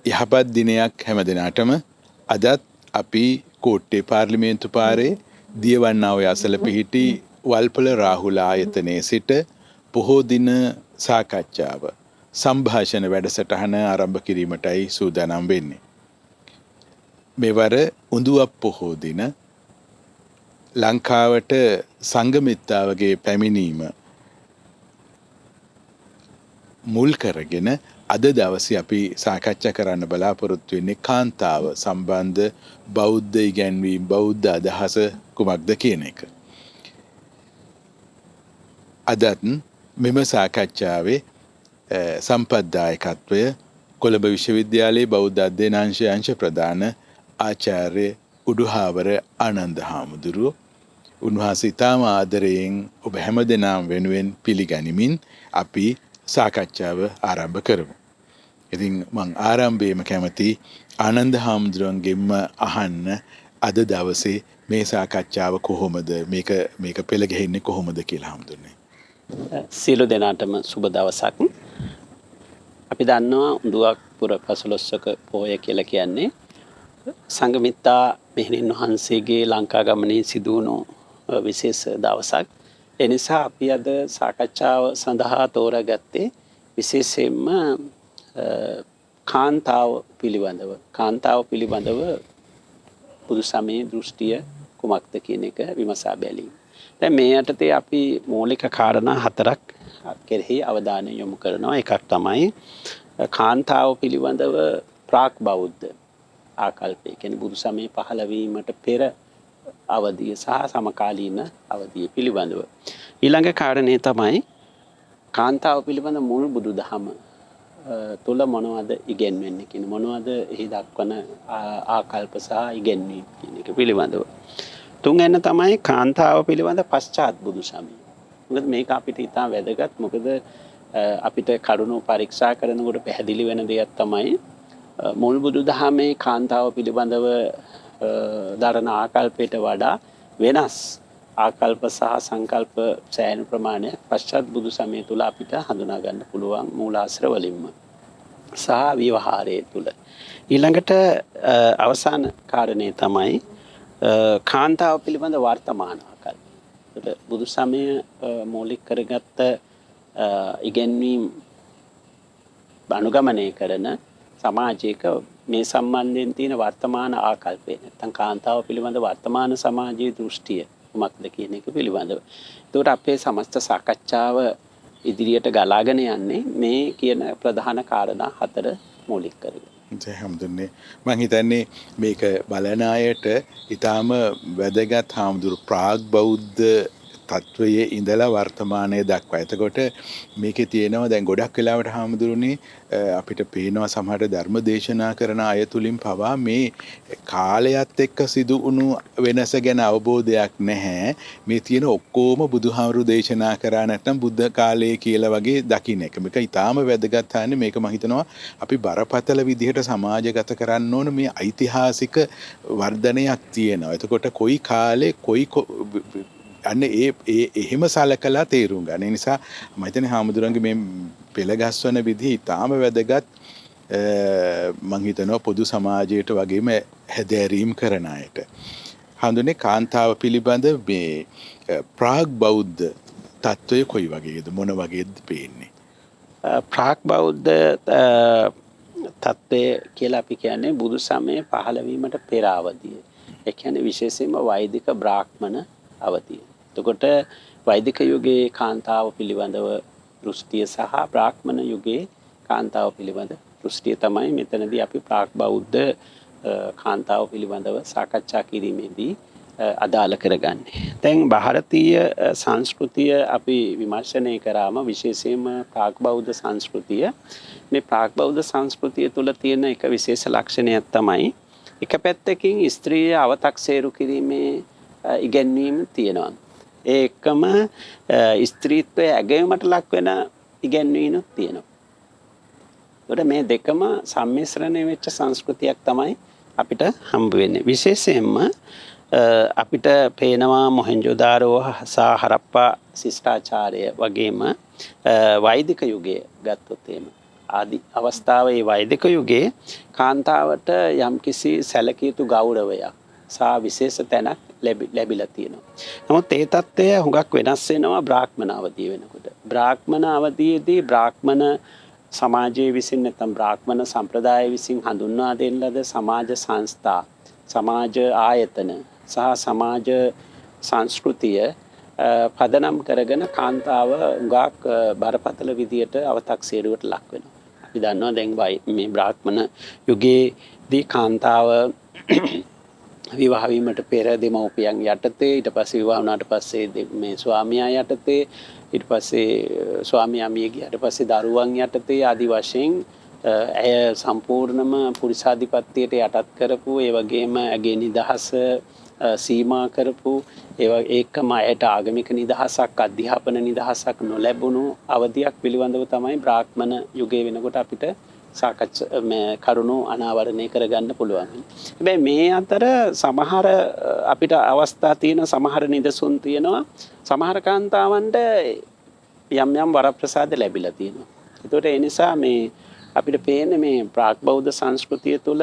යහපත් දිනයක් හැම දිනාටම. අදත් අපි කෝට්ටේ පාර්ලිමේන්තු පාරේ දියවන්නාව අසල පිහිටි වල්පොල රාහුල ආයතනයේ සිට පොහෝ දින සාකච්ඡාව සංഭാෂණ වැඩසටහන ආරම්භ කිරීමටයි සූදානම් වෙන්නේ. මෙවර උඳුවප් පොහෝ දින ලංකාවට සංඝමිත්තාවගේ පැමිණීම මුල් කරගෙන අද දවසේ අපි සාකච්ඡා කරන්න බලාපොරොත්තු වෙන්නේ කාන්තාව සම්බන්ධ බෞද්ධ ඉගැන්වීම් බෞද්ධ අදහස කුමක්ද කියන එක. අදත් මෙම සාකච්ඡාවේ සම්පත්දායකත්වය කොළඹ විශ්වවිද්‍යාලයේ බෞද්ධ අධ්‍යනාංශ අංශ ප්‍රධාන ආචාර්ය උඩුහාවර ආනන්ද හාමුදුරුවෝ. උන්වහන්සේ ඉතාම ආදරයෙන් ඔබ හැම දෙනාම වෙනුවෙන් පිළිගනිමින් අපි සාකච්ඡාව ආරම්භ කරමු. ඉතින් මං ආරම්භයේම කැමති ආනන්ද හාමුදුරුවන්ගෙන්ම අහන්න අද දවසේ මේ සාකච්ඡාව කොහොමද මේක පෙළ ගැහෙන්නේ කොහොමද කියලා හාමුදුරනේ. සියලු දෙනාටම සුබ දවසක්. අපි දන්නවා උඳුවප් පුර 15ක පෝය කියලා කියන්නේ සංඝමිත්තා මෙහෙණින් වහන්සේගේ ලංකා ගමනේ සිදු වුණු විශේෂ දවසක්. ඒ නිසා අපි අද සාකච්ඡාව සඳහා තෝරාගත්තේ විශේෂයෙන්ම කාන්තාව පිළිබඳව බුදු සමයේ දෘෂ්ටිය කුමක්ද කියන එක විමසා බැලීම. දැන් මේ යටතේ අපි මූලික කාරණා 4ක් කෙරෙහි අවධානය යොමු කරනවා. එකක් තමයි කාන්තාව පිළිබඳව ප්‍රාක් බෞද්ධ ආකල්පය. කියන්නේ බුදු සමයේ පහළ වීමට පෙර අවධිය සහ සමකාලීන අවධිය පිළිබඳව. ඊළඟ කාරණේ තමයි කාන්තාව පිළිබඳ මුල් බුදුදහම තුල මොනවද ඉගෙන්වෙන්නේ කියන මොනවද එහි දක්වන ආකල්ප සහ ඉගෙන්වීම් කියන එක පිළිබඳව. තුන්වෙනි තමයි කාන්තාව පිළිබඳ පශ්චාත් බුදු සමය. මොකද මේක අපිට ඉතා වැදගත්. මොකද අපිට කරුණු පරීක්ෂා කරනකොට පැහැදිලි වෙන දෙයක් තමයි මුල් බුදුදහමේ කාන්තාව පිළිබඳව දරන ආකල්පයට වඩා වෙනස් ආකල්ප සහ සංකල්ප සෑහෙන ප්‍රමාණයක් පශ්චාත් බුදු සමය තුල අපිට හඳුනා ගන්න පුළුවන් මූලාශ්‍ර වලින්ම සහ විවහාරයේ තුල. ඊළඟට අවසාන කාරණේ තමයි කාන්තාව පිළිබඳ වර්තමාන ආකල්ප. ඒකට බුදු සමය මූලික කරගත්ත ඉගෙන්වීම් අනුගමනය කරන සමාජයක මේ සම්බන්ධයෙන් තියෙන වර්තමාන ආකල්පය නැත්නම් කාන්තාව පිළිබඳ වර්තමාන සමාජයේ දෘෂ්ටිය කුමක්ද කියන එක පිළිබඳව. ඒකට අපේ සමස්ත සාකච්ඡාව ඉදිරියට ගලාගෙන යන්නේ මේ කියන ප්‍රධාන කාරණා 4 මූලික කරගෙන. හැමදෙන්නේ මම හිතන්නේ මේක බලන අයට ඊටාම වැදගත් හාමුදුරු ප්‍රාග් බෞද්ධ තත්වයේ ඉඳලා වර්තමානයේ දක්වා. එතකොට මේකේ තියෙනවා දැන් ගොඩක් වෙලාවට හාමුදුරනේ අපිට පේනවා සමහර ධර්ම දේශනා කරන අය තුලින් පවා මේ කාලයත් එක්ක සිදු වුණු වෙනස ගැන අවබෝධයක් නැහැ. මේ තියෙන ඔක්කොම බුදුහාමුදුරු දේශනා කරා නැත්නම් බුද්ධ කාලයේ කියලා වගේ දකින්න එක. මේක ඊටාම වැදගත් හාන්නේ මේක මම හිතනවා අපි බරපතල විදිහට සමාජගත කරන්න ඕන මේ ඓතිහාසික වර්ධනයක් තියෙනවා. එතකොට කොයි කාලේ කොයි අන්න එහෙම සලකලා තේරුම් ගන්න. ඒ නිසා මම හිතන්නේ හාමුදුරන්ගේ මේ පෙළගස්වන විදිහ ඉතාම වැදගත්. මම හිතනවා පොදු සමාජයට වගේම හැදෑරීම් කරන අයට. හඳුනේ කාන්තාව පිළිබඳ මේ ප්‍රාග් බෞද්ධ තත්වය කොයි වගේද මොන වගේද පේන්නේ? ප්‍රාග් බෞද්ධ තත්වය කියලා අපි කියන්නේ බුදු සමයේ පහළ වීමට පෙර අවධිය. ඒ කියන්නේ විශේෂයෙන්ම වෛදික බ්‍රාහ්මණ අවධිය. එතකොට වෛදික යුගයේ කාන්තාව පිළිබඳව දෘෂ්ටිය සහ බ්‍රාහ්මණ යුගයේ කාන්තාව පිළිබඳ දෘෂ්ටිය තමයි මෙතනදී අපි ප්‍රාග් බෞද්ධ කාන්තාව පිළිබඳව සාකච්ඡා කිරීමේදී අදාළ කරගන්නේ. දැන් ಭಾರತೀಯ සංස්කෘතිය අපි විමර්ශනය කරාම විශේෂයෙන්ම ප්‍රාග් බෞද්ධ සංස්කෘතිය මේ ප්‍රාග් බෞද්ධ සංස්කෘතිය තුළ තියෙන එක විශේෂ ලක්ෂණයක් තමයි එක පැත්තකින් ස්ත්‍රිය අවතක්සේරු කිරීමේ ඉගැන්වීම තියෙනවා. ඒ එක්කම ස්ත්‍රීත්වයේ ඇගයීමට ලක් වෙන ඉගැන්වීමක් තියෙනවා. ඒකට මේ දෙකම සම්මිශ්‍රණය වෙච්ච සංස්කෘතියක් තමයි අපිට හම්බ වෙන්නේ. විශේෂයෙන්ම අපිට පේනවා මොහෙන්ජෝදාරෝ සහ හරප්පා ශිෂ්ටාචාරය වගේම වෛදික යුගයේ ගත්තොත් එහෙම ආදි අවස්ථාවේ වෛදික යුගයේ කාන්තාවට යම්කිසි සැලකිය යුතු ගෞරවයක් සහ විශේෂ තැනක් ලැබිලා තියෙනවා. නමුත් ඒ தත්ත්වය හුඟක් වෙනස් වෙනවා බ්‍රාහ්මණ අවධිය වෙනකොට. බ්‍රාහ්මණ අවධියේදී බ්‍රාහ්මණ සමාජයේ විසින් නැත්නම් බ්‍රාහ්මණ සම්ප්‍රදාය විසින් හඳුන්වා දෙන ලද සමාජ සංස්ථා, සමාජ ආයතන සහ සමාජ සංස්කෘතිය පදනම් කරගෙන කාන්තාව උගාක් බරපතල විදියට අව탁සීරුවට ලක් වෙනවා. අපි දන්නවා දැන් මේ බ්‍රාහ්මණ යුගයේදී කාන්තාව විවාහ වීමට පෙර දෙමව්පියන් යටතේ, ඊට පස්සේ විවාහ වුණාට පස්සේ මේ ස්වාමියා යටතේ, ඊට පස්සේ ස්වාමියා මිය ගියාට පස්සේ දරුවන් යටතේ ආදි වශයෙන් ඇය සම්පූර්ණම පුරුෂාධිපත්‍යයට යටත් කරපු, ඒ වගේම ඇගේ නිදහස සීමා කරපු, ඒකම ඇයට ආගමික නිදහසක්, අධ්‍යාපන නිදහසක් නොලැබුණු අවධියක් පිළිබඳව තමයි බ්‍රාහ්මණ යුගයේ වෙනකොට අපිට කරුණු අනාවරණය කරගන්න පුළුවන්. හැබැයි මේ අතර සමහර අපිට අවස්ථා තියෙන සමහර නිදසුන් තියෙනවා. සමහර කාන්තාවන්ට යම් යම් වරප්‍රසාද ලැබිලා තියෙනවා. ඒකට ඒ නිසා මේ අපිට පේන්නේ මේ ප්‍රාග් බෞද්ධ සංස්කෘතිය තුළ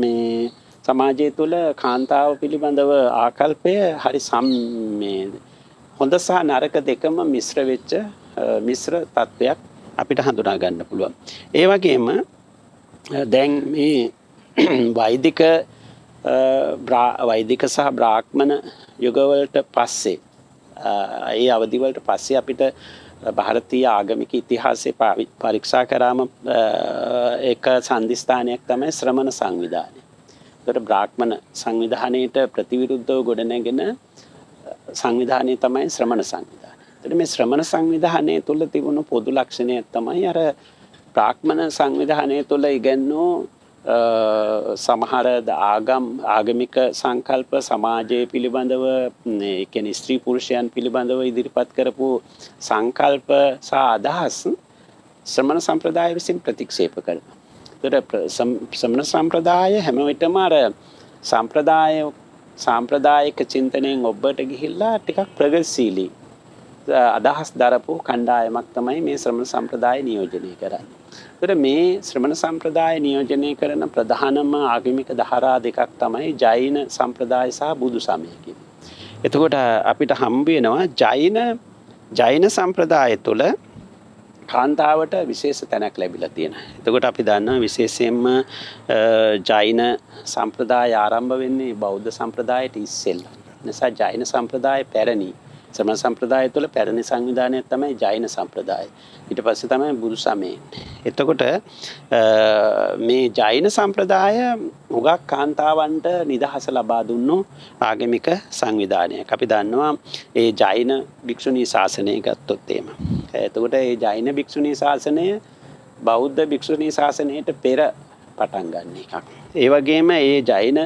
මේ සමාජය තුළ කාන්තාව පිළිබඳව ආකල්පය හරි හොඳ සහ නරක දෙකම මිශ්‍ර වෙච්ච මිශ්‍ර තත්වයක් අපිට හඳුනා ගන්න පුළුවන්. ඒ වගේම දැන් මේ වෛදික සහ බ්‍රාහ්මණ යුගවලට පස්සේ ඒ අවධිවලට පස්සේ අපිට ಭಾರತೀಯ ආගමික ඉතිහාසය පරීක්ෂා කරාම එක සන්ධිස්ථානයක් තමයි ශ්‍රමණ සංවිධානය. ඒකට බ්‍රාහ්මණ සංවිධානයට ප්‍රතිවිරුද්ධව ගොඩනැගෙන සංවිධානය තමයි ශ්‍රමණ සංවිධානය. මේ ශ්‍රමණ සංවිධානය තුළ තිබුණු පොදු ලක්ෂණයක් තමයි අර බ්‍රාහ්මණ සංවිධානය තුළ ඉගැන්වූ සමහර ආගමික සංකල්ප සමාජයේ පිළිබඳව, ඒ කියන්නේ ස්ත්‍රී පුරුෂයන් පිළිබඳව ඉදිරිපත් කරපු සංකල්ප සහ අදහස් ශ්‍රමණ සම්ප්‍රදාය විසින් ප්‍රතික්ෂේප කරනවා. ඒතර ශ්‍රමණ සම්ප්‍රදාය හැම විටම අර සාම්ප්‍රදායික චින්තනයෙන් ඔබට ගිහිල්ලා ටිකක් ප්‍රගතිශීලී අදහස් දරපු කණ්ඩායමක් තමයි මේ ශ්‍රමණ සම්ප්‍රදාය නියෝජනය කරන්නේ. ඒතර මේ ශ්‍රමණ සම්ප්‍රදාය නියෝජනය කරන ප්‍රධානම ආගමික ධාරා දෙකක් තමයි ජෛන සම්ප්‍රදාය සහ බුදු සමය කියන්නේ. එතකොට අපිට හම්බ වෙනවා ජෛන සම්ප්‍රදාය තුළ කාන්තාවට විශේෂ තැනක් ලැබිලා තියෙනවා. එතකොට අපි දන්නවා විශේෂයෙන්ම ජෛන සම්ප්‍රදාය ආරම්භ වෙන්නේ බෞද්ධ සම්ප්‍රදායට ඉස්සෙල්ලා. නිසා ජෛන සම්ප්‍රදාය පැරණි. ශ්‍රමණ සම්ප්‍රදාය තුළ පැරණි සංවිධානයක් තමයි ජෛන සම්ප්‍රදාය. ඊට පස්සේ තමයි බුදු සමය. එතකොට මේ ජෛන සම්ප්‍රදාය හුඟක් කාන්තාවන්ට නිදහස ලබා දුන්නු ආගමික සංවිධානයක්. අපි දන්නවා ඒ ජෛන භික්ෂුණී ශාසනය ගත්තොත් එහෙම. එතකොට ඒ ජෛන භික්ෂුණී ශාසනය බෞද්ධ භික්ෂුණී ශාසනයට පෙර පටන් ගන්න එකක්. ඒ වගේම ඒ ජෛන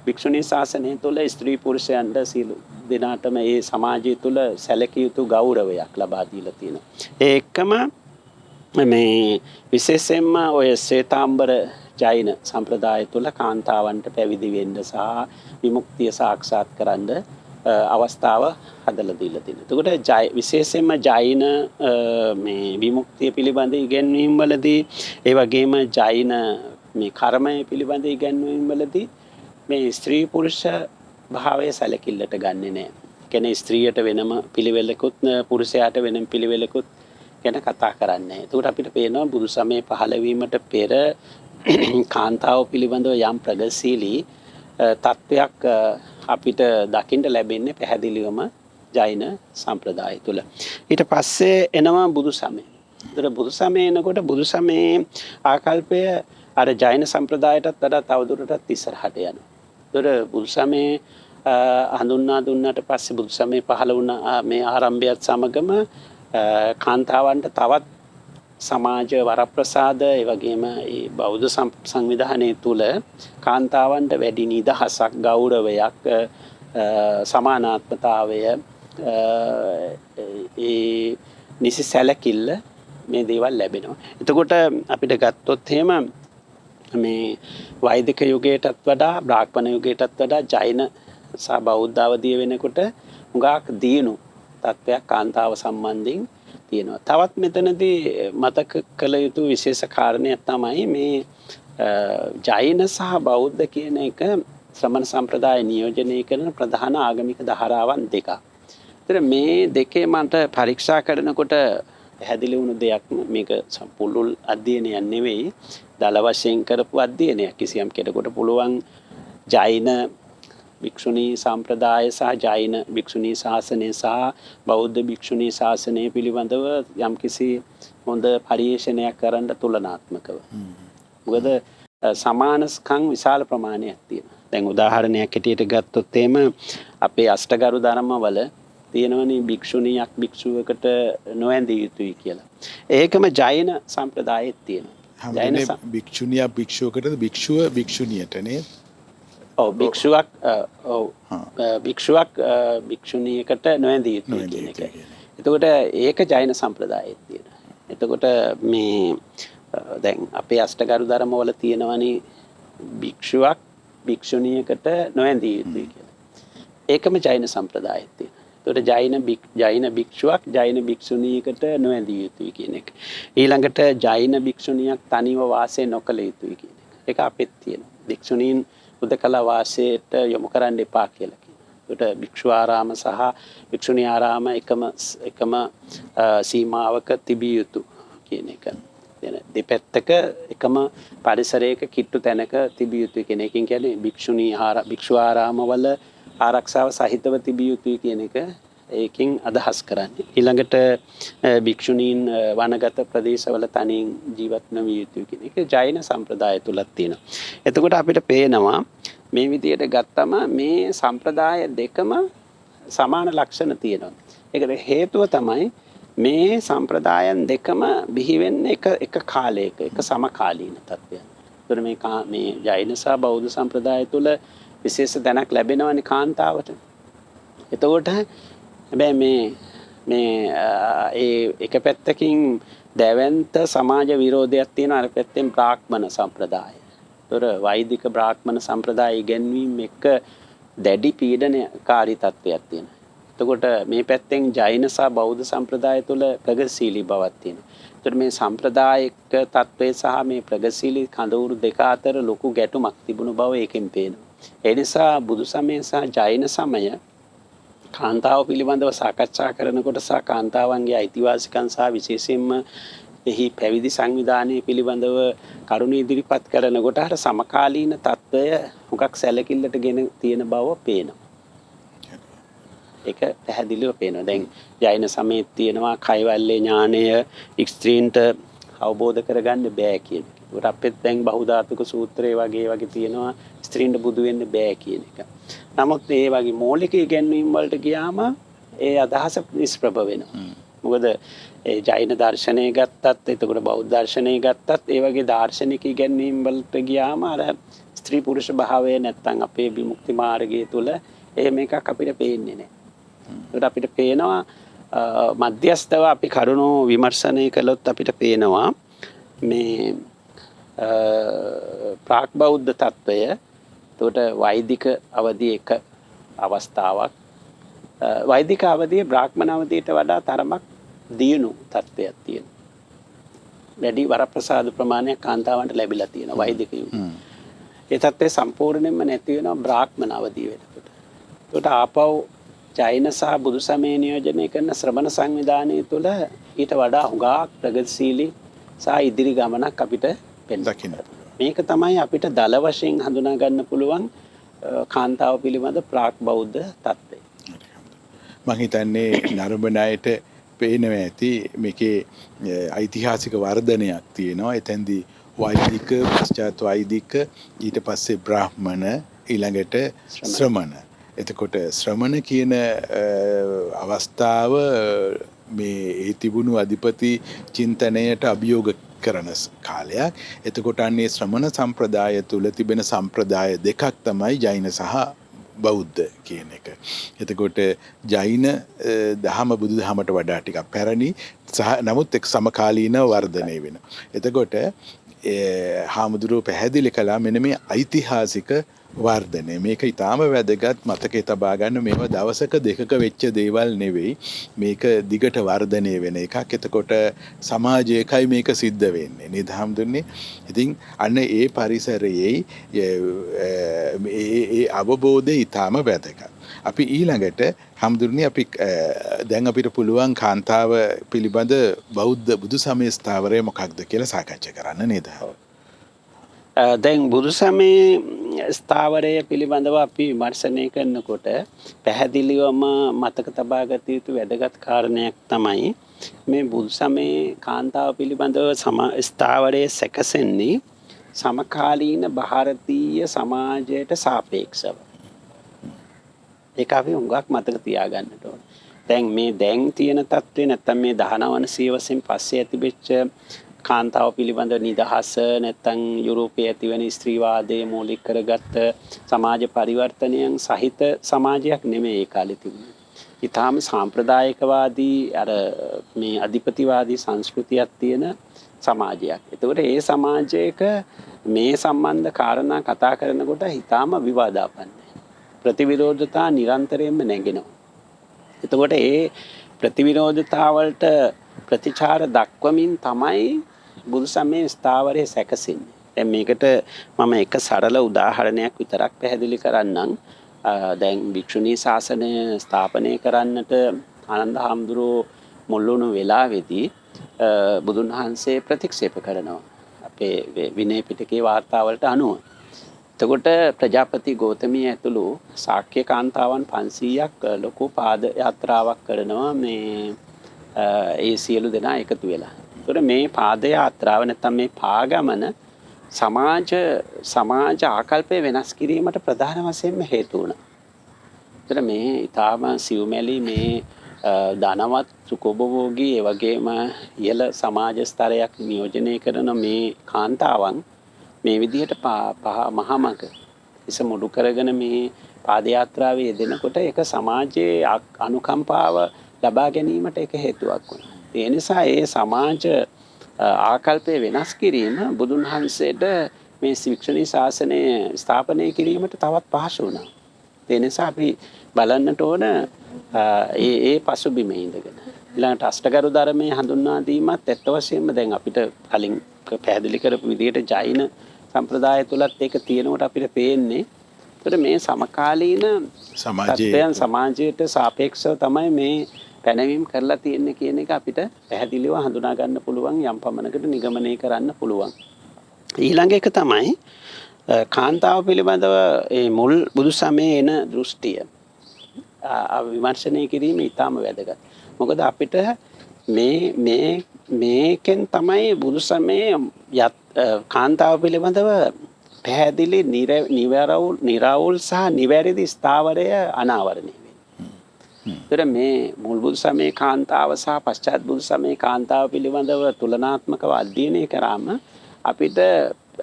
භික්ෂුණී ශාසනය තුළ ස්ත්‍රී පුරුෂයන්ට සියලු දෙනාටම ඒ සමාජය තුළ සැලකිය යුතු ගෞරවයක් ලබා දීලා තියෙනවා. ඒ එක්කම මේ විශේෂයෙන්ම ඔය ශ්වේතාම්බර ජෛන සම්ප්‍රදාය තුළ කාන්තාවන්ට පැවිදි වෙන්න සහ විමුක්තිය සාක්ෂාත් කරන්න අවස්ථාව හදලා දීලා තියෙනවා. එතකොට විශේෂයෙන්ම ජෛන මේ විමුක්තිය පිළිබඳ ඉගැන්වීම් වලදී, ඒ වගේම ජෛන මේ කර්මය පිළිබඳ ඉගැන්වීම් වලදී මේ ස්ත්‍රී පුරුෂ භාවය සැලකිල්ලට ගන්නෙ නෑ. කියන්නේ ස්ත්‍රියට වෙනම පිළිවෙලකුත් පුරුෂයාට වෙනම පිළිවෙලකුත් ගැන කතා කරන්නේ. ඒකට අපිට පේනවා බුදු සමය පහළ වීමට පෙර කාන්තාව පිළිබඳව යම් ප්‍රගතිශීලී තත්ත්වයක් අපිට දකින්න ලැබෙන්නේ පැහැදිලිවම ජෛන සම්ප්‍රදාය තුළ. ඊට පස්සේ එනවා බුදු සමය. ඒතර බුදු සමය එනකොට බුදු සමයේ ආකල්පය අර ජෛන සම්ප්‍රදායටත් වඩා තවදුරටත් ඉස්සරහට යනවා. ඒතර බුදු සමයේ හඳුන්වා දුන්නාට පස්සේ බුදු සමය පහළ වුණ මේ ආරම්භයත් සමගම කාන්තාවන්ට තවත් සමාජ වරප්‍රසාද, ඒ වගේම ඒ බෞද්ධ සංවිධානය තුළ කාන්තාවන්ට වැඩි නිදහසක්, ගෞරවයක්, සමානාත්මතාවය, ඒ නිසි සැලකිල්ල මේ දේවල් ලැබෙනවා. එතකොට අපිට ගත්තොත් එහෙම මේ වෛදික යුගයටත් වඩා බ්‍රාහ්මණ යුගයටත් වඩා ජෛන සහ බෞද්ධ අවධිය වෙනකොට හුඟක් දියුණු තත්ත්වයක් කාන්තාව සම්බන්ධයෙන් තියෙනවා. තවත් මෙතනදී මතක කළ යුතු විශේෂ කාරණයක් තමයි මේ ජෛන සහ බෞද්ධ කියන එක ශ්‍රමණ සම්ප්‍රදාය නියෝජනය කරන ප්‍රධාන ආගමික ධාරාවන් දෙකක්. ඒතර මේ දෙකේ මට පරීක්ෂා කරනකොට පැහැදිලි වුණු දෙයක් මේක පුළුල් අධ්‍යයනයක් නෙවෙයි දල වශයෙන් කරපු අධ්‍යයනයක්. කිසියම් කෙනෙකුට පුළුවන් ජෛන භික්ෂුණී සම්ප්‍රදාය සහ ජෛන භික්ෂුණී ශාසනය සහ බෞද්ධ භික්ෂුණී ශාසනය පිළිබඳව යම්කිසි හොඳ පරිශ්‍රණයක් කරන්න තුලනාත්මකව. මොකද සමානස්කම් විශාල ප්‍රමාණයක් තියෙනවා. දැන් උදාහරණයක් හැටියට ගත්තොත් එහෙම අපේ අෂ්ටගරු ධර්මවල තියෙනවනේ භික්ෂුණියක් භික්ෂුවකට නොඇඳිය යුතුයි කියලා. ඒකම ජෛන සම්ප්‍රදායෙත් තියෙනවා. ජෛන භික්ෂුණියක් භික්ෂුවකටද භික්ෂුව භික්ෂුණියට නේද? ඔව් භික්ෂුවක් භික්ෂුණියකට නොඇඳිය යුතුයි කියන එක. එතකොට ඒක ජෛන සම්ප්‍රදායෙත් තියෙනවා. එතකොට මේ දැන් අපේ අෂ්ටගරු ධර්මවල තියෙනවනේ භික්ෂුවක් භික්ෂුණියකට නොඇඳිය යුතුයි කියලා. ඒකම ජෛන සම්ප්‍රදායෙත් තියෙනවා. එතකොට ජෛන භික්ෂුවක් ජෛන භික්ෂුණියකට නොඇඳිය යුතුයි කියන එක. ඊළඟට ජෛන භික්ෂුණියක් තනිව වාසය නොකළ යුතුයි කියන එක. ඒක අපෙත් තියෙනවා. භික්ෂුණීන් උදකලා වාසයට යොමු කරන්න එපා කියලා කියනවා. ඒකට භික්ෂු ආරාම සහ භික්ෂුණී ආරාම එකම සීමාවක තිබිය යුතු කියන එක. දෙපැත්තක එකම පරිසරයක කිට්ටු තැනක තිබිය යුතුයි කියන එකකින් කියන්නේ භික්ෂු ආරාමවල ආරක්ෂාව සහිතව තිබිය යුතුයි කියන එක ඒකෙන් අදහස් කරන්නේ. ඊළඟට භික්ෂුණීන් වනගත ප්‍රදේශවල තනියෙන් ජීවත් නොවිය යුතුයි කියන එක ජෛන සම්ප්‍රදාය තුලත් තියෙනවා. එතකොට අපිට පේනවා මේ විදියට ගත්තම මේ සම්ප්‍රදාය දෙකම සමාන ලක්ෂණ තියෙනවා. ඒකට හේතුව තමයි මේ සම්ප්‍රදායන් දෙකම බිහි වෙන්නේ එක කාලයක එක සමකාලීන තත්ත්වයක්. ඒතර මේ ජෛන සහ බෞද්ධ සම්ප්‍රදාය තුල විශේෂ දැනක් ලැබෙනවනේ කාන්තාවට. එතකොට හැබැයි මේ එක පැත්තකින් දැවැන්ත සමාජ විරෝධයක් තියෙනවා අර පැත්තෙන් බ්‍රාහ්මණ සම්ප්‍රදාය. ඒතර වෛදික බ්‍රාහ්මණ සම්ප්‍රදාය ඉගෙනවීම එක්ක දැඩි පීඩනකාරී තත්ත්වයක් තියෙනවා. එතකොට මේ පැත්තෙන් ජෛන සහ බෞද්ධ සම්ප්‍රදාය තුළ ප්‍රගතිශීලී බවක් තියෙනවා. එතකොට මේ සම්ප්‍රදායික තත්ත්වය සහ මේ ප්‍රගතිශීලී කඳවුරු දෙක අතර ලොකු ගැටුමක් තිබුණු බව ඒකෙන් පේනවා. ඒ නිසා බුදු සමය සහ ජෛන සමය කාන්තාව පිළිබඳව සාකච්ඡා කරනකොට සහ කාන්තාවන්ගේ අයිතිවාසිකම් සහ විශේෂයෙන්ම එහි පැවිදි සංවිධානය පිළිබඳව කරුණු ඉදිරිපත් කරනකොට අර සමකාලීන තත්ත්වය හුඟක් සැලකිල්ලට ගෙන තියෙන බව පේනවා. ඒක පැහැදිලිව පේනවා. දැන් ජෛන සමයේත් තියෙනවා කෛවල්‍ය ඥානය ස්ත්‍රීන්ට අවබෝධ කරගන්න බෑ කියන එක. ඒකට අපෙත් දැන් බහුධාතුක සූත්‍රය වගේ තියෙනවා ස්ත්‍රීන්ට බුදු වෙන්න බෑ කියන එක. නමුත් මේ වගේ මූලික ඉගැන්වීම් වලට ගියාම ඒ අදහස නිෂ්ප්‍රභ වෙනවා. මොකද ඒ ජෛන දර්ශනය ගත්තත් එතකොට බෞද්ධ දර්ශනය ගත්තත් ඒ වගේ දාර්ශනික ඉගැන්වීම් වලට ගියාම අර ස්ත්‍රී පුරුෂ භාවය නැත්තම් අපේ විමුක්ති මාර්ගය තුල එහෙම එකක් අපිට පේන්නේ නැහැ. ඒකට අපිට පේනවා මධ්‍යස්ථව අපි කරුණු විමර්ශනය කළොත් අපිට පේනවා මේ ප්‍රාග් බෞද්ධ තත්ත්වය. එතකොට වෛදික අවධිය එක අවස්ථාවක්. වෛදික අවධිය බ්‍රාහ්මණ අවධියට වඩා තරමක් දියුණු තත්ත්වයක් තියෙනවා. වැඩි වරප්‍රසාද ප්‍රමාණයක් කාන්තාවන්ට ලැබිලා තියෙනවා වෛදික යුගයේ. ඒ තත්ත්වය සම්පූර්ණයෙන්ම නැති වෙනවා බ්‍රාහ්මණ අවධිය වෙනකොට. ඒකට ආපහු ජෛන සහ බුදු සමය නියෝජනය කරන ශ්‍රමණ සංවිධානය තුළ ඊට වඩා හුඟක් ප්‍රගතිශීලී සහ ඉදිරි ගමනක් අපිට පෙන්වනවා. මේක තමයි අපිට දල වශයෙන් හඳුනා ගන්න පුළුවන් කාන්තාව පිළිබඳ ප්‍රාග් බෞද්ධ තත්ත්වය. මම හිතන්නේ නරඹන අයට පේනවා ඇති මේකේ ඓතිහාසික වර්ධනයක් තියෙනවා. එතෙන්දී වෛදික පශ්චාත් වෛදික ඊට පස්සේ බ්‍රාහ්මණ ඊළඟට ශ්‍රමණ. එතකොට ශ්‍රමණ කියන අවස්ථාව මේ ඒ තිබුණු අධිපති චින්තනයට අභියෝග කරන කාලයක්. එතකොට අන්නේ ශ්‍රමණ සම්ප්‍රදාය තුල තිබෙන සම්ප්‍රදාය දෙකක් තමයි ජෛන සහ බෞද්ධ කියන එක. එතකොට ජෛන දහම බුදු දහමට වඩා ටිකක් පැරණි නමුත් එක් සමකාලීනව වර්ධනය වෙන. එතකොට හාමුදුරුවෝ පැහැදිලි කළා මෙන්න මේ ඓතිහාසික වර්ධනය මේක ඊටාම වැදගත් මතකේ තබා ගන්න මේවා දවසක දෙකක වෙච්ච දේවල් නෙවෙයි මේක දිගට වර්ධනය වෙන එකක්. එතකොට සමාජයකයි මේක සිද්ධ වෙන්නේ නේද හාමුදුරනේ? ඉතින් අන්න ඒ පරිසරයේ ඒ අවබෝධය ඊටාම වැදගත්. අපි ඊළඟට හාමුදුරනේ අපි දැන් අපිට පුළුවන් කාන්තාව පිළිබඳ බෞද්ධ බුදු සමය ස්ථාවරය මොකක්ද කියලා සාකච්ඡා කරන්න නේද? දැන් බුදු සමයේ ස්ථාවරය පිළිබඳව අපි විමර්ශනය කරනකොට පැහැදිලිවම මතක තබා ගත යුතු වැදගත් කාරණයක් තමයි මේ බුදු සමයේ කාන්තාව පිළිබඳව ස්ථාවරයේ සැකසෙන්නේ සමකාලීන ಭಾರತೀಯ සමාජයට සාපේක්ෂව. ඒක අපි හුඟක් මතක තියාගන්නට ඕන. දැන් තියෙන තත්ත්වේ නැත්තම් මේ 19 සියවසෙන් පස්සේ ඇතිවෙච්ච කාන්තාව පිළිබඳ නිදහස නැත්තම් යුරෝපයේ ඇතිවන ස්ත්‍රීවාදයේ මූලික කරගත්ත සමාජ පරිවර්තනයන් සහිත සමාජයක් නෙමෙයි ඒ කාලේ තිබුණේ. ඊටාම සාම්ප්‍රදායිකවාදී අර මේ අධිපතිවාදී සංස්කෘතියක් තියෙන සමාජයක්. ඒතකොට ඒ සමාජයක මේ සම්බන්ධ කාරණා කතා කරනකොට ඊටාම විවාදාපන්නයි. ප්‍රතිවිරෝධතා නිරන්තරයෙන්ම නැගෙනවා. එතකොට ඒ ප්‍රතිවිරෝධතාවලට ප්‍රතිචාර දක්වමින් තමයි බුදු සමයේ ස්ථාවරය සැකසෙන්නේ. දැන් මේකට මම එක සරල උදාහරණයක් විතරක් පැහැදිලි කරන්නම්. දැන් භික්ෂුණී ශාසනය ස්ථාපනය කරන්නට ආනන්ද හාමුදුරුවෝ මුල් වුණු වෙලාවේදී බුදුන් වහන්සේ ප්‍රතික්ෂේප කරනවා. අපේ විනය පිටකේ වාර්තාවලට අනුව. එතකොට ප්‍රජාපති ගෞතමිය ඇතුළු ශාක්‍ය කාන්තාවන් 500ක් ලොකු පාද යාත්‍රාවක් කරනවා මේ ඒ සියලු දෙනා එකතු වෙලා. ඒතකොට මේ පාද යාත්‍රාව නැත්නම් මේ පාගමන සමාජ ආකල්පය වෙනස් කිරීමට ප්‍රධාන වශයෙන්ම හේතු වුණා. ඒතර මේ ඊටාම සිව්මැලි මේ ධනවත් සුඛෝපභෝගී ඒ වගේම ඉහළ සමාජ ස්තරයක් නියෝජනය කරන මේ කාන්තාවන් මේ විදිහට මහමග ඉස මුඩු කරගෙන මේ පාදයාත්‍රාවේ යෙදෙනකොට ඒක සමාජයේ අනුකම්පාව ලබා ගැනීමට එක හේතුවක් වුණා. ඒ නිසා ඒ සමාජ ආකල්පය වෙනස් කිරීම බුදුන් වහන්සේට මේ භික්ෂුණී ශාසනය ස්ථාපනය කිරීමට තවත් පහසු වුණා. ඒ නිසා අපි බලන්නට ඕන ඒ පසුබිමේ ඉඳගෙන. ඊළඟට අෂ්ටගරු ධර්මයේ හඳුන්වා දීමත් ඇත්ත වශයෙන්ම දැන් අපිට කලින් පැහැදිලි කරපු විදිහට ජෛන සම්ප්‍රදාය තුලත් ඒක තියෙනකොට අපිට පේන්නේ. ඒකට මේ සමකාලීන සමාජයට සාපේක්ෂව තමයි මේ පැනවීම කරලා තියෙන්නේ කියන එක අපිට පැහැදිලිව හඳුනා ගන්න පුළුවන් යම් පමණකට නිගමනය කරන්න පුළුවන්. ඊළඟ එක තමයි කාන්තාව පිළිබඳව ඒ මුල් බුදු සමයේ එන දෘෂ්ටිය විමර්ශනය කිරීම ඉතාම වැදගත්. මොකද අපිට මේකෙන් තමයි බුදු සමයේ කාන්තාව පිළිබඳව පැහැදිලි නිරවුල් සහ නිවැරදි ස්ථාවරය අනාවරණය වෙන්නේ. ඒතර මේ මුල් බුදු සමයේ කාන්තාව සහ පශ්චාත් බුදු සමයේ කාන්තාව පිළිබඳව තුලනාත්මකව අධ්‍යයනය කරාම අපිට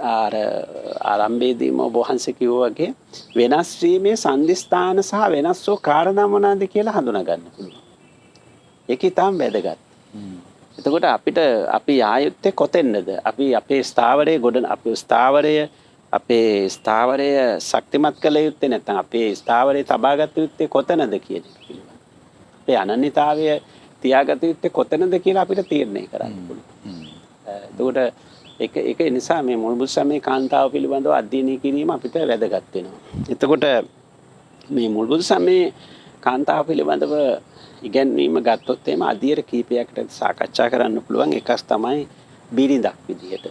ආරම්භයේදීම ඔබ වහන්සේ කිව්වා වගේ වෙනස් වීමේ සංදිස්ථාන සහ වෙනස් වූ කාරණා මොනවාද කියලා හඳුනා ගන්න පුළුවන්. ඒක ඉතාම වැදගත්. එතකොට අපි ආයුත්තේ කොතෙන්ද? අපි අපේ ස්ථාවරය ශක්තිමත් කළ යුත්තේ නැත්නම් අපේ ස්ථාවරය තබාගත යුත්තේ කොතනද කියන එක පිළිබඳව. අපේ අනන්‍යතාවය තියාගත යුත්තේ කොතනද කියලා අපිට තීරණය කරන්න පුළුවන්. එතකොට ඒක නිසා මේ මුල් බුදු සමයේ කාන්තාව පිළිබඳව අධ්‍යයනය කිරීම අපිට වැදගත් වෙනවා. එතකොට මේ මුල් බුදු සමයේ කාන්තාව පිළිබඳව ඉගැන්වීම ගත්තොත් එහෙම අධීර කීපයකට සාකච්ඡා කරන්න පුළුවන්. එකක් තමයි බිරිඳක් විදියට.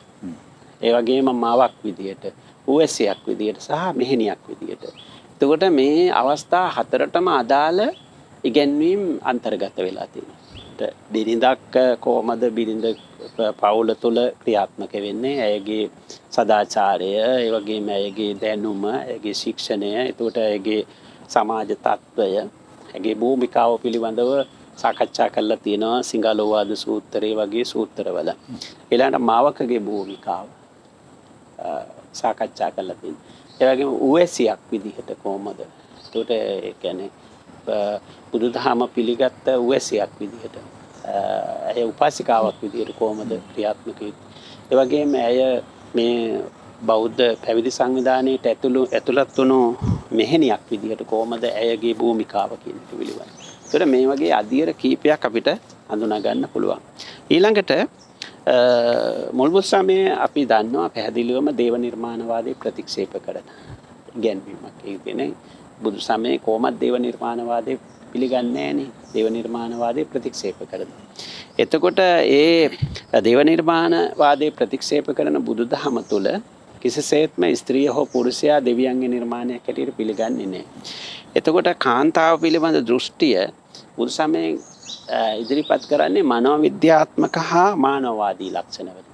ඒ වගේම මාවක් විදියට, උවැසියක් විදියට සහ මෙහෙණියක් විදියට. එතකොට මේ අවස්ථා හතරටම අදාළ ඉගැන්වීම් අන්තර්ගත වෙලා තියෙනවා. බිරිඳක් කොහොමද බිරිඳ පවුල තුළ ක්‍රියාත්මක වෙන්නේ? ඇයගේ සදාචාරය, ඒ වගේම ඇයගේ දැනුම, ඇයගේ ශික්ෂණය, එතකොට ඇයගේ සමාජ තත්ත්වය, ඇගේ භූමිකාව පිළිබඳව සාකච්ඡා කරලා තියෙනවා සිංහලෝවාද සූත්‍රයේ වගේ සූත්‍රවල. ඊළඟට මාවකගේ භූමිකාව සාකච්ඡා කරලා තියෙනවා. ඒ වගේම උවැසියක් විදිහට කොහොමද ඒකට ඒ කියන්නේ බුදුදහම පිළිගත්ත උවැසියක් විදිහට ඇය උපාසිකාවක් විදිහට කොහොමද ක්‍රියාත්මක වෙන්නේ. ඒ වගේම ඇය මේ බෞද්ධ පැවිදි සංවිධානයට ඇතුළත් වුණු මෙහෙණියක් විදිහට කොහොමද ඇයගේ භූමිකාව කියන එක පිළිබඳව. ඒතර මේ වගේ අධීර කීපයක් අපිට හඳුනා ගන්න පුළුවන්. ඊළඟට මුල්බුත් සමයේ අපි දන්නවා පැහැදිලිවම දේව නිර්මාණවාදී ප්‍රතික්ෂේප කරන ඉගැන්වීමක්. ඒ කියන්නේ බුදු සමයේ කොහොමද දේව නිර්මාණවාදී පිළිගන්නේ නැහනේ. දේව නිර්මාණවාදී ප්‍රතික්ෂේප කරනවා. එතකොට ඒ දේව නිර්මාණවාදී ප්‍රතික්ෂේප කරන බුදුදහම තුළ කිසිසේත්ම ස්ත්‍රිය හෝ පුරුෂයා දෙවියන්ගේ නිර්මාණයක් හැටියට පිළිගන්නේ නැහැ. එතකොට කාන්තාව පිළිබඳ දෘෂ්ටිය බුදු සමයේ ඉදිරිපත් කරන්නේ මනෝවිද්‍යාත්මක හා මානවවාදී ලක්ෂණ වලින්.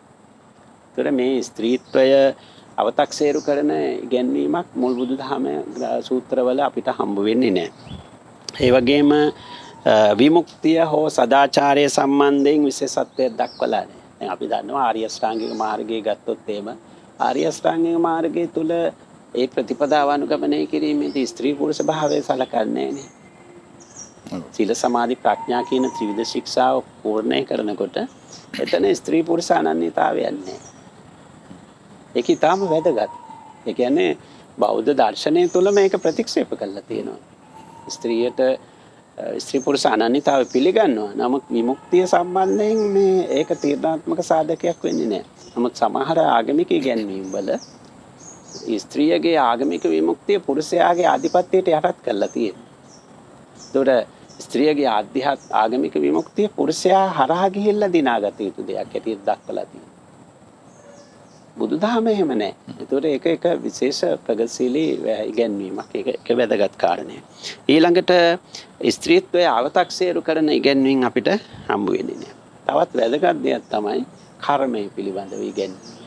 ඒතර මේ ස්ත්‍රීත්වය අව탁සේරු කරන ඉගැන්වීමක් මුල් බුදුදහම සූත්‍රවල අපිට හම්බ වෙන්නේ නැහැ. ඒ වගේම විමුක්තිය හෝ සදාචාරය සම්බන්ධයෙන් විශේෂත්වයක් දක්වලා නැහැ. දැන් අපි දන්නවා ආර්ය ශ්‍රාංගික මාර්ගය ගත්තොත් එහෙම ආර්ය ශ්‍රාංගික මාර්ගය තුල ඒ ප්‍රතිපදාව අනුගමනය කිරීමේදී ස්ත්‍රී පුරුෂ භාවය සලකන්නේ නැහැ. සීල සමාධි ප්‍රඥා කියන ත්‍රිවිධ ශික්ෂාව පූර්ණේ කරනකොට එතන ස්ත්‍රී පුරුෂ අනන්‍යතාවයක් නැහැ. ඒක ඊටාම වැදගත්. ඒ කියන්නේ බෞද්ධ දර්ශනය තුළ මේක ප්‍රතික්ෂේප කරලා තියෙනවා. ස්ත්‍රියට ස්ත්‍රී පුරුෂ අනන්‍යතාවය පිළිගන්නවා. නමුත් විමුක්තිය සම්බන්ධයෙන් මේ ඒක තීරණාත්මක සාධකයක් වෙන්නේ නැහැ. නමුත් සමහර ආගමික ඉගැන්වීම් වල ස්ත්‍රියගේ ආගමික විමුක්තිය පුරුෂයාගේ ආධිපත්‍යයට යටත් කරලා තියෙනවා. ඒතකොට ස්ත්‍රියගේ ආගමික විමුක්තිය පුරුෂයා හරහා ගිහිල්ලා දිනාගත යුතු දෙයක් හැටියට දක්වලා තියෙනවා. බුදුදහම එහෙම නැහැ. ඒතකොට ඒක විශේෂ ප්‍රගතිශීලී ඉගැන්වීමක්. ඒක වැදගත් කාරණයක්. ඊළඟට ස්ත්‍රීත්වය අව탁සේරු කරන ඉගැන්වීම් අපිට හම්බ වෙන්නේ නැහැ. තවත් වැදගත් දෙයක් තමයි කර්මය පිළිබඳව ඉගැන්වීම.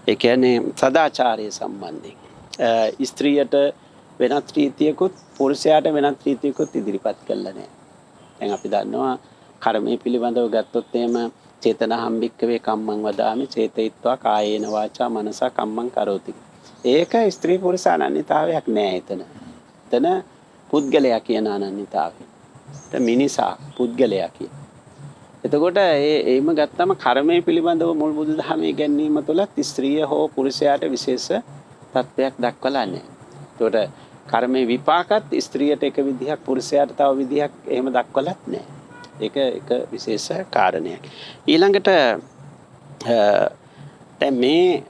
ඒ කියන්නේ සදාචාරය සම්බන්ධයෙන්. ස්ත්‍රියට වෙනත් රීතියකුත් පුරුෂයාට වෙනත් රීතියකුත් ඉදිරිපත් කළා නැහැ. දැන් අපි දන්නවා කර්මය පිළිබඳව ගත්තොත් එහෙම චේතනහම් භික්කවේ කම්මං වදාමි චේතයිත්වා කායේන වාචා මනසා කම්මං කරෝති. ඒක ස්ත්‍රී පුරුෂ අනන්‍යතාවයක් නෑ එතන. එතන පුද්ගලයා කියන අනන්‍යතාවය. මිනිසා පුද්ගලයා කියන. එතකොට ඒම ගත්තම කර්මය පිළිබඳව මුල් බුදුදහමේ ඉගැන්වීම තුලත් ස්ත්‍රිය හෝ පුරුෂයාට විශේෂ තත්ත්වයක් දක්වලා නැහැ. එතකොට කර්මයේ විපාකත් ස්ත්‍රියට එක විදිහක් පුරුෂයාට තව විදිහක් එහෙම දක්වලත් නැහැ. ඒක එක විශේෂ කාරණයක්. ඊළඟට දැන් මේ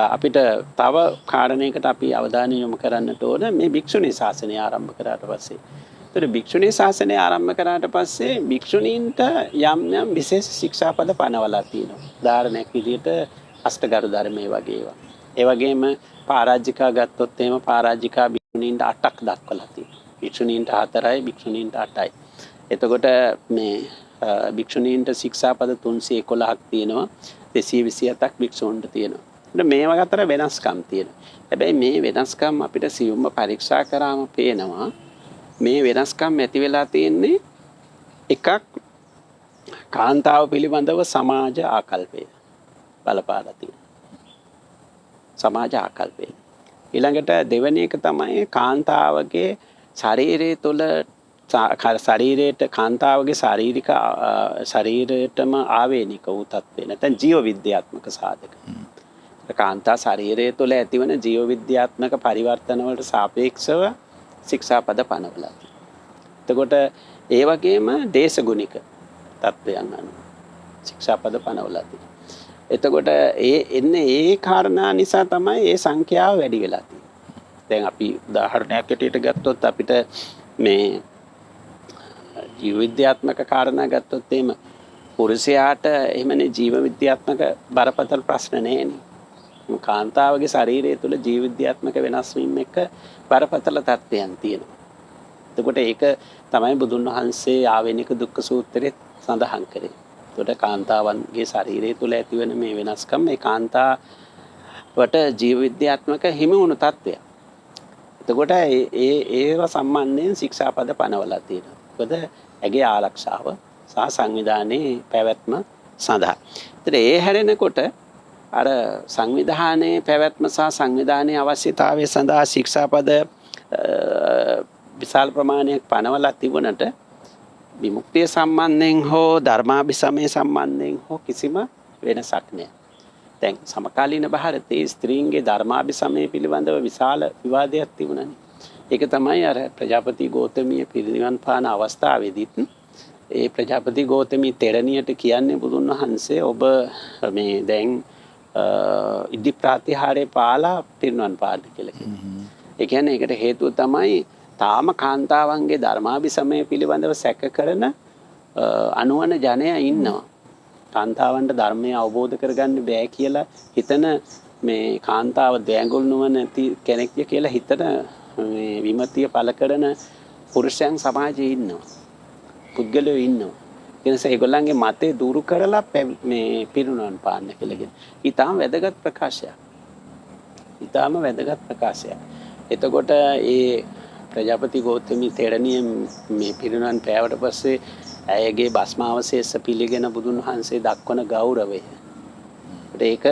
අපිට තව කාරණයකට අපි අවධානය යොමු කරන්නට ඕන මේ භික්ෂුණී ශාසනය ආරම්භ කරාට පස්සේ. ඒතර භික්ෂුණී ශාසනය ආරම්භ කරාට පස්සේ භික්ෂුණීන්ට යම් විශේෂ ශික්ෂාපද පනවලා තියෙනවා. උදාහරණයක් විදිහට අෂ්ටගරු ධර්මයේ වගේ ඒවා. ඒ වගේම පරාජිකා ගත්තොත් එහෙම පරාජිකා භික්ෂුණීන්ට 8ක් දක්වලා තියෙනවා. භික්ෂුණීන්ට 4යි භික්ෂුණීන්ට 8යි. එතකොට මේ භික්ෂුණීන්ට ශික්ෂාපද 311ක් තියෙනවා. 227ක් භික්ෂූන්ට තියෙනවා. මේවා අතර වෙනස්කම් තියෙනවා. හැබැයි මේ වෙනස්කම් අපිට සියුම්ව පරීක්ෂා කරාම පේනවා මේ වෙනස්කම් ඇති වෙලා තියෙන්නේ එකක් කාන්තාව පිළිබඳව සමාජ ආකල්පය බලපාලා තියෙනවා. සමාජ ආකල්පය. ඊළඟට දෙවෙනි එක තමයි කාන්තාවගේ ශරීරය තුළ ශරීරයට කාන්තාවගේ ශරීරයටම ආවේනික වූ තත්ත්වය නැත්නම් ජීව විද්‍යාත්මක සාධක. කාන්තා ශරීරය තුළ ඇතිවන ජීව විද්‍යාත්මක පරිවර්තන වලට සාපේක්ෂව ශික්ෂාපද පනවලා තියෙනවා. එතකොට ඒ වගේම දේශගුණික තත්ත්වයන් අනුව ශික්ෂාපද පනවලා තියෙනවා. එතකොට ඒ කාරණා නිසා තමයි ඒ සංඛ්‍යාව වැඩි වෙලා තියෙන්නේ. දැන් අපි උදාහරණයක් ඇටියට ගත්තොත් අපිට මේ ජීව විද්‍යාත්මක කාරණා ගත්තොත් එහෙම පුරුෂයාට එහෙමනේ ජීව විද්‍යාත්මක බරපතල ප්‍රශ්න නැහැනේ. කාන්තාවගේ ශරීරය තුළ ජීව විද්‍යාත්මක වෙනස් වීම එක බරපතල තත්ත්වයන් තියෙනවා. එතකොට ඒක තමයි බුදුන් වහන්සේ ආවේනික දුක්ඛ සූත්‍රයේ සඳහන් කරේ. එතකොට කාන්තාවන්ගේ ශරීරය තුළ ඇතිවන මේ වෙනස්කම් මේ කාන්තාවට ජීව විද්‍යාත්මක හිමි වුණු තත්ත්වයක්. එතකොට ඒව සම්බන්ධයෙන් ශික්ෂාපද පනවලා තියෙනවා. මොකද ඇගේ ආරක්ෂාව සහ සංවිධානයේ පැවැත්ම සඳහා. ඒතර ඒ හැරෙනකොට අර සංවිධානයේ පැවැත්ම සහ සංවිධානයේ අවශ්‍යතාවය සඳහා ශික්ෂාපද විශාල ප්‍රමාණයක් පනවලා තිබුණට විමුක්තිය සම්බන්ධයෙන් හෝ ධර්මාභිසමය සම්බන්ධයෙන් හෝ කිසිම වෙනසක් නෑ. දැන් සමකාලීන භාරතයේ ස්ත්‍රීන්ගේ ධර්මාභිසමය පිළිබඳව විශාල විවාදයක් තිබුණනේ. ඒක තමයි අර ප්‍රජාපති ගෞතමිය පිරිනිවන් පාන අවස්ථාවේදීත් ඒ ප්‍රජාපති ගෞතමී තෙරණියට කියන්නේ බුදුන් වහන්සේ ඔබ මේ දැන් ඉදි ප්‍රාතිහාරය පාලා පිරිනිවන් පාන්න කියලා කියනවා. ඒ කියන්නේ ඒකට හේතුව තමයි තාම කාන්තාවන්ගේ ධර්මාභිසමය පිළිබඳව සැක කරන අනුවන ජනයා ඉන්නවා. කාන්තාවන්ට ධර්මය අවබෝධ කරගන්න බෑ කියලා හිතන මේ කාන්තාව දෑඟුල් නුවණ නැති කෙනෙක්ය කියලා හිතන මේ විමතිය පළ කරන පුරුෂයන් සමාජයේ ඉන්නවා. පුද්ගලයෝ ඉන්නවා. ඒ නිසා ඒගොල්ලන්ගේ මතේ දුරු කරලා මේ පිරිනිවන් පාන්න කියලා කියන. ඊටාම වැදගත් ප්‍රකාශයක්. ඊටාම වැදගත් ප්‍රකාශයක්. එතකොට ඒ ප්‍රජාපති ගෞතමී තෙරණිය මේ පිරිනිවන් පෑවට පස්සේ ඇයගේ භස්මාවශේෂ පිළිගෙන බුදුන් වහන්සේ දක්වන ගෞරවය. ඒක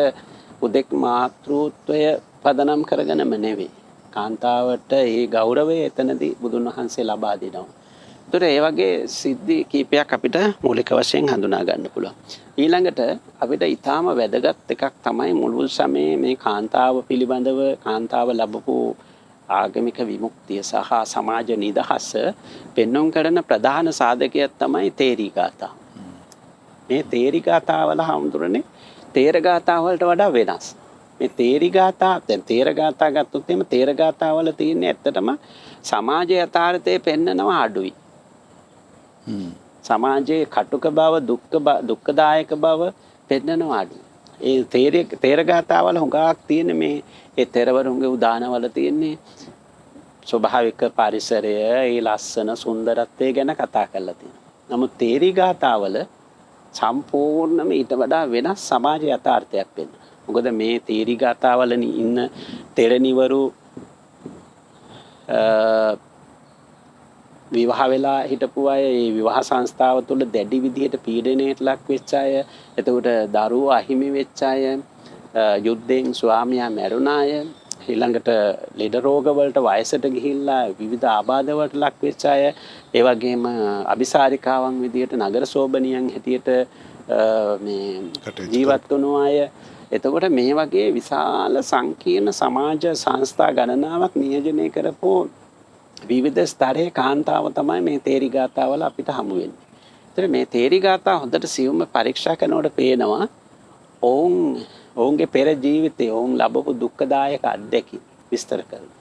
උදෙක් මාතෘත්වය පදනම් කරගෙනම නෙවෙයි. කාන්තාවට ඒ ගෞරවය එතනදී බුදුන් වහන්සේ ලබා දෙනවා. ඒතර ඒ වගේ සිද්ධි කීපයක් අපිට මූලික වශයෙන් හඳුනා ගන්න පුළුවන්. ඊළඟට අපිට ඊටාම වැදගත් එකක් තමයි මුල් සමයේ මේ කාන්තාව පිළිබඳව කාන්තාව ලැබපු ආගමික විමුක්තිය සහ සමාජ නිදහස පෙන්වන්න කරන ප්‍රධාන සාධකයක් තමයි තේරී ගාථා. මේ තේරී ගාථාවල හඳුරන්නේ තේර ගාථාවලට වඩා වෙනස්. මේ තේරී ගාථා දැන් තේර ගාථා ගත්තොත් එimhe තේර ගාථාවල තියෙන්නේ ඇත්තටම සමාජයේ යථාර්ථය පෙන්නනවා අඩුයි. සමාජයේ කටුක බව දුක්ඛදායක බව පෙන්නනවා අඩුයි. ඒ තේර ගාථාවල හුඟක් තියෙන මේ ඒ තෙරවරුන්ගේ උදානවල තියෙන්නේ ස්වභාවික පරිසරය, ඒ ලස්සන සුන්දරත්වය ගැන කතා කරලා තියෙනවා. නමුත් තේරී ගාථාවල සම්පූර්ණයෙන්ම ඊට වඩා වෙනස් සමාජ යථාර්ථයක් වෙනවා. මොකද මේ තේරී ගාථාවල ඉන්න තෙරණිවරු විවාහ වෙලා හිටපු අය, ඒ විවාහ සංස්ථාව තුළ දැඩි විදිහට පීඩනයට ලක් වෙච්ච අය, එතකොට දරුවෝ අහිමි වෙච්ච අය, යුද්ධයෙන් ස්වාමියා මැරුණ අය, ඊළඟට ලෙඩ රෝග වලට වයසට ගිහිල්ලා විවිධ ආබාධ වලට ලක් වෙච්ච අය, ඒ වගේම අபிසාරිකාවන් විදිහට නගර සෝබනියන් හැටියට මේ ජීවත් වුණු අය. එතකොට මේ වගේ විශාල සංකීර්ණ සමාජ සංස්ථා ගණනාවක් නියෝජනය කරපු විවිධ ස්තරයේ කාන්තාව තමයි මේ තේරී ගාථාවල අපිට හමු වෙන්නේ. ඒතර මේ තේරී ගාථා හොඳට සියුම්ව පරීක්ෂා කරනකොට පේනවා ඔවුන්ගේ පෙර ජීවිතයේ ඔවුන් ලැබපු දුක්ඛදායක අත්දැකීම් විස්තර කරනවා.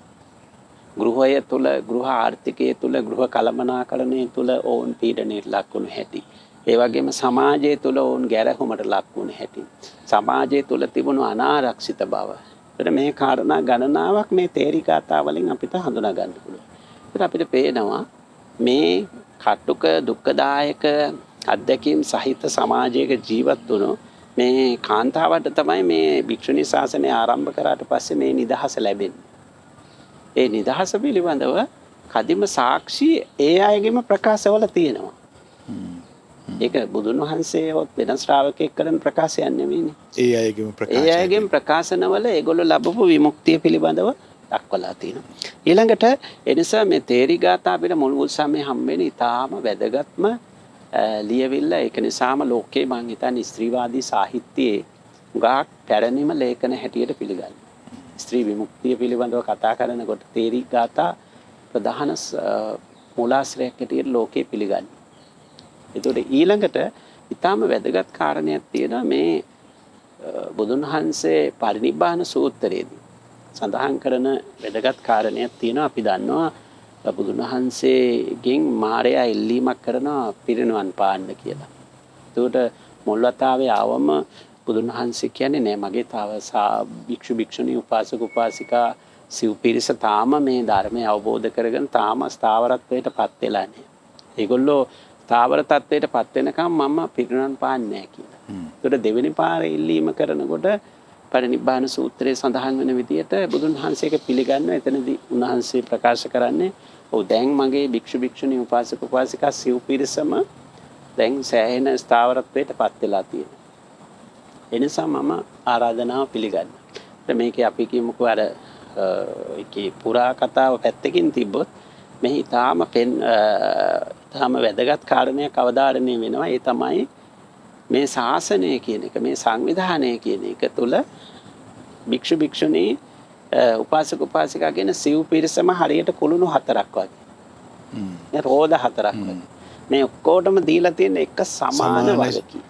ගෘහය තුල, ගෘහ ආර්ථිකය තුල, ගෘහ කළමනාකරණය තුල ඔවුන් පීඩනයට ලක් වුණු හැටි. ඒ වගේම සමාජය තුල ඔවුන් ගැරහුමට ලක් වුණු හැටි. සමාජය තුල තිබුණු අනාරක්ෂිත බව. ඒතර මේ කාරණා ගණනාවක් මේ තේරී ගාථා වලින් අපිට හඳුනා ගන්න පුළුවන්. ඒතර අපිට පේනවා මේ කටුක දුක්ඛදායක අත්දැකීම් සහිත සමාජයක ජීවත් වුණු මේ කාන්තාවට තමයි මේ භික්ෂුණී ශාසනය ආරම්භ කරාට පස්සේ මේ නිදහස ලැබෙන්නේ. ඒ නිදහස පිළිබඳව කදිම සාක්ෂි ඒ අයගේම ප්‍රකාශවල තියෙනවා. ඒක බුදුන් වහන්සේ හොත් වෙන ශ්‍රාවකෙක් කරන ප්‍රකාශයක් නෙවෙයිනේ. ඒ අයගේම ප්‍රකාශනවල ඒගොල්ලෝ ලැබපු විමුක්තිය පිළිබඳව දක්වලා තියෙනවා. ඊළඟට ඒ නිසා මේ තේරී ගාථා අපිට මුල් සමයේ හම්බෙන්නේ ඊටාම වැදගත්ම ලියවිල්ල. ඒක නිසාම ලෝකේ මං හිතන්නේ ස්ත්‍රීවාදී සාහිත්‍යයේ ගාක් පැරණිම ලේඛන හැටියට පිළිගන්නවා. ස්ත්‍රී විමුක්තිය පිළිබඳව කතා කරනකොට තේරී ගාථා ප්‍රධාන මූලාශ්‍රයක් හැටියට ලෝකේ පිළිගන්නවා. ඒතකොට ඊළඟට ඊටාම වැදගත් කාරණයක් තියෙනවා මේ බුදුන් වහන්සේ පරිනිබ්බාන සූත්‍රයේදී සඳහන් කරන වැදගත් කාරණයක් තියෙනවා. අපි දන්නවා බුදුන් වහන්සේගෙන් මාරයා ඉල්ලීමක් කරනවා පිරිනිවන් පාන්න කියලා. ඒකට මුල් වතාවේ ආවම බුදුන් වහන්සේ කියන්නේ නෑ මගේ තව භික්ෂු භික්ෂුණී උපාසක උපාසිකා සිව් පිරිස තාම මේ ධර්මය අවබෝධ කරගෙන තාම ස්ථාවරත්වයට පත් වෙලා නෑ. ඒගොල්ලෝ ස්ථාවර තත්වයට පත් වෙනකම් මම පිරිනිවන් පාන්නේ නෑ කියලා. ඒකට දෙවෙනි පාරේ ඉල්ලීම කරනකොට පරිනිබ්බාන සූත්‍රයේ සඳහන් වෙන විදිහට බුදුන් වහන්සේක පිළිගන්නවා. එතනදී උන්වහන්සේ ප්‍රකාශ කරන්නේ ඔව් දැන් මගේ භික්ෂු භික්ෂුණී උපාසක උපාසිකා සිව් පිරිසම දැන් සෑහෙන ස්ථාවරත්වයට පත් වෙලා තියෙනවා. ඒ නිසා මම ආරාධනාව පිළිගන්නවා. මේකේ අපි කියමුකෝ අර ඒකේ පුරා කතාව පැත්තකින් තිබ්බොත් මෙහි ඊටාම වැදගත් කාරණයක් අවධාරණය වෙනවා. ඒ තමයි මේ ශාසනය කියන එක, මේ සංවිධානය කියන එක තුළ භික්ෂු භික්ෂුණී උපාසක උපාසිකා කියන සිව් පිරිසම හරියට කුළුණු 4ක් වගේ. මේ රෝද 4ක් වගේ. මේ ඔක්කොටම දීලා තියෙන එක සමාන වගකීම්.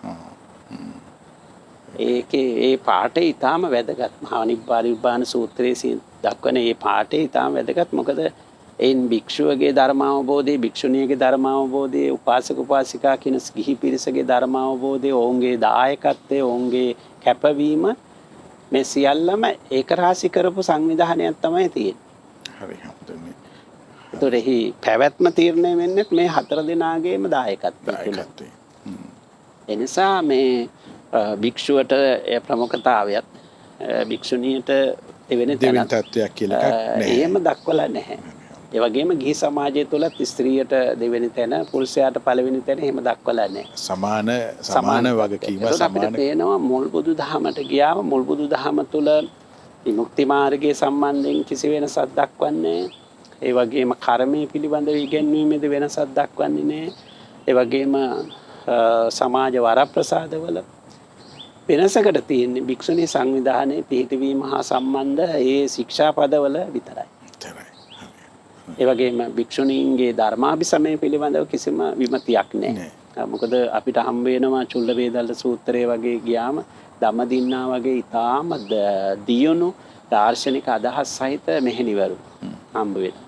ඒකේ ඒ පාඩේ ඊටාම වැදගත්. මහා නිබ්බාන සූත්‍රයේ දක්වන මේ පාඩේ ඊටාම වැදගත්. මොකද එයින් භික්ෂුවගේ ධර්ම අවබෝධය, භික්ෂුණියගේ ධර්ම අවබෝධය, උපාසක උපාසිකා කියන ගිහි පිරිසගේ ධර්ම අවබෝධය, ඔවුන්ගේ දායකත්වය, ඔවුන්ගේ කැපවීම මේ සියල්ලම ඒක රාශි කරපු සංවිධානයක් තමයි තියෙන්නේ. හරි හම්දුනේ. ඒතරෙහි පැවැත්ම තීරණය වෙන්නේ මේ 4 දෙනාගේම දායකත්වය තුළ. එනිසා මේ භික්ෂුවට ප්‍රමුඛතාවයත් භික්ෂුණියට දෙවෙනි තත්ත්වයක් කියලා එකක් නැහැ. එහෙම දක්වලා නැහැ. ඒ වගේම ගිහි සමාජය තුලත් ස්ත්‍රියට දෙවෙනි තැන, පුරුෂයාට පළවෙනි තැන එහෙම දක්වලා නැහැ. සමාන වගකීම සමාන. අපිට පේනවා මුල් බුදු දහමට ගියාම මුල් බුදු දහම තුල විමුක්ති මාර්ගයේ සම්බන්ධයෙන් කිසි වෙනසක් දක්වන්නේ නැහැ. ඒ වගේම කර්මයේ පිළිබඳව ඉගැන්වීමේද වෙනසක් දක්වන්නේ නැහැ. ඒ වගේම සමාජ වරප්‍රසාදවල වෙනසකට තියෙන්නේ භික්ෂුණී සංවිධානයේ පිහිටවීම හා සම්බන්ධ ඒ ශික්ෂාපදවල විතරයි. ඒ වගේම භික්ෂුණීන්ගේ ධර්මාභිසමය පිළිබඳව කිසිම විමතියක් නැහැ. මොකද අපිට හම්බ වෙනවා චුල්ල වේදල්ල සූත්‍රයේ වගේ ගියාම ධම්මදින්නා වගේ ඊටාම දියුණු දාර්ශනික අදහස් සහිත මෙහෙණිවරු හම්බ වෙනවා.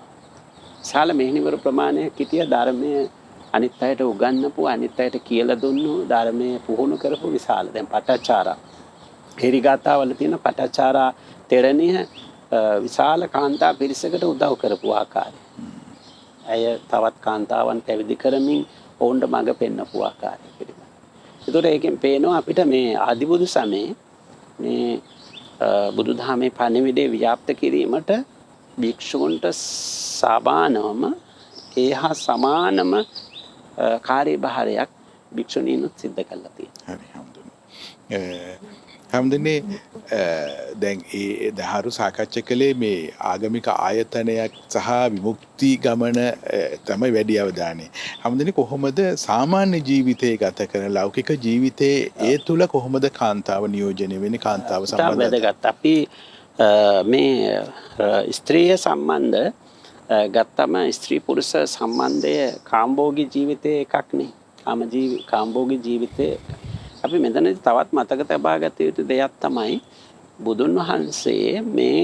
විශාල මෙහෙණිවරු ප්‍රමාණයක් හිටිය ධර්මයේ අනිත් අයට උගන්වපු, අනිත් අයට කියලා දුන්නු, ධර්මයේ පුහුණු කරපු විශාල. දැන් පටාචාරා හේරිගාතාවල තියෙන පටාචාරා තෙරණිය විශාල කාන්තා පිරිසකට උදව් කරපු ආකාරය. ඇය තවත් කාන්තාවන් පැවිදි කරමින් ඔවුන්ට මඟ පෙන්වපු ආකාරය පිළිබඳ. ඒතකොට ඒකෙන් පේනවා අපිට මේ ආදිබුදු සමයේ මේ බුදුදහමේ පණිවිඩය ව්‍යාප්ත කිරීමට භික්ෂූන්ට සමානවම ඒ හා සමානම කාර්යභාරයක් භික්ෂුණීනුත් සිද්ධ කරලා තියෙනවා. හරි හම්දුනේ. දැන් ඒ දහරු සාකච්ඡා කළේ මේ ආගමික ආයතනයක් සහ විමුක්ති ගමන තමයි වැඩි අවධානය. හම්දුනේ කොහොමද සාමාන්‍ය ජීවිතේ ගත කරන ලෞකික ජීවිතේ ඒ තුල කොහොමද කාන්තාව නියෝජනය වෙන්නේ, කාන්තාව සම්බන්ධව? අපි මේ ස්ත්‍රිය සම්බන්ධ ගත්තම ස්ත්‍රී පුරුෂ සම්බන්ධය කාම්භෝගී ජීවිතයේ එකක් නේ. කාම්භෝගී ජීවිතයේ අපි මෙතනදී තවත් මතක තබා ගත යුතු දෙයක් තමයි බුදුන් වහන්සේ මේ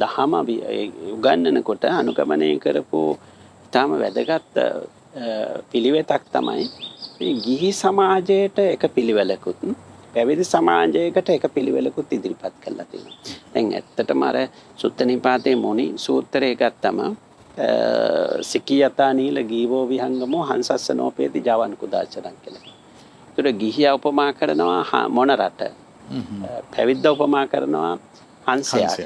දහම උගන්වනකොට අනුගමනය කරපු ඊටම වැදගත් පිළිවෙතක් තමයි මේ ගිහි සමාජයට එක පිළිවෙලකුත් පැවිදි සමාජයකට එක පිළිවෙලකුත් ඉදිරිපත් කරලා තියෙනවා. දැන් ඇත්තටම අර සුත්ත නිපාතේ මොණි සූත්‍රය ගත්තම සිකියතා නීල ගීවෝ විහංගමෝ හංසස්ස නෝපේති ජවන් කුදාචරං කියලා. ඒතර ගිහියා උපමා කරනවා මොන රට? පැවිද්ද උපමා කරනවා හංසයාට.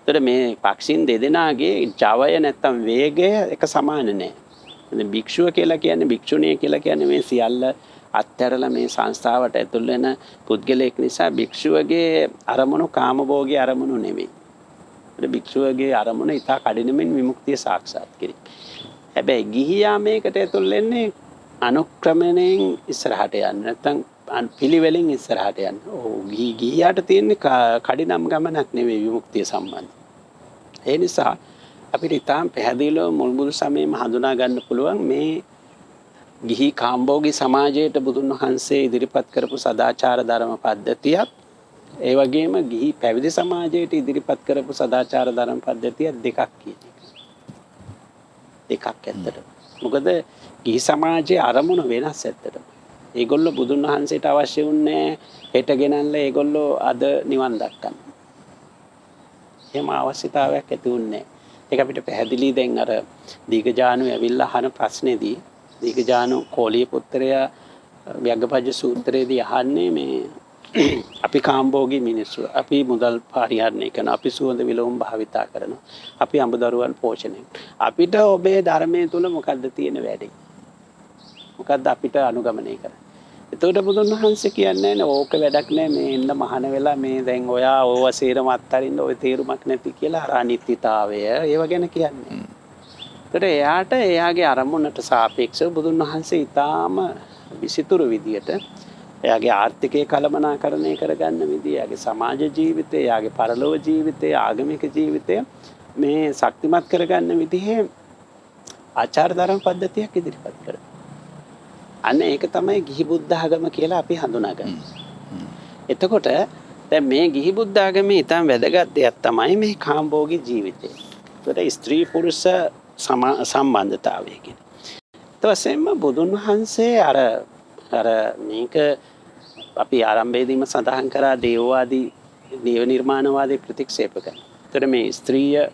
ඒතර මේ පක්ෂීන් දෙදෙනාගේ ජවය නැත්තම් වේගය එක සමාන නැහැ. දැන් භික්ෂුව කියලා කියන්නේ, භික්ෂුණිය කියලා කියන්නේ මේ සියල්ල අත්හැරලා මේ සංස්ථාවට ඇතුල් වෙන පුද්ගලයෙක් නිසා භික්ෂුවගේ අරමුණු කාමභෝගී අරමුණු නෙවෙයි. ඒ භික්ෂුවගේ අරමුණ ඊට කඩිනමින් විමුක්තිය සාක්ෂාත් කිරීම. හැබැයි ගිහියා මේකට ඇතුල් වෙන්නේ අනුක්‍රමණයෙන් ඉස්සරහට යන්න, නැත්නම් පිළිවෙලින් ඉස්සරහට යන්න. ගිහියාට තියෙන්නේ කඩිනම් ගමනක් නෙවෙයි විමුක්තිය සම්බන්ධ. ඒ නිසා අපිට ඊටාම් පැහැදිලිව මුල් මුල් සමයේම හඳුනා ගන්න පුළුවන් මේ ගිහි කාම්භෝගී සමාජයට බුදුන් වහන්සේ ඉදිරිපත් කරපු සදාචාර ධර්ම පද්ධතියක්, ඒ වගේම ගිහි පැවිදි සමාජයට ඉදිරිපත් කරපු සදාචාර ධර්ම පද්ධතිය දෙකක් කියන එක. දෙකක් ඇත්තට. මොකද ගිහි සමාජයේ අරමුණ වෙනස් ඇත්තටම. ඒගොල්ලෝ බුදුන් වහන්සේට අවශ්‍ය වුණේ හෙට ගෙනල්ලා ඒගොල්ලෝ අද නිවන් දක්කන්න. එහෙම අවශ්‍යතාවයක් ඇති වුණේ නැහැ. ඒක අපිට පැහැදිලි. දැන් අර දීඝජානු ඇවිල්ලා අහන ප්‍රශ්නේදී දීඝජානු කෝලිය පුත්‍රයා ව්‍යග්ගපජ්ජ සූත්‍රයේදී අහන්නේ මේ අපි කාම්භෝගී මිනිස්සු, අපි මුදල් පරිහරණය කරන, අපි සුවඳ විලවුන් භාවිතා කරනවා, අපි අඹදරුවන් පෝෂණය. අපිට ඔබේ ධර්මයේ තුල මොකද්ද තියෙන වැඩේ? මොකද්ද අපිට අනුගමනය කරන්නේ? එතකොට බුදුන් වහන්සේ කියන්නේ ඕක වැඩක් නෑ මේ එන්න මහාන වෙලා මේ දැන් ඔයා ඕව සේරම අත්හරින්න ඔය තේරුමක් නැති කියලා අර අනිත්‍යතාවය ඒව ගැන කියන්නේ. එතකොට එයාට එයාගේ අරමුණට සාපේක්ෂව බුදුන් වහන්සේ ඊටාම විසිතුරු විදියට එයාගේ ආර්ථිකය කළමනාකරණය කරගන්න විදිය, එයාගේ සමාජ ජීවිතය, එයාගේ පරලෝක ජීවිතය, ආගමික ජීවිතය මේ ශක්තිමත් කරගන්න විදිහේ ආචාර ධර්ම පද්ධතියක් ඉදිරිපත් කරනවා. අන්න ඒක තමයි ගිහි බුද්ධ ආගම කියලා අපි හඳුනාගන්නේ. එතකොට දැන් මේ ගිහි බුද්ධ ආගමේ ඊටම වැදගත් දෙයක් තමයි මේ කාම්භෝගී ජීවිතය. ඒකට ස්ත්‍රී පුරුෂ සම්බන්ධතාවය කියන්නේ. ඊට පස්සෙම බුදුන් වහන්සේ අර මේක අපි ආරම්භයේදීම සඳහන් කරා දේවවාදී දේව නිර්මාණවාදී ප්‍රතික්ෂේප කරනවා. ඒතර මේ ස්ත්‍රීය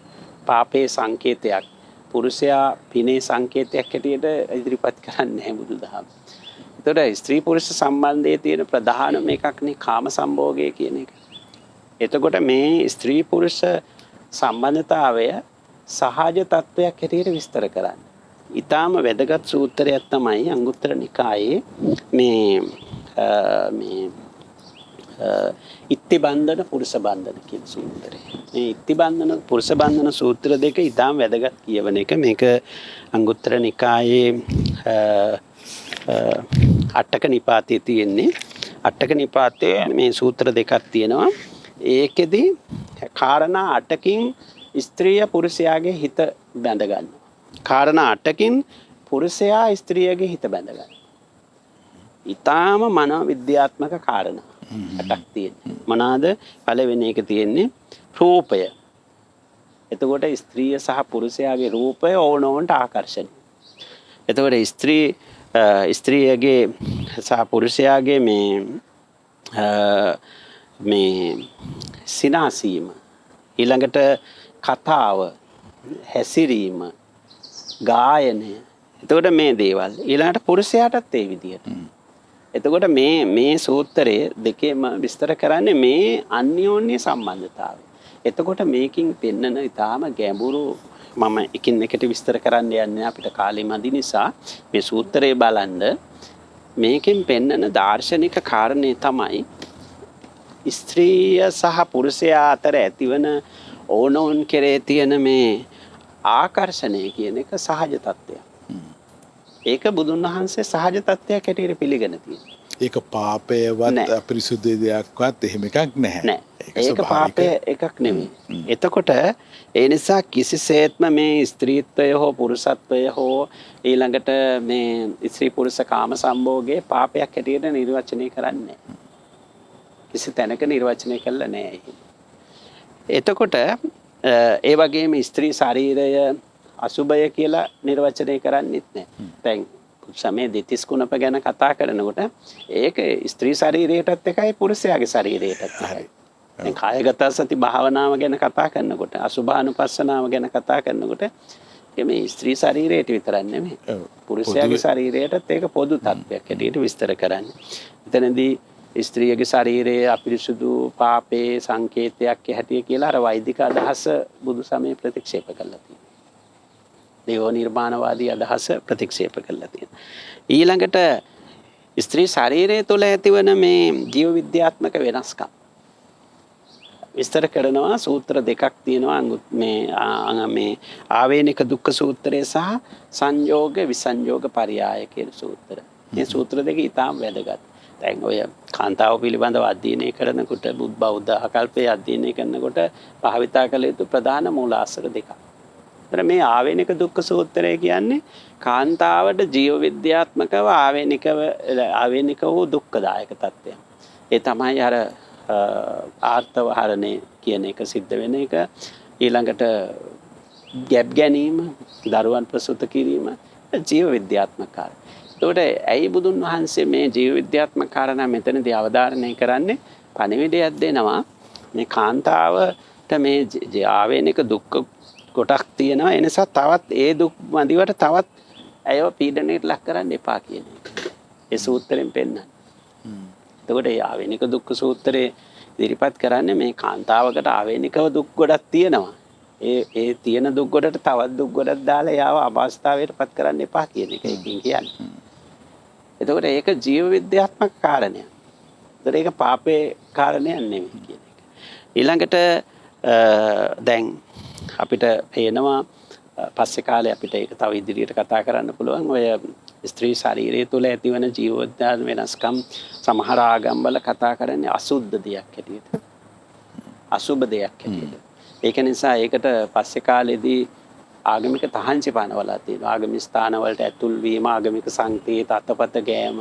පාපේ සංකේතයක්, පුරුෂයා පිනේ සංකේතයක් හැටියට ඉදිරිපත් කරන්නේ නැහැ බුදුදහම. ඒතර ස්ත්‍රී පුරුෂ සම්බන්ධයේ තියෙන ප්‍රධානම එකක්නේ කාම සම්භෝගය කියන එක. එතකොට මේ ස්ත්‍රී පුරුෂ සම්බන්ධතාවය සහජ තත්වයක් හැටියට විස්තර කරන්නේ. ඊටාම වැදගත් සූත්‍රයක් තමයි අංගුත්තර නිකායේ මේ ඉත්ති බන්ධන පුරුෂ බන්ධන කියන සූත්‍රය. මේ ඉත්ති බන්ධන පුරුෂ බන්ධන සූත්‍ර දෙක ඊටාම වැදගත් කියවන එක. මේක අංගුත්තර නිකායේ අටක නිපාතයේ තියෙන්නේ. අටක නිපාතයේ මේ සූත්‍ර දෙකක් තියෙනවා. ඒකෙදි කාරණා 8කින් ස්ත්‍රිය පුරුෂයාගේ හිත බැඳ ගන්නවා. කාරණා 8කින් පුරුෂයා ස්ත්‍රියගේ හිත බැඳ ගන්නවා. ඊටාම මනෝවිද්‍යාත්මක කාරණා 8ක් තියෙනවා. මොනවාද? පළවෙනි එක තියෙන්නේ රූපය. එතකොට ස්ත්‍රිය සහ පුරුෂයාගේ රූපය ඕනෝන්ට ආකර්ෂණීය. එතකොට ස්ත්‍රියගේ සහ පුරුෂයාගේ මේ සිනාසීම, ඊළඟට කතාව, හැසිරීම, ගායනය. එතකොට මේ දේවල් ඊළඟට පුරුෂයාටත් ඒ විදියට. එතකොට මේ සූත්‍රයේ දෙකේම විස්තර කරන්නේ මේ අන්‍යෝන්‍ය සම්බන්ධතාවය. එතකොට මේකින් පෙන්නන ඊටාම ගැඹුරු මම එකින් එකට විස්තර කරන්න යන්නේ අපිට කාලෙ මදි නිසා මේ සූත්‍රය බලන්න. මේකෙන් පෙන්නන දාර්ශනික කාරණේ තමයි ස්ත්‍රිය සහ පුරුෂයා අතර ඇතිවන ඕනෝන් කෙරේ තියෙන මේ ආකර්ෂණය කියන එක සහජ තත්ත්වයක්. ඒක බුදුන් වහන්සේ සහජ තත්ත්වයක් හැටියට පිළිගෙන තියෙනවා. ඒක පාපයවත් අපිරිසුදු දෙයක්වත් එහෙම එකක් නැහැ. ඒක පාපය එකක් නෙමෙයි. එතකොට ඒ නිසා කිසිසේත්ම මේ ස්ත්‍රීත්වය හෝ පුරුෂත්වය හෝ ඊළඟට මේ ස්ත්‍රී පුරුෂ කාම සම්භෝගයේ පාපයක් හැටියට නිර්වචනය කරන්නේ නැහැ. කිසි තැනක නිර්වචනය කළා නැහැ. එතකොට ඒ වගේම ස්ත්‍රී ශරීරය අසුභය කියලා නිර්වචනය කරන්නේත් නැහැ. දැන් සමේ දෙතිස් කුණප ගැන කතා කරනකොට ඒක ස්ත්‍රී ශරීරයටත් එකයි පුරුෂයාගේ ශරීරයටත් එකයි. දැන් කායගත සති භාවනාව ගැන කතා කරනකොට අසුභානුපස්සනාව ගැන කතා කරනකොට මේ ස්ත්‍රී ශරීරයට විතරක් නෙමෙයි පුරුෂයාගේ ශරීරයටත් ඒක පොදු තත්ත්වයක් හැටියට විස්තර කරන්නේ. එතනදී ස්ත්‍රියගේ ශරීරයේ අපිරිසුදු පාපේ සංකේතයක් හැටිය කියලා අර වෛදික අදහස බුදු සමය ප්‍රතික්ෂේප කළා තියෙනවා. දේව නිර්මාණවාදී අදහස ප්‍රතික්ෂේප කළා තියෙනවා. ඊළඟට ස්ත්‍රී ශරීරය තුළ ඇතිවන මේ ජීව විද්‍යාත්මක වෙනස්කම් විස්තර කරනවා. සූත්‍ර දෙකක් තියෙනවා. මේ ආවේනික දුක්ඛ සූත්‍රය සහ සංයෝග විසංයෝග පරියාය කියන සූත්‍ර. මේ සූත්‍ර දෙක ඊටාම වැදගත්. දැන් ඔය කාන්තාව පිළිබඳව අධ්‍යයනය කරනකොට බෞද්ධ ආකල්පයේ අධ්‍යයනය කරනකොට භාවිතා කළ යුතු ප්‍රධාන මූලාශ්‍ර දෙකක්. මේ ආවේනික දුක්ඛ සූත්‍රය කියන්නේ කාන්තාවට ජීව විද්‍යාත්මකව ආවේනික වූ දුක්ඛදායක තත්ත්වය. ඒ තමයි අර ආර්ථවහරණය කියන එක සිද්ධ වෙන එක. ඊළඟට ගැබ් ගැනීම, දරුවන් ප්‍රසූත කිරීම ජීව විද්‍යාත්මක කාරණා. ඒකට ඇයි බුදුන් වහන්සේ මේ ජීව විද්‍යාත්මක කාරණා මෙතනදී අවධාරණය කරන්නේ? පණිවිඩයක් දෙනවා මේ කාන්තාවට මේ ආවේනික දුක්ඛ කොටක් තියෙනවා. ඒ නිසා තවත් ඒ දුක් මදිවට තවත් ඇයව පීඩනයට ලක් කරන්න එපා කියන එක. ඒ සූත්‍රයෙන් පෙන්නන. එතකොට ඒ ආවේනික දුක්ඛ සූත්‍රයේ ඉදිරිපත් කරන්නේ මේ කාන්තාවකට ආවේනිකව දුක් ගොඩක් තියෙනවා. ඒ තියෙන දුක් ගොඩට තවත් දුක් ගොඩක් දාලා යාව අභාස්තාවයට පත් කරන්න එපා කියන එක එකකින් කියන්නේ. එතකොට ඒක ජීව විද්‍යාත්මක කාරණයක්. ඒතර ඒක පාපේ කාරණයක් නෙමෙයි කියන එක. ඊළඟට දැන් අපිට පේනවා පස්සේ කාලේ අපිට ඒක තව ඉදිරියට කතා කරන්න පුළුවන්. ඔය ස්ත්‍රී ශරීරය තුළ ඇතිවන ජීවෝද්‍යාන වෙනස්කම් සමහර ආගම්වල කතා කරන්නේ අසුද්ධ දෙයක් හැටියට. අසුබ දෙයක් හැටියට. ඒක නිසා ඒකට පස්සේ කාලෙදී ආගමික තහංචි පනවලා තියෙනවා. ආගමික ස්ථානවලට ඇතුල් වීම, ආගමික සංකේත අතපත ගෑම,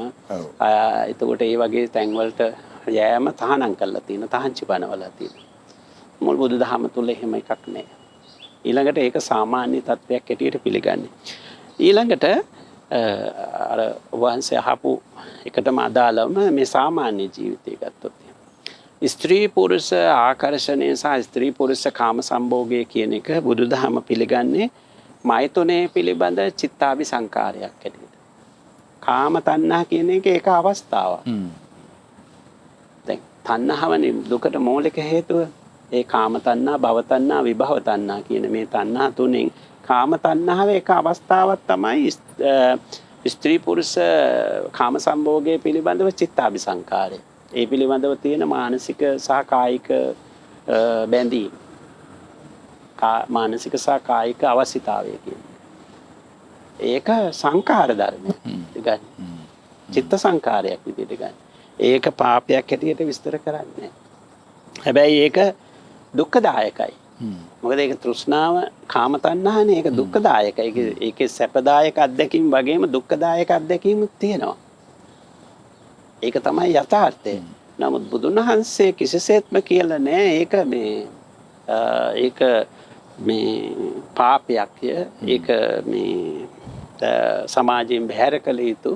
එතකොට ඒ වගේ තැන්වලට යෑම තහනම් කරලා තියෙනවා. තහංචි පනවලා තියෙනවා. මුල් බුදුදහම තුල එහෙම එකක් නැහැ. ඊළඟට ඒක සාමාන්‍ය තත්ත්වයක් හැටියට පිළිගන්නේ. ඊළඟට අර වහන්සේ අහපු එකටම අදාළවම මේ සාමාන්‍ය ජීවිතය ගත්තොත් ස්ත්‍රී පුරුෂ ආකර්ෂණය සහ ස්ත්‍රී පුරුෂ කාම සම්භෝගය කියන එක බුදුදහම පිළිගන්නේ මෛතුනේ පිළිබඳ චිත්තාභිසංකාරයක් හැටියට. කාම තණ්හා කියන එක ඒක අවස්ථාවක්. දැන් තණ්හාවනේ දුකට මූලික හේතුව. ඒ කාම තණ්හා, භව තණ්හා, විභව තණ්හා කියන මේ තණ්හා තුනෙන් කාම තණ්හාව එක අවස්ථාවක් තමයි ස්ත්‍රී පුරුෂ කාම සම්භෝගය පිළිබඳව චිත්තාභිසංකාරය. ඒ පිළිබඳව තියෙන මානසික සහ කායික බැඳීම්. මානසික සහ කායික අවශ්‍යතාවය කියන්නේ. ඒක සංඛාර ධර්මයක් ගන්න. චිත්ත සංඛාරයක් විදිහට ගන්න. ඒක පාපයක් හැටියට විස්තර කරන්නේ. හැබැයි ඒක දුක්ඛදායකයි. මොකද ඒක තෘෂ්ණාව කාම තණ්හානේ. ඒක දුක්ඛදායකයි. ඒකේ සැපදායක අත්දැකීම් වගේම දුක්ඛදායක අත්දැකීම්ත් තියෙනවා. ඒක තමයි යථාර්ථය. නමුත් බුදුන් වහන්සේ කිසිසේත්ම කියලා නෑ ඒක මේ පාපයක්ය. ඒක මේ සමාජයෙන් බැහැර කළ යුතු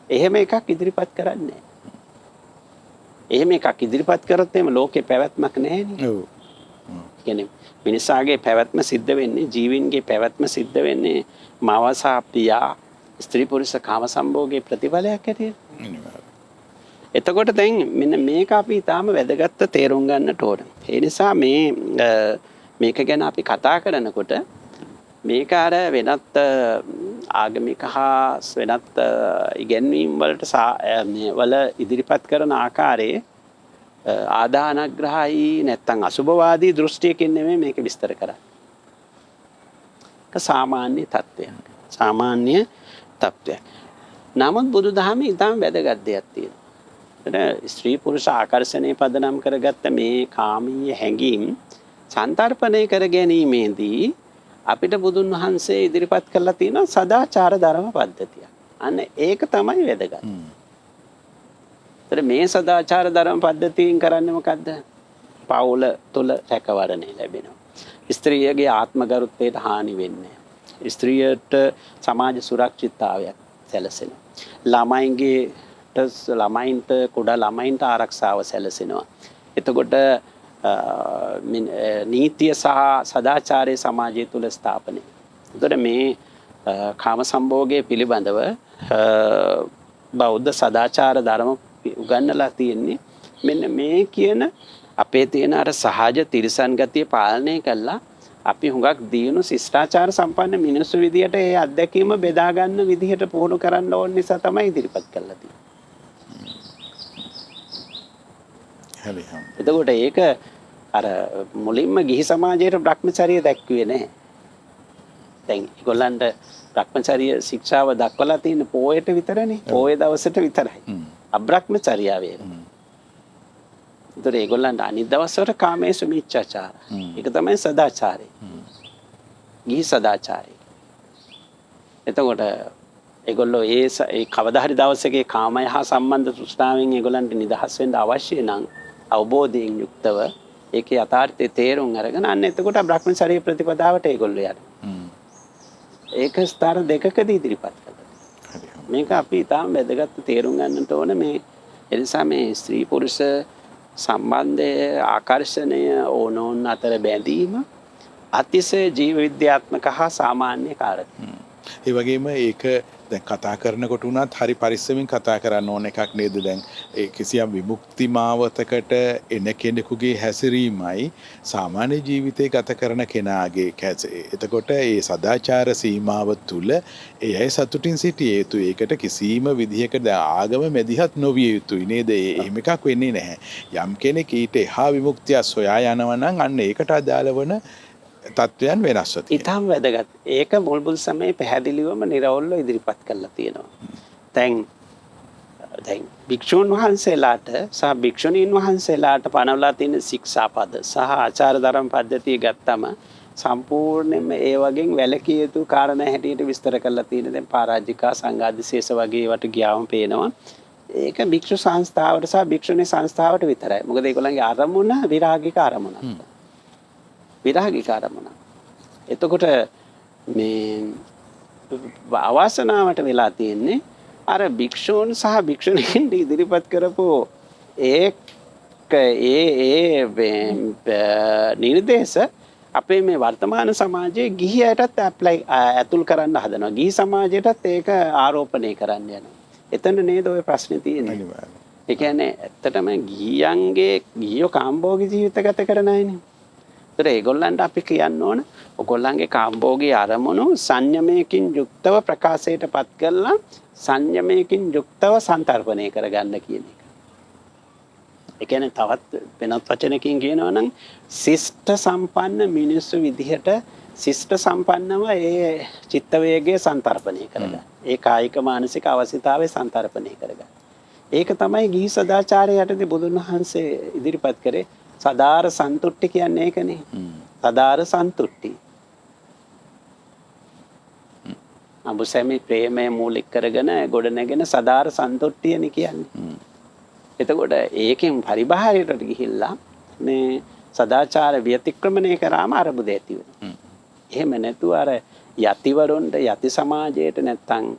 එහෙම එකක් ඉදිරිපත් කරන්නේ. එහෙම එකක් ඉදිරිපත් කරොත් එහෙම ලෝකේ පැවැත්මක් නැහැනේ. ඔව්. කියන්නේ මිනිසාගේ පැවැත්ම සිද්ධ වෙන්නේ, ජීවින්ගේ පැවැත්ම සිද්ධ වෙන්නේ මවසා පියා ස්ත්‍රී පුරුෂ කාම සම්භෝගයේ ප්‍රතිඵලයක් ඇටියෙ. එතකොට දැන් මෙන්න මේක අපි ඊටාම වැදගත් තේරුම් ගන්නට ඕන. ඒ නිසා මේක ගැන අපි කතා කරනකොට මේක අර වෙනත් ආගමික හා වෙනත් ඉගැන්වීම් වලට වල ඉදිරිපත් කරන ආකාරයේ ආදානග්‍රහයි නැත්තම් අසුභවාදී දෘෂ්ටියකින් නෙමෙයි මේක විස්තර කරන්නේ. ඒක සාමාන්‍ය තත්ත්වයක්. සාමාන්‍ය තත්ත්වයක්. නමුත් බුදුදහමේ ඊටාම වැදගත් දෙයක් තියෙනවා. ස්ත්‍රී පුරුෂ ආකර්ෂණය පදනම් කරගත්ත මේ කාමීය හැඟීම් සන්තරපණය කර ගැනීමේදී අපිට බුදුන් වහන්සේ ඉදිරිපත් කරලා තියෙන සදාචාර ධර්ම පද්ධතිය. අන්න ඒක තමයි වැදගත්. මේ සදාචාර ධර්ම පද්ධතියෙන් කරන්නේ මොකද්ද? පවුල තුල රැකවරණය ලැබෙනවා. ස්ත්‍රියගේ ආත්ම ගරුත්වයට හානි වෙන්නේ නැහැ. ස්ත්‍රියට සමාජ සුරක්ෂිතතාවයක් සැලසෙනවා. ළමයින්ට කුඩා ළමයින්ට ආරක්ෂාව සැලසෙනවා. එතකොට නීතිය සහ සදාචාරයේ සමාජය තුල ස්ථාපනය. එතකොට මේ කාම සම්භෝගයේ පිළිබඳව බෞද්ධ සදාචාර ධර්ම උගන්වලා තියෙන්නේ මෙන්න මේ කියන අපේ තියෙන අර සහජ තිරිසන් ගතිය පාලනය කළා අපි හුඟක් දියුණු ශිෂ්ටාචාර සම්පන්න මිනිස්සු විදියට ඒ අත්දැකීම බෙදා ගන්න විදිහට පුහුණු කරන්න ඕන නිසා තමයි ඉදිරිපත් කරලා තියෙන්නේ. එතකොට ඒක අර මුලින්ම ගිහි සමාජයේ භ්‍රමචර්ය දැක්ුවේ නැහැ. දැන් ඒගොල්ලන්ට භ්‍රමචර්ය ශික්ෂාව දක්වලා තියෙන පොයට විතරනේ. පොය දවසට විතරයි. අබ්‍රහ්මචර්යාව වෙනවා. ඒතර ඒගොල්ලන්ට අනිත් දවස්වල කාමේසු මිච්ඡාචාර. ඒක තමයි සදාචාරය. ගිහි සදාචාරය. එතකොට ඒගොල්ලෝ ඒ කවදා හරි දවසක කාමය හා සම්බන්ධ තෘෂ්ණාවෙන් ඒගොල්ලන්ට නිදහස් වෙන්න අවශ්‍ය නම් අවබෝධයෙන් යුක්තව ඒකේ යථාර්ථයේ තේරුම් අරගෙන අන්න එතකොට බ්‍රහ්මචර්ය ප්‍රතිපදාවට ඒගොල්ලෝ යනවා. ඒක ස්තර දෙකකදී ඉදිරිපත් කරනවා. මේක අපි ඊටාම වැදගත් තේරුම් ගන්නට ඕන මේ එනිසා මේ ස්ත්‍රී පුරුෂ සම්බන්ධය ආකර්ෂණය ඕනෝන් අතර බැඳීම අතිශය ජීව විද්‍යාත්මක හා සාමාන්‍ය කාරණයක්. ඒ වගේම ඒක දැන් කතා කරනකොට උනත් හරි පරිස්සමින් කතා කරන්න ඕන එකක් නේද? දැන් ඒ කිසියම් විමුක්ති මාවතකට එන කෙනෙකුගේ හැසිරීමයි සාමාන්‍ය ජීවිතේ ගත කරන කෙනාගේ එතකොට ඒ සදාචාර සීමාව තුළ ඒ අය සතුටින් සිටිය යුතුයි. ඒකට කිසිම විදිහකට ආගම මැදිහත් නොවිය යුතුයි නේද? එහෙම එකක් වෙන්නේ නැහැ. යම් කෙනෙක් ඊට එහා විමුක්තිය සොයා යනවා නම් අන්න ඒකට අදාළ වන තත්ත්වයන් වෙනස්ව තියෙනවා. ඊටම වැදගත්. ඒක මුල්බුල් සමයේ පැහැදිලිවම නිර්වෝල්ව ඉදිරිපත් කරලා තියෙනවා. දැන් භික්ෂුන් වහන්සේලාට සහ භික්ෂුණීන් වහන්සේලාට පනවලා තියෙන ශික්ෂාපද සහ ආචාර ධර්ම පද්ධතිය ගත්තම සම්පූර්ණයෙන්ම ඒ වගේ වැළකී යුතු කාරණා හැටියට විස්තර කරලා තියෙන දැන් පරාජිකා සංඝාදිශේෂ වගේ වට ගියාම පේනවා. ඒක භික්ෂු සංස්ථාවට සහ භික්ෂුණී සංස්ථාවට විතරයි. මොකද ඒගොල්ලන්ගේ අරමුණ විරාගික අරමුණක්. විරාගික අරමුණ. එතකොට මේ අවාසනාවට වෙලා තියෙන්නේ අර භික්ෂූන් සහ භික්ෂුණීන් ඉදිරිපත් කරපු ඒ නිර්දේශ අපේ මේ වර්තමාන සමාජයේ ගිහියටත් ඇතුල් කරන්න හදනවා. ගිහි සමාජයටත් ඒක ආරෝපණය කරන්න යනවා. එතන නේද ඔය ප්‍රශ්නේ තියෙන්නේ. ඒ කියන්නේ ඇත්තටම ගිහියෝ කාම්භෝගී ජීවිත ගත කරන අයනේ. ඒතර ඒගොල්ලන්ට අපි කියන්න ඕන ඔයගොල්ලන්ගේ කාම්භෝගී අරමුණු සංයමයකින් යුක්තව ප්‍රකාශයට පත් කරලා සංයමයකින් යුක්තව සන්තරපණය කරගන්න කියන එක. ඒ කියන්නේ තවත් වෙනත් වචනකින් කියනවා නම් ශිෂ්ට සම්පන්න මිනිස්සු විදිහට ශිෂ්ට සම්පන්නව ඒ චිත්ත වේගය සන්තරපණය කරගන්න. ඒ කායික මානසික අවශ්‍යතාවය සන්තරපණය කරගන්න. ඒක තමයි ගිහි සදාචාරය යටතේ බුදුන් වහන්සේ ඉදිරිපත් කරේ සදාර සන්තුට්ටි කියන්නේ ඒකනේ. සදාර සන්තුට්ටි. අඹුසැමි ප්‍රේමය මූලික කරගෙන ගොඩනැගෙන සදාර සන්තුට්ටියනේ කියන්නේ. එතකොට ඒකෙන් පරිබාහිරට ගිහිල්ලා මේ සදාචාර ව්‍යතික්‍රමණය කරාම අරබුද ඇති වෙනවා. එහෙම නැතුව අර යතිවරුන්ට යති සමාජයට නැත්තම්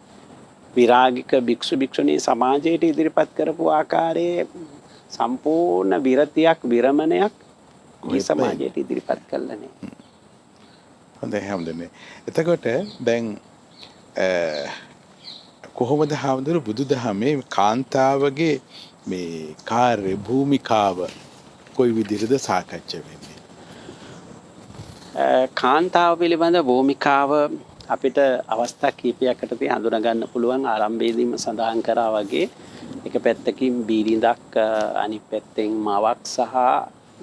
විරාගික භික්ෂු භික්ෂුණී සමාජයට ඉදිරිපත් කරපු ආකාරයේ සම්පූර්ණ විරතියක් විරමණයක් මේ සමාජයට ඉදිරිපත් කළා නේ. හොඳයි හැමදෙන්නේ. එතකොට දැන් කොහොමද හාමුදුරු බුදුදහමේ කාන්තාවගේ මේ කාර්ය භූමිකාව කොයි විදිහටද සාකච්ඡා වෙන්නේ? කාන්තාව පිළිබඳ භූමිකාව අපිට අවස්ථා කීපයකටදී හඳුනා ගන්න පුළුවන්. ආරම්භයේදීම සඳහන් කරා වගේ එක පැත්තකින් බීරිඳක් අනිත් පැත්තෙන් මවක් සහ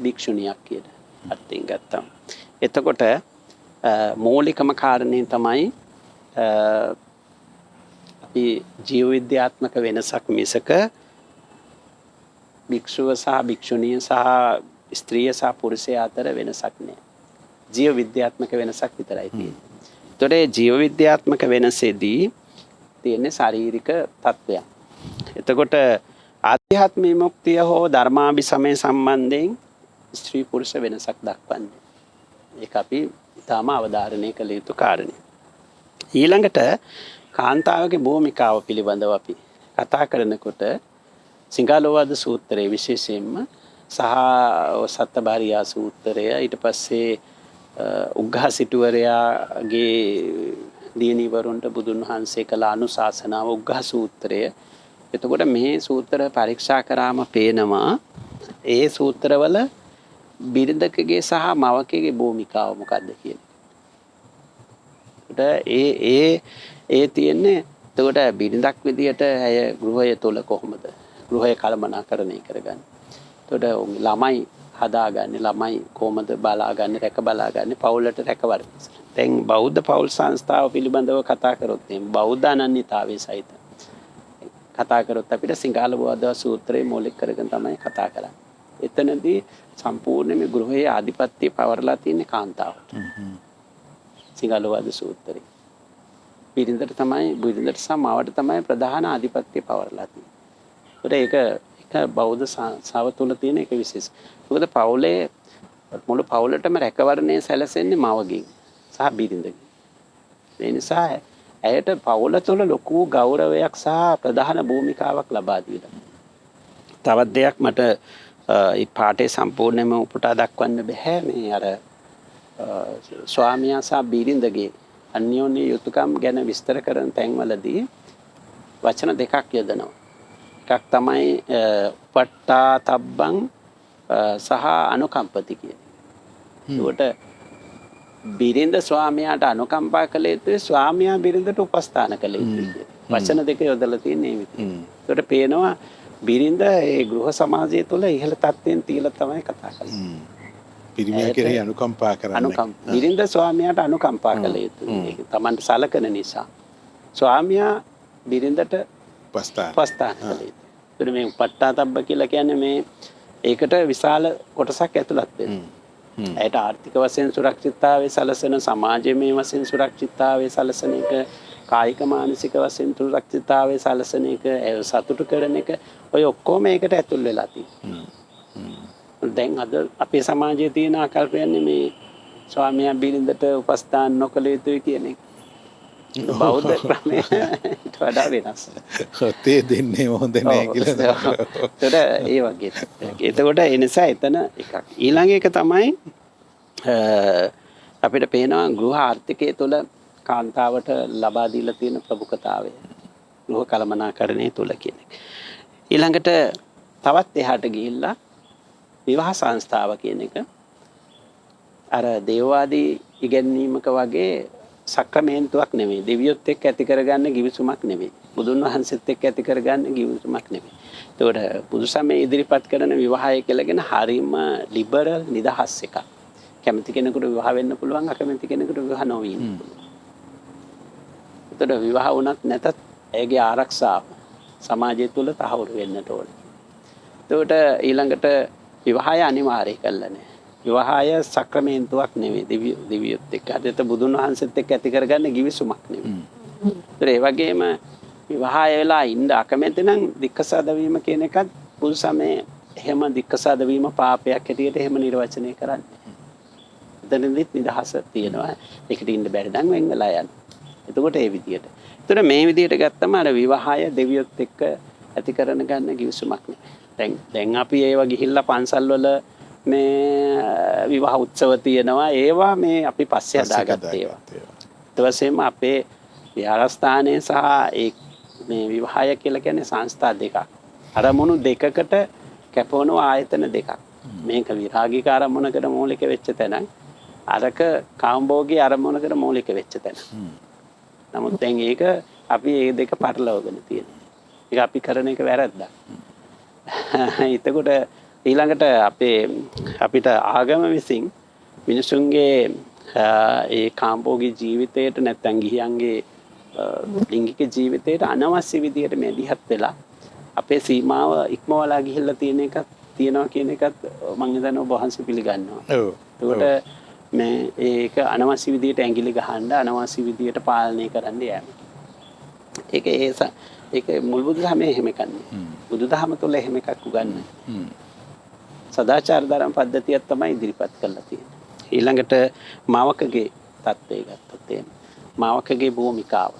භික්ෂුණියක් කියන අර්ථයෙන් ගත්තා. එතකොට මූලිකම කාරණේ තමයි අපි ජීව විද්‍යාත්මක වෙනසක් මිසක භික්ෂුව සහ භික්ෂුණිය සහ ස්ත්‍රිය සහ පුරුෂයා අතර වෙනසක් නෑ. ජීව විද්‍යාත්මක වෙනසක් විතරයි තියෙන්නේ. ඒතකොට ජීව විද්‍යාත්මක වෙනසෙදී තියෙන්නේ ශාරීරික තත්ත්වයක්. එතකොට ආධ්‍යාත්ම විමුක්තිය හෝ ධර්මාභිසමය සම්බන්ධයෙන් ස්ත්‍රී පුරුෂ වෙනසක් දක්වන්නේ. ඒක අපි ඊටම අවධාරණය කළ යුතු කාරණයක්. ඊළඟට කාන්තාවගේ භූමිකාව පිළිබඳව අපි කතා කරනකොට සිංහලෝවාද සූත්‍රයේ විශේෂයෙන්ම සහ සත්තභාරියා සූත්‍රය ඊට පස්සේ උග්ඝහ සිටුවරයාගේ දියණිවරුන්ට බුදුන් වහන්සේ කළ අනුශාසනාව උග්ඝහ සූත්‍රය. එතකොට මේ සූත්‍ර පරීක්ෂා කරාම පේනවා ඒ සූත්‍රවල බිරිඳකගේ සහ මවකගේ භූමිකාව මොකක්ද කියන්නේ. ඒ තියෙන්නේ එතකොට බිරිඳක් විදියට ඇය ගෘහය තුළ කොහොමද ගෘහය කළමනාකරණය කරගන්නේ. එතකොට ළමයි හදාගන්නේ ළමයි කොහොමද බලාගන්නේ රැක බලාගන්නේ පවුලට රැකවරණ. දැන් බෞද්ධ පවුල් සංස්ථාව පිළිබඳව කතා කරොත් බෞද්ධ අනන්‍යතාවයේ සහිත කතා කරොත් අපිට සිංහල බෞද්ධ සූත්‍රයේ මූලික කරගෙන තමයි කතා කරන්නේ. එතනදී සම්පූර්ණයෙන්ම ගෘහයේ ආධිපත්‍ය පවරලා තියෙන කාන්තාවට. සිංහල බෞද්ධ සූත්‍රයේ බිරිඳට සහ මවට තමයි ප්‍රධාන ආධිපත්‍ය පවරලා තියෙන්නේ. ඒක බෞද්ධ සංස්ථාව තුළ තියෙන එක විශේෂ. මොකද පවුලේ මුළු පවුලටම රැකවරණය සැලසෙන්නේ මවගෙන් සහ බිරිඳගෙන්. ඒ නිසා ඇයට පවුල තුළ ලොකු ගෞරවයක් සහ ප්‍රධාන භූමිකාවක් ලබා දීලා. තවත් දෙයක් මට මේ පාඩේ සම්පූර්ණයෙන්ම උපුටා දක්වන්න බෑ මේ අර ස්වාමියා සහ බිරිඳගේ අන්‍යෝන්‍ය යුතුයකම් ගැන විස්තර කරන තැන්වලදී වචන දෙකක් යොදනවා. එකක් තමයි උපට්ඨා තබ්බං සහ අනුකම්පති කියන එක. ඒකට බිරිඳ ස්වාමියාට අනුකම්පා කළ යුතුයි, ස්වාමියා බිරිඳට උපස්ථාන කළ යුතුයි. වචන දෙක යොදලා තියෙන මේ විදිහට. ඒකට පේනවා බිරිඳ ඒ ගෘහ සමාජය තුළ ඉහළ තත්ත්වයෙන් තියලා තමයි කතා කරන්නේ. පිරිමියා කෙරෙහි අනුකම්පා කරන්න. බිරිඳ ස්වාමියාට අනුකම්පා කළ යුතුයි. ඒක Tamanට සලකන නිසා. ස්වාමියා බිරිඳට උපස්ථාන කළ යුතුයි. ඒකට මේ උපට්ඨාතබ්බ කියලා කියන්නේ මේ ඒකට විශාල කොටසක් ඇතුළත් වෙනවා. ඇයට ආර්ථික වශයෙන් සුරක්ෂිතතාවය සලසන, සමාජයේ වශයෙන් සුරක්ෂිතතාවය සලසන එක, කායික මානසික වශයෙන් සුරක්ෂිතතාවය සලසන එක, සතුටු කරන එක, ඔය ඔක්කොම ඒකට ඇතුල් වෙලා තියෙනවා. දැන් අද අපේ සමාජයේ තියෙන ආකල්පයන්නේ මේ ස්වාමියා බිරිඳට උපස්ථාන නොකළ යුතුයි කියන එක. බෞද්ධ ක්‍රමයට වඩා වෙනස්. තේ දෙන්නේ හොඳ නෑ කියලා. ඒතර ඒ වගේ. එතකොට ඒ නිසා එතන එකක්. ඊළඟ එක තමයි අපිට පේනවා ගෘහ ආර්ථිකයේ තුල කාන්තාවට ලබා දීලා තියෙන ප්‍රමුඛතාවය. ගෘහ කළමනාකරණය තුල කියන එක. ඊළඟට තවත් එහාට ගිහිල්ලා විවාහ සංස්ථාව කියන එක අර දේවවාදී ඉගැන්වීමක වගේ සක්‍රමේන්තුවක් නෙමෙයි. දෙවියොත් එක්ක ඇති කරගන්න ගිවිසුමක් නෙමෙයි. බුදුන් වහන්සේත් එක්ක ඇති කරගන්න ගිවිසුමක් නෙමෙයි. ඒකට බුදුසමය ඉදිරිපත් කරන විවාහය කියලාගෙන හරීම ලිබරල් නිදහස් එකක්. කැමති කෙනෙකුට විවාහ වෙන්න පුළුවන්, අකමැති කෙනෙකුට විවාහ නොවී ඉන්න පුළුවන්. ඒතර විවාහ වුණත් නැතත් ඇගේ ආරක්ෂාව සමාජය තුළ තහවුරු වෙන්නට ඕනේ. ඒකට ඊළඟට විවාහය අනිවාර්ය කළා නෑ. විවාහය සක්‍රමේන්තුවක් නෙවෙයි, දෙවියොත් එක්ක. අදට බුදුන් වහන්සේත් එක්ක ඇති කරගන්න ගිවිසුමක් නෙවෙයි. ඒ වගේම විවාහය වෙලා ඉන්න අකමැති නම් දික්කසාද වීම කියන එකත් බුදු සමයේ එහෙම දික්කසාද වීම පාපයක් හැටියට එහෙම නිර්වචනය කරන්නේ. එතනදිත් නිදහස තියෙනවා. ඒකට ඉන්න බැරි නම් වෙන් වෙලා යන්න. එතකොට ඒ විදියට. ඒතර මේ විදියට ගත්තම අර විවාහය දෙවියොත් එක්ක ඇති කරන ගන්න ගිවිසුමක් නෙවෙයි. දැන් අපි ඒව ගිහිල්ලා පන්සල් වල මේ විවාහ උත්සව තියෙනවා. ඒවා මේ අපි පස්සේ හදාගත්ත ඒවා. ඊට පස්සේම අපේ විහාරස්ථානයේ සහ ඒ මේ විවාහය කියලා කියන්නේ සංස්ථා දෙකක්. අරමුණු දෙකකට කැපවන ආයතන දෙකක්. මේක විරාගික අරමුණකට මූලික වෙච්ච තැන, අරක කාම්භෝගී අරමුණකට මූලික වෙච්ච තැන. නමුත් දැන් ඒක අපි මේ දෙක පටලවගෙන තියෙනවා. ඒක අපි කරන එක වැරද්දක්. එතකොට ඊළඟට අපිට ආගම විසින් මිනිසුන්ගේ ඒ කාම්භෝගී ජීවිතයට නැත්තම් ගිහියන්ගේ ලිංගික ජීවිතයට අනවශ්‍ය විදියට මැදිහත් වෙලා අපේ සීමාව ඉක්මවලා ගිහිල්ලා තියෙනවා කියන එකත් මම හිතනවා ඔබ වහන්සේ පිළිගන්නවා. ඔව්. ඒකට මේ ඒක අනවශ්‍ය විදියට ඇඟිලි ගහන්න, අනවශ්‍ය විදියට පාලනය කරන්න යෑම. ඒක මුල් බුදුදහමේ එහෙම කන්නේ. බුදුදහම තුළ එහෙම එකක් උගන්වන්නේ. සදාචාර ධර්ම පද්ධතියක් තමයි ඉදිරිපත් කරලා තියෙන්නේ. ඊළඟට මාවකගේ තත්ත්වය ගත්තොත් එහෙම මාවකගේ භූමිකාව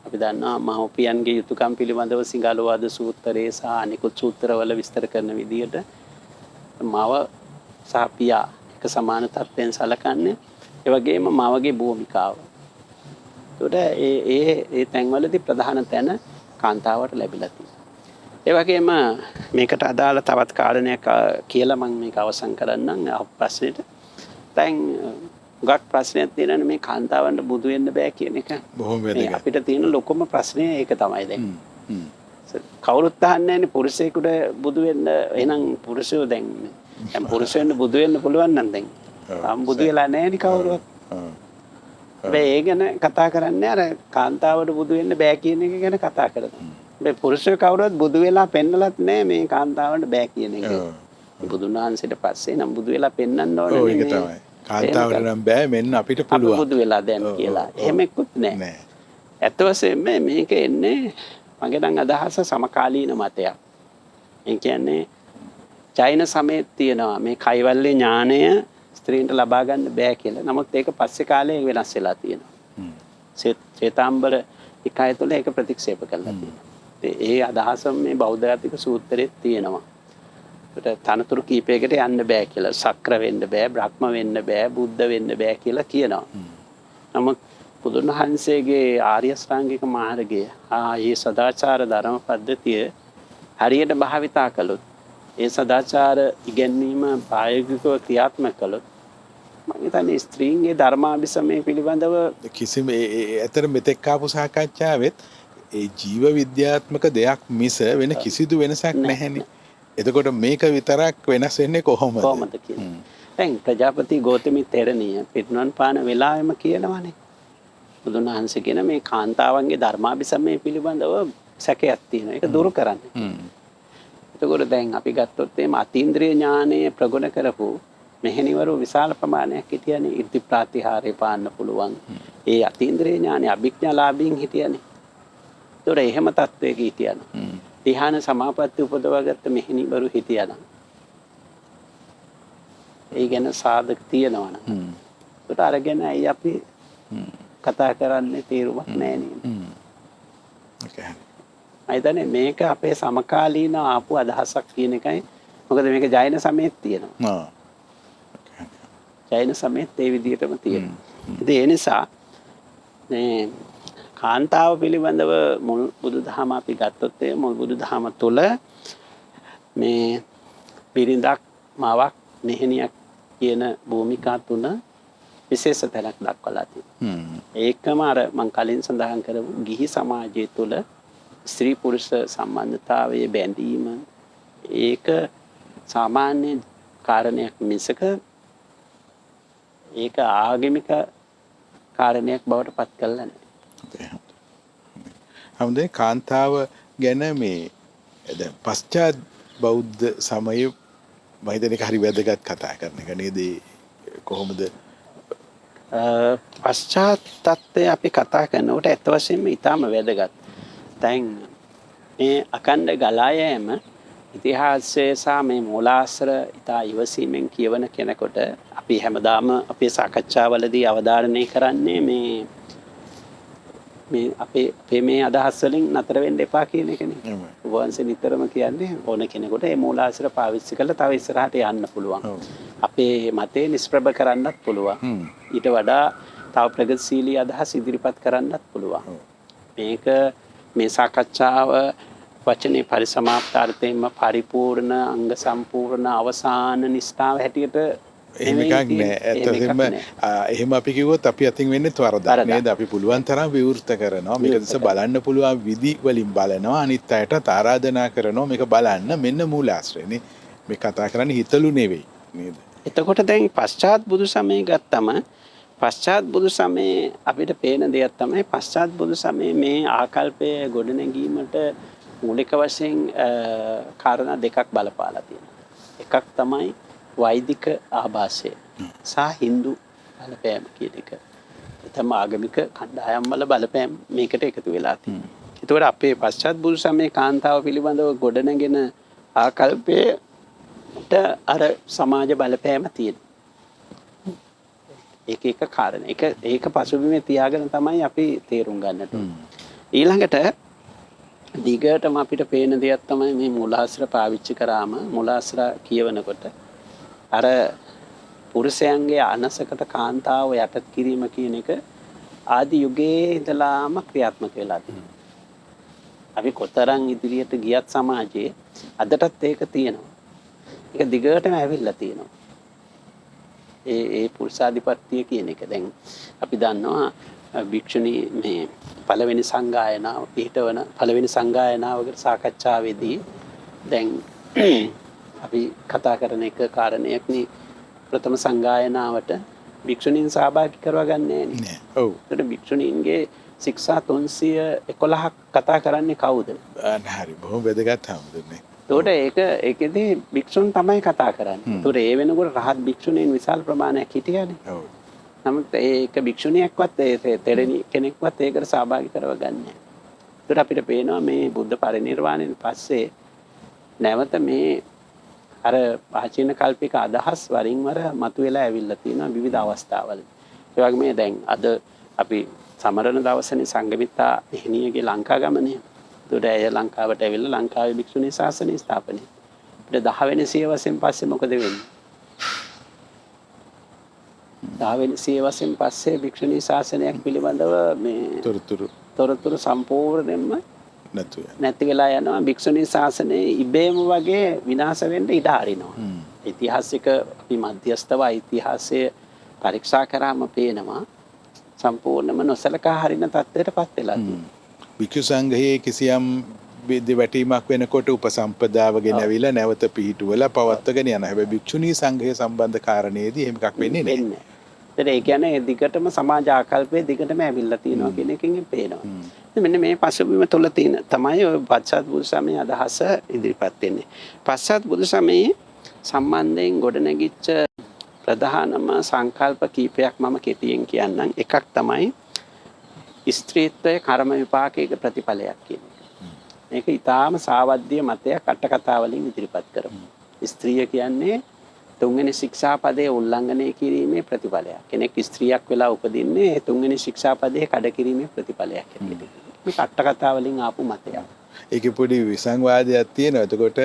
අපි දන්නවා මහෝපියන්ගේ යුතුයකම් පිළිබඳව සිංහලවාද සූත්‍රයේ සහ අනිකුත් සූත්‍රවල විස්තර කරන විදිහට මව සහ පියා එක සමාන තත්ත්වයෙන් සැලකන්නේ. ඒ වගේම මවගේ භූමිකාව. ඒකට ඒ තැන්වලදී ප්‍රධාන තැන කාන්තාවට ලැබිලා තියෙනවා. ඒ වගේම මේකට අදාළ තවත් කාරණයක් කියලා මම මේක අවසන් කරන්නම් ප්‍රශ්නෙට. දැන් ගොඩක් ප්‍රශ්නයක් තියෙනවා මේ කාන්තාවන්ට බුදු වෙන්න බෑ කියන එක. බොහොම වැදගත්. අපිට තියෙන ලොකුම ප්‍රශ්නේ ඒක තමයි දැන්. කවුරුත් අහන්නේ නැහැ පුරුෂයෙකුට බුදු වෙන්න. එහෙනම් පුරුෂයෝ දැන් පුරුෂයන්ට බුදු වෙන්න පුළුවන් නම් දැන් තාම බුදු වෙලා නැහැ නේ කවුරුවත්. හැබැයි ඒ ගැන කතා කරන්නේ අර කාන්තාවට බුදු වෙන්න බෑ කියන එක ගැන කතා කරනවා. හැබැයි පුරුෂයෝ කවුරුවත් බුදු වෙලා පෙන්නලත් නැහැ මේ කාන්තාවන්ට බෑ කියන එක. බුදුන් වහන්සේට පස්සේ නම් බුදු වෙලා පෙන්වන්න ඕනේ. ඔව් ඒක තමයි. කාන්තාවට නම් බෑ මෙන්න අපිට පුළුවන්. අපි බුදු වෙලා දැන් කියලා. එහෙම එක්කුත් නැහැ. ඇත්ත වශයෙන්ම මේක එන්නේ මගේ නම් අදහස සමකාලීන මතයක්. ඒ කියන්නේ චෛන සමයේ තියෙනවා මේ කයිවල්ලේ ඥානය ස්ත්‍රීන්ට ලබා ගන්න බෑ කියලා. නමුත් ඒක පස්සේ කාලේ වෙනස් වෙලා තියෙනවා. ශ්වේතාම්බර එකය තුළ ඒක ප්‍රතික්ෂේප කළා තියෙනවා. ඒ අදහසම මේ බෞද්ධාතික සූත්‍රයේ තියෙනවා. ඒකට තනතුරු කීපයකට යන්න බෑ කියලා. සක්‍ර වෙන්න බෑ, බ්‍රහ්ම වෙන්න බෑ, බුද්ධ වෙන්න බෑ කියලා කියනවා. නමුත් බුදුන් වහන්සේගේ ආර්ය ශ්‍රාංගික මාර්ගය ඒ සදාචාර ධර්ම පද්ධතිය හරියට භාවිතා කළොත් ඒ සදාචාර ඉගැන්වීම ප්‍රායෝගිකව ක්‍රියාත්මක කළොත් මම හිතන්නේ ස්ත්‍රීන්ගේ ධර්මාභිසමය පිළිබඳව කිසිම ඇතර මෙතෙක් ආපු සාකච්ඡාවෙත් ඒ ජීව විද්‍යාත්මක දෙයක් මිස වෙන කිසිදු වෙනසක් නැහැනේ. එතකොට මේක විතරක් වෙනස් වෙන්නේ කොහොමද? කොහොමද කියන්නේ. දැන් ප්‍රජාපති ගෞතමී තෙරණිය පිරිනිවන් පාන වෙලාවෙම කියනවානේ. බුදුන් වහන්සේ කියන මේ කාන්තාවන්ගේ ධර්මාභිසමය පිළිබඳව සැකයක් තියෙනවා. ඒක දුරු කරන්න. එතකොට දැන් අපි ගත්තොත් එimhe අතීන්ද්‍රිය ඥානය ප්‍රගුණ කරපු මෙහෙණිවරු විශාල ප්‍රමාණයක් හිටියනේ. ඉර්ධි ප්‍රාතිහාර්ය පාන්න පුළුවන්. ඒ අතීන්ද්‍රිය ඥානය අභිඥාලාභීන් හිටියනේ. ඒතොර එහෙම තත්වයක හිටියනවා. ධ්‍යාන සමාපatti උපදවාගත්ත මෙහෙණිවරු හිටියනවා. ඒ ගැන සාධක තියෙනවා නම්. ඒකට අරගෙන අයි අපි කතා කරන්නේ තේරුමක් නැහැ නේද? මම මේක අපේ සමකාලීන ආපු අදහසක් කියන එකයි. මොකද මේක ජෛන සමයේත් තියෙනවා. ජෛන සමයේත් ඒ විදිහටම තියෙනවා. ඉතින් ඒ නිසා මේ කාන්තාව පිළිබඳව මුල් බුදුදහම අපි ගත්තොත් ඒ මුල් බුදුදහම තුළ මේ බිරිඳක් මාවක් මෙහෙණියක් කියන භූමිකා තුන විශේෂ තැනක් දක්වලා තියෙනවා. ඒකම අර මම කලින් සඳහන් කරපු ගිහි සමාජය තුළ ස්ත්‍රී පුරුෂ සම්බන්ධතාවයේ බැඳීම ඒක සාමාන්‍ය කාරණයක් මිසක ඒක ආගමික කාරණයක් බවට පත් කළා නැහැ. හමුදේ කාන්තාව ගැන මේ දැන් පශ්චාත් බෞද්ධ සමයේ මම හිතන්නේ හරි වැදගත් කතා කරන එක නේද? කොහොමද පශ්චාත් තත්ත්වය අපි කතා කරනකොට ඇත්ත වශයෙන්ම ඊටම වැදගත්. දැන් මේ අකණ්ඩ ගලා යෑම ඉතිහාසයේ සහ මේ මූලාශ්‍ර ඉතා ඉවසීමෙන් කියවන කෙනෙකුට අපි හැමදාම අපේ සාකච්ඡාවලදී අවධාරණය කරන්නේ මේ අපේ මේ අදහස් වලින් නතර වෙන්න එපා කියන එකනේ. වංශ නිතරම කියන්නේ ඕන කෙනෙකුට මේ මූලාශ්‍ර පාවිච්චි කරලා තව ඉස්සරහට යන්න පුළුවන්. අපේ මතේ නිෂ්ප්‍රභ කරන්නත් පුළුවන්. ඊට වඩා තව ප්‍රගතිශීලී අදහස් ඉදිරිපත් කරන්නත් පුළුවන්. මේක මේ සාකච්ඡාව වචනේ පරිසමාප්තාර්ථයෙන්ම පරිපූර්ණ අංග සම්පූර්ණ අවසාන නිස්තාව හැටියට එහෙම එකක් නෑ. ඇත්තටම එහෙම අපි කිව්වොත් අපි අතින් වෙන්නේ වරදක් නේද? අපි පුළුවන් තරම් විවෘත කරනවා. මේක දිහා බලන්න පුළුවන් විදි වලින් බලනවා. අනිත් අයටත් ආරාධනා කරනවා මේක බලන්න. මෙන්න මූලාශ්‍රයනේ. මේ කතා කරන්නේ හිතලු නෙවෙයි නේද? එතකොට දැන් පශ්චාත් බුදු සමය ගත්තම පශ්චාත් බුදු සමයේ අපිට පේන දෙයක් තමයි පශ්චාත් බුදු සමයේ මේ ආකල්පය ගොඩනැගීමට මූලික වශයෙන් කාරණා දෙකක් බලපාලා තියෙනවා. එකක් තමයි වෛදික ආభాසය සහ Hindu බලපෑම කියන එක. තම ආගමික කණ්ඩායම් වල බලපෑම මේකට එකතු වෙලා තියෙනවා. ඒතකොට අපේ පශ්චාත් බුදු සමයේ කාන්තාව පිළිබඳව ගොඩනගෙන ආකල්පයට අර සමාජ බලපෑම තියෙනවා. ඒක එක කාරණා. ඒක පසුබිමේ තියාගෙන තමයි අපි තේරුම් ගන්නට ඕනේ. ඊළඟට දිගටම අපිට පේන දෙයක් තමයි මේ මූලාශ්‍ර පාවිච්චි කරාම මූලාශ්‍ර කියවනකොට අර පුරුෂයන්ගේ අනසකට කාන්තාව යටත් කිරීම කියන එක ආදි යුගයේ ඉඳලාම ක්‍රියාත්මක වෙලා තියෙනවා. අපි කොතරම් ඉදිරියට ගියත් සමාජයේ අදටත් ඒක තියෙනවා. ඒක දිගටම ඇවිල්ලා තියෙනවා. ඒ පුරුෂාධිපත්‍ය කියන එක. දැන් අපි දන්නවා භික්ෂුණී මේ පළවෙනි සංගායනාව පිටවන පළවෙනි සංගායනාවකට සාකච්ඡාවේදී දැන් අපි කතා කරන එක කාරණයක් නේ ප්‍රථම සංගායනාවට භික්ෂුණීන් සහභාගී කරව ගන්නේ නෑ. ඔව්. ඒකට භික්ෂුණීන්ගේ ශික්ෂා 311ක් කතා කරන්නේ කවුද? හරි බොහොම වැදගත් හම්බුනේ. ඒකට ඒකෙදී භික්ෂුන් තමයි කතා කරන්නේ. ඒතකොට ඒ වෙනකොට රහත් භික්ෂුණීන් විශාල ප්‍රමාණයක් හිටියානේ. ඔව්. නමුත් ඒක භික්ෂුණියක්වත් තෙරණි කෙනෙක්වත් ඒකට සහභාගී කරව ගන්නේ නෑ. ඒකට අපිට පේනවා මේ බුද්ධ පරිනිර්වාණයෙන් පස්සේ නැවත මේ අර ආචීන කල්පික අදහස් වරින් වර මතුවලා ඇවිල්ලා තියෙනවා විවිධ අවස්ථාවල. ඒ වගේම දැන් අද අපි සමරන දවසනේ සංගමිත්තා මෙහෙණියගේ ලංකා ගමනේ. ඒකට ඇය ලංකාවට ඇවිල්ලා ලංකාවේ භික්ෂුණී ශාසනය ස්ථාපනය. අපිට 10 වෙනි සියවසෙන් පස්සේ මොකද වෙන්නේ? 10වෙනි සියවසෙන් පස්සේ භික්ෂුණී ශාසනයක් පිළිබඳව මේ තොරතුරු සම්පූර්ණයෙන්ම නැති වෙලා යනවා. භික්ෂුණී ශාසනය ඉබේම වගේ විනාශ වෙන්න ඉඩ හරිනවා. ඓතිහාසික අපි මධ්‍යස්ථව ඓතිහාසය පරීක්ෂා කරාම පේනවා සම්පූර්ණයෙන්ම නොසලකා හරින තත්ත්වයට පත් වෙලා තියෙනවා. භික්ෂු සංඝයේ කිසියම් වැටීමක් වෙනකොට උපසම්පදාව ගෙනවිලා නැවත පිහිටුවලා පවත්වගෙන යන හැබැයි භික්ෂුණී සංඝය සම්බන්ධ කාරණේදී එහෙම එකක් වෙන්නේ නැහැ. ඒ කියන්නේ දිගටම සමාජ ආකල්පයේ දිගටම ඇවිල්ලා තියෙනවා කියන එකකින් පේනවා. මෙන්න මේ පසුබිම තුළ තියෙන තමයි ඔය පශ්චාත් බුදු සමයේ අදහස ඉදිරිපත් වෙන්නේ. පශ්චාත් බුදු සමයේ සම්බන්ධයෙන් ගොඩනැගිච්ච ප්‍රධානම සංකල්ප කීපයක් මම කෙටියෙන් කියන්නම්. එකක් තමයි ස්ත්‍රීත්වයේ කර්ම විපාකයක ප්‍රතිඵලයක් කියන එක. මේක ඊටාම සාවද්‍ය මතයක් අටකතා වලින් ඉදිරිපත් කරමු. ස්ත්‍රිය කියන්නේ තුන්වෙනි ශික්ෂාපදයේ උල්ලංඝනය කිරීමේ ප්‍රතිඵලයක්. කෙනෙක් ස්ත්‍රියක් වෙලා උපදින්නේ තුන්වෙනි ශික්ෂාපදයේ කඩ කිරීමේ ප්‍රතිඵලයක් හැටියට. මේක අටකතා වලින් ආපු මතයක්. ඒකේ පොඩි විසංවාදයක් තියෙනවා. එතකොට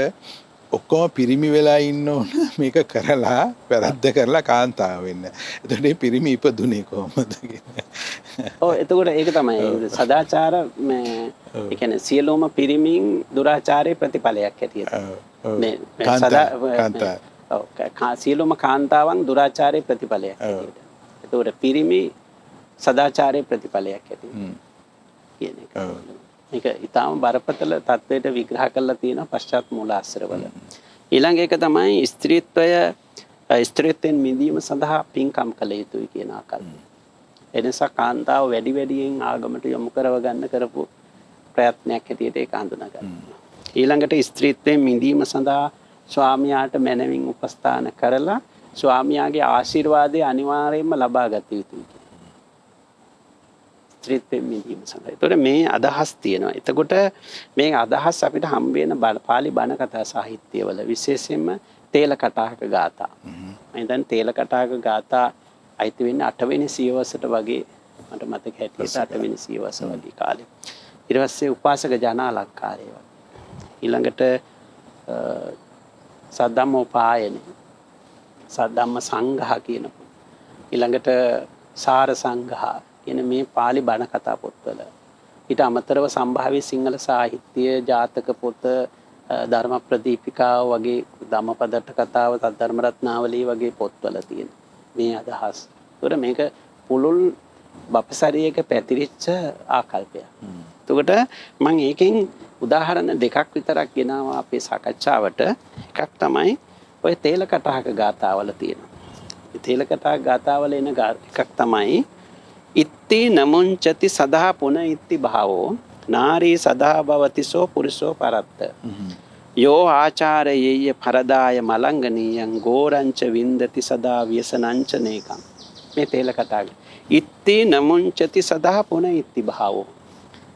ඔක්කොම පිරිමි වෙලා ඉන්න ඕන මේක කරලා වැරද්ද කරලා කාන්තාව වෙන්න. එතකොට මේ පිරිමි ඉපදුනේ කොහොමද කියන්නේ. ඔව් එතකොට ඒක තමයි සදාචාර මේ ඒ කියන්නේ සියලුම පිරිමින් දුරාචාරයේ ප්‍රතිඵලයක් හැටියට. මේ කාන්තා සියලුම කාන්තාවන් දුරාචාරයේ ප්‍රතිඵලයක් හැටියට. එතකොට පිරිමි සදාචාරයේ ප්‍රතිඵලයක් හැටියට කියන එක. මේක ඊටාම බරපතල තත්වයට විග්‍රහ කරලා තියෙනවා පශ්චාත් මූලාශ්‍රවල. ඊළඟ එක තමයි ස්ත්‍රීත්වයෙන් මිදීම සඳහා පින්කම් කළ යුතුයි කියන ආකල්පය. එනිසා කාන්තාව වැඩි වැඩියෙන් ආගමට යොමු කරව ගන්න කරපු ප්‍රයත්නයක් හැටියට ඒක හඳුනා ගන්නවා. ඊළඟට ස්ත්‍රීත්වයෙන් මිදීම සඳහා ස්වාමියාට මැනවින් උපස්ථාන කරලා ස්වාමියාගේ ආශිර්වාදය අනිවාර්යයෙන්ම ලබා ගත යුතුයි. ස්ත්‍රීත්වයෙන් මිදීම සඳහා. ඒතකොට මේ අදහස් තියෙනවා. එතකොට මේ අදහස් අපිට හම්බ වෙන පාලි බණ කතා සාහිත්‍යවල විශේෂයෙන්ම තේල කටාක ගාථා. මම දැන් තේල කටාක ගාථා අයිති වෙන්නේ 8 වෙනි සියවසට වගේ මට මතක හැටියට 8 වෙනි සියවස වගේ කාලේ. ඊට පස්සේ උපාසක ජනාලංකාරය වගේ. ඊළඟට සද්ධම්මෝපායන සද්ධම්ම සංඝහ කියන ඊළඟට සාර සංඝහ කියන මේ පාලි බණ කතා පොත්වල ඊට අමතරව සම්භාව්‍ය සිංහල සාහිත්‍ය ජාතක පොත ධර්ම ප්‍රදීපිකාව වගේ ධම්මපදට්ට කතාව සද්ධර්ම රත්නාවලී වගේ පොත්වල තියෙන මේ අදහස්. ඒතර මේක පුළුල් බපසරියක පැතිරිච්ච ආකල්පයක්. එතකොට මම ඒකෙන් උදාහරණ දෙකක් විතරක් ගෙනාවා අපේ සාකච්ඡාවට. එකක් තමයි ඔය තේල කටහක ගාථාවල තියෙනවා. මේ තේල කටහක ගාථාවල එන එකක් තමයි ඉත්ති නමුංචති සදා පුන ඉත්ති භාවෝ නාරී සදා භවතිසෝ පුරිසෝ පරත්ත. යෝ ආචාරයේය පරදාය මලංගනීයං ගෝරංච වින්දති සදා ව්‍යසනංච නේකං. මේ තේල කටහක ඉත්ති නමුංචති සදා පුන ඉත්ති භාවෝ.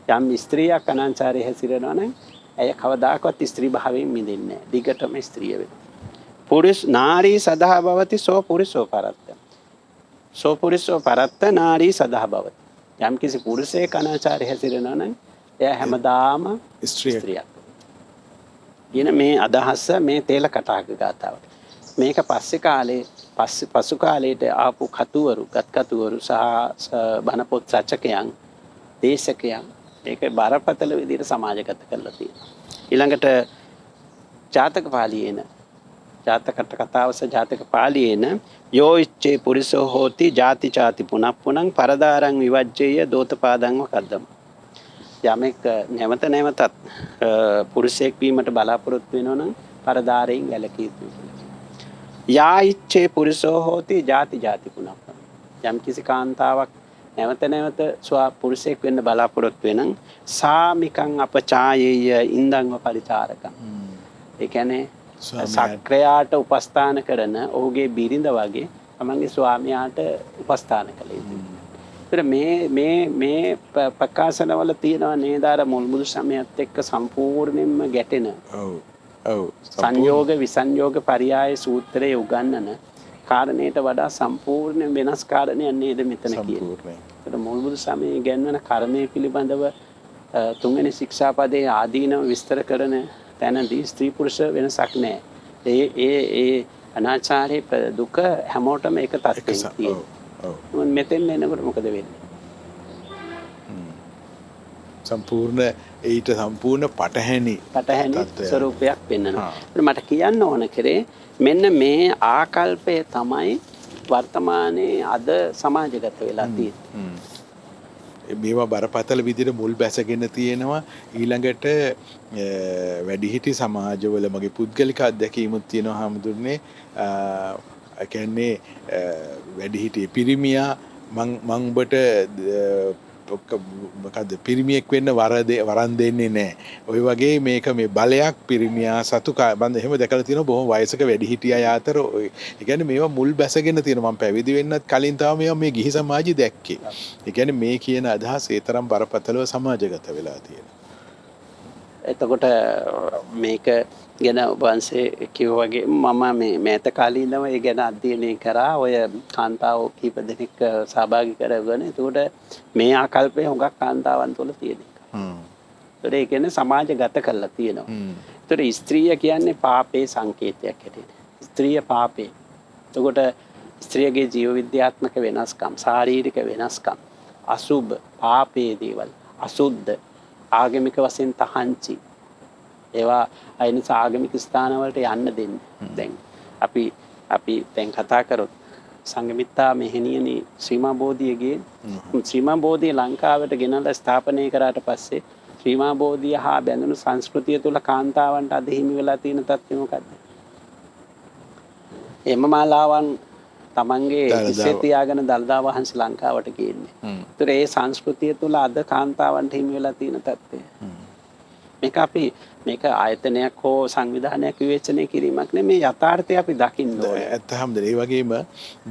යම් ස්ත්‍රියක් අනාචාරයේ හැසිරෙනවා නම් ඇය කවදාකවත් ස්ත්‍රී භාවයෙන් මිදෙන්නේ නැහැ. දිගටම ස්ත්‍රිය වෙනවා. පුරුෂ නාරී සදා භවති සෝ පුරිසෝ පරත්ත. සෝ පුරිසෝ පරත්ත නාරී සදා භවති. යම් කිසි පුරුෂයෙක් අනාචාරයේ හැසිරෙනවා නම් එයා හැමදාම ස්ත්‍රියක්. කියන මේ අදහස මේ තේල කටහක ගාතාවට. මේක පසු කාලේට ආපු ගත් කතුවරු සහ බණ පොත් රචකයන් දේශකයන් ඒක බරපතල විදිහට සමාජගත කරලා තියෙනවා. ඊළඟට ජාතක පාළියේන ජාතක කතාවස ජාතක පාළියේන යෝ ඉච්ඡේ පුරිසෝ හෝති ජාති චාති පුනප්පුනං පරදාරං විවජ්ජේය දෝතපාදං වකද්දම. යමෙක් නැවත නැවතත් පුරුෂයෙක් වීමට බලාපොරොත්තු වෙනවා නම් පරදාරයෙන් වැළකී යුතුයි. යා ඉච්ඡේ පුරිසෝ හෝති ජාති චාති පුනප්පුනං. යම් කිසි කාන්තාවක් නැවත නැවත පුරුෂයෙක් වෙන්න බලාපොරොත්තු වෙනං සාමිකං අපචායේය ඉන්දංව පරිචාරකං. ඒ කියන්නේ සක්‍රයාට උපස්ථාන කරන ඔහුගේ බිරිඳ වගේ තමන්ගේ ස්වාමියාට උපස්ථාන කළ යුතුයි. ඒතර මේ ප්‍රකාශනවල තියෙනවා නේද අර මුල්මුදු සමයත් එක්ක සම්පූර්ණයෙන්ම ගැටෙන. සංයෝග විසංයෝග පරියාය සූත්‍රයේ උගන්වන කාරණයට වඩා සම්පූර්ණ වෙනස් කාරණයක් නේද මෙතන කියන්නේ. ඒකට මුල්මුදු සමයේ ගැන්වන කර්මය පිළිබඳව තුන්වෙනි ශික්ෂාපදයේ ආදීනව විස්තර කරන තැනදී ස්ත්‍රී පුරුෂ වෙනසක් නැහැ. ඒ අනාචාරයේ දුක හැමෝටම එක තත්ත්වයෙන් තියෙනවා. ඔව් මෙතෙන් එනකොට මොකද වෙන්නේ? සම්පූර්ණ ඊට සම්පූර්ණ පටහැනි ස්වරූපයක් පෙන්වනවා. මට කියන්න ඕන කරේ මෙන්න මේ ආකල්පය තමයි වර්තමානයේ අද සමාජගත වෙලා තියෙන්නේ. මේවා බරපතල විදිහට මුල් බැසගෙන තියෙනවා. ඊළඟට වැඩිහිටි සමාජවල මගේ පුද්ගලික අත්දැකීමුත් තියෙනවා හාමුදුරනේ. ඒ කියන්නේ වැඩිහිටි පිරිමියා මං ඔබට මොකද පිරිමියෙක් වෙන්න වරන් දෙන්නේ නැහැ. ඔය වගේ මේක මේ බලයක් පිරිමියා සතු බඳ එහෙම දැකලා තියෙනවා බොහොම වයසක වැඩිහිටිය අය අතර. ඒ කියන්නේ මේවා මුල් බැසගෙන තියෙනවා. මම පැවිදි වෙන්නත් කලින් තමයි මේවා මේ ගිහි සමාජي දැක්කේ. ඒ කියන්නේ මේ කියන අදහස් ඒ තරම් බරපතලව සමාජගත වෙලා තියෙනවා. එතකොට මේක ගැන වංශේ කිව්ව වගේ මම මේ මෑත කාලේ ඉඳම ඒ ගැන අධ්‍යයනය කරා. ඔය කාන්තාවෝ කීප දෙනෙක් සහභාගී කරගෙන. එතකොට මේ ආකල්පය හුඟක් කාන්තාවන් තුළ තියෙන එක. ඒතකොට ඒ කියන්නේ සමාජගත කරලා තියෙනවා. ඒතකොට ස්ත්‍රිය කියන්නේ පාපේ සංකේතයක් හැටියට. ස්ත්‍රිය පාපේ. එතකොට ස්ත්‍රියගේ ජීව විද්‍යාත්මක වෙනස්කම්, ශාරීරික වෙනස්කම්, අසුබ, පාපේ දේවල්, අසුද්ධ, ආගමික වශයෙන් තහංචි, ඒවා අය නිසා ආගමික ස්ථානවලට යන්න දෙන්නේ. දැන් අපි දැන් කතා කරොත් සංගමිත්තා මෙහෙණියනි ශ්‍රීමා බෝධියගේ ශ්‍රීමා බෝධිය ලංකාවට ගෙනල්ලා ස්ථාපනය කරාට පස්සේ ශ්‍රීමා බෝධිය හා බැඳුණු සංස්කෘතිය තුළ කාන්තාවන්ට අද හිමි වෙලා තියෙන තත්ත්වය මොකක්ද? එම මාලාවන් තමන්ගේ ඉස්සේ තියාගෙන දළදා වහන්සේ ලංකාවට ගේන්නේ. ඒතර ඒ සංස්කෘතිය තුළ අද කාන්තාවන්ට හිමි වෙලා තියෙන තත්ත්වය. මේක ආයතනයක් හෝ සංවිධානයක් විවේචනය කිරීමක් නෙමෙයි, යථාර්ථය අපි දකින්න ඕනේ. ඇත්තහම ඒ වගේම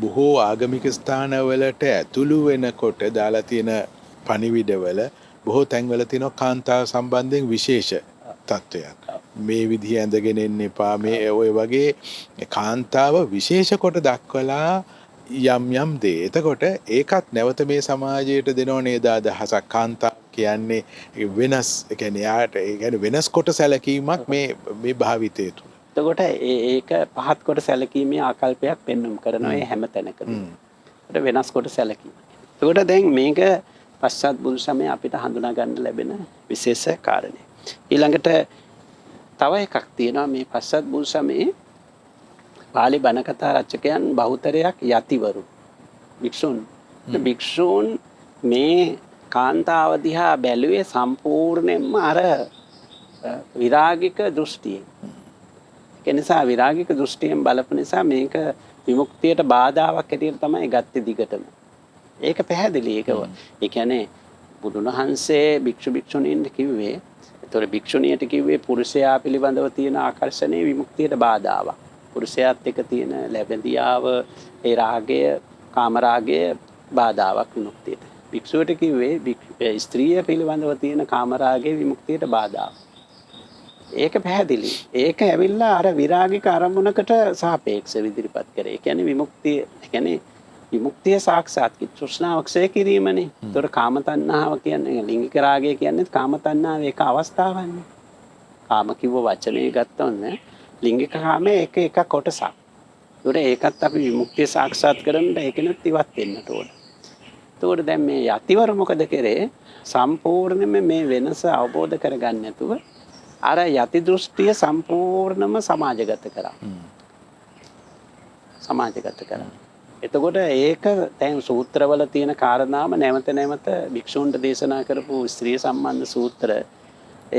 බොහෝ ආගමික ස්ථානවලට ඇතුළු වෙනකොට දාලා තියෙන පණිවිඩවල බොහෝ තැන්වල තියෙනවා කාන්තාව සම්බන්ධයෙන් විශේෂ තත්ත්වයක්. මේ විදිහ ඇඳගෙන එන්න එපා. මේ ඔය වගේ කාන්තාව විශේෂ කොට දක්වලා යම් දේ. එතකොට ඒකත් නැවත මේ සමාජයට දෙනව නේද අදහසක්. කාන්තාව කියන්නේ වෙනස්, ඒ කියන්නේ වෙනස් කොට සැලකීමක් මේ භාවිතය තුළ. එතකොට ඒක පහත් කොට සැලකීමේ ආකල්පයක් පෙන්වුම් කරනවා මේ හැම තැනකම. ඒකට වෙනස් කොට සැලකීම. එතකොට දැන් මේක පශ්චාත් බුදු සමය අපිට හඳුනා ගන්න ලැබෙන විශේෂ කාරණේ. ඊළඟට තව එකක් තියෙනවා මේ පශ්චාත් බුදු සමයේ පාලි බණ කතා රචකයන් බහුතරයක් යතිවරු, භික්ෂූන් මේ කාන්තාව දිහා බැලුවේ සම්පූර්ණයෙන්ම අර විරාගික දෘෂ්ටියෙන්. ඒ නිසා විරාගික දෘෂ්ටියෙන් බලපු නිසා මේක විමුක්තියට බාධාවක් හැටියට තමයි ගත්තේ දිගටම. ඒක පැහැදිලි. ඒ කියන්නේ බුදුන් වහන්සේ භික්ෂු භික්ෂුණීන්ට කිව්වේ, ඒතකොට භික්ෂුණියට කිව්වේ පුරුෂයා පිළිබඳව තියෙන ආකර්ෂණය විමුක්තියට බාධාවක්. පුරුෂයාත් එක්ක තියෙන ලැබෙදියාව, ඒ රාගය, කාමරාගය බාධාවක් විමුක්තියට. භික්ෂුවට කිව්වේ ස්ත්‍රිය පිළිබඳව තියෙන කාමරාගයේ විමුක්තියට බාධාවක්. ඒක පැහැදිලි. ඒක ඇවිල්ලා අර විරාගික අරමුණකට සාපේක්ෂව ඉදිරිපත් කරේ. ඒ කියන්නේ විමුක්තිය සාක්ෂාත් කි තෘෂ්ණාව ක්ෂය කිරීමනේ. ඒතකොට කාම තණ්හාව කියන්නේ ලිංගික රාගය කියන්නේ කාම තණ්හාවේ එක අවස්ථාවක්නේ. කාම කිව්ව වචනේ ගත්තොත් ලිංගික කාමයේ එක කොටසක්. ඒකත් අපි විමුක්තිය සාක්ෂාත් කරන්න ඒකෙනුත් ඉවත් වෙන්නට ඕන. එතකොට දැන් මේ යතිවර මොකද කරේ? සම්පූර්ණයෙන්ම මේ වෙනස අවබෝධ කරගන්න නැතුව අර යති දෘෂ්ටිය සම්පූර්ණම සමාජගත කරා. එතකොට ඒක දැන් සූත්‍රවල තියෙන කාරණාම නැවත භික්ෂූන්ට දේශනා කරපු ස්ත්‍රී සම්බන්ධ සූත්‍ර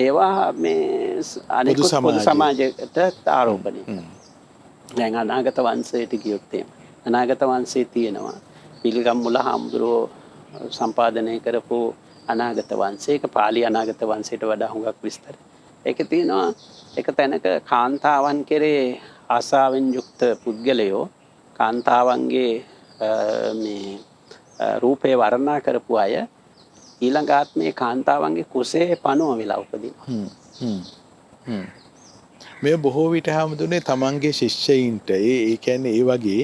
ඒවා මේ අනිකුත් පොදු සමාජයට ආරෝපණය කරනවා. දැන් අනාගත වංශයට ගියොත් අනාගත වංශයේ තියෙනවා පිළිගම්මුල හාමුදුරුවෝ සම්පාදනය කරපු අනාගත වංශයක පාලි අනාගත වංශයට වඩා හුඟක් විස්තර. ඒකේ තියෙනවා එක තැනක කාන්තාවන් කෙරේ ආසාවෙන් යුක්ත පුද්ගලයෝ කාන්තාවන්ගේ මේ රූපේ වර්ණනා කරපු අය ඊළඟ ආත්මයේ කාන්තාවන්ගේ කුසේ පණුව වෙලා උපදිනවා. මේ බොහෝ විට හැමදුනේ තමන්ගේ ශිෂ්‍යයින්ට ඒ කියන්නේ ඒ වගේ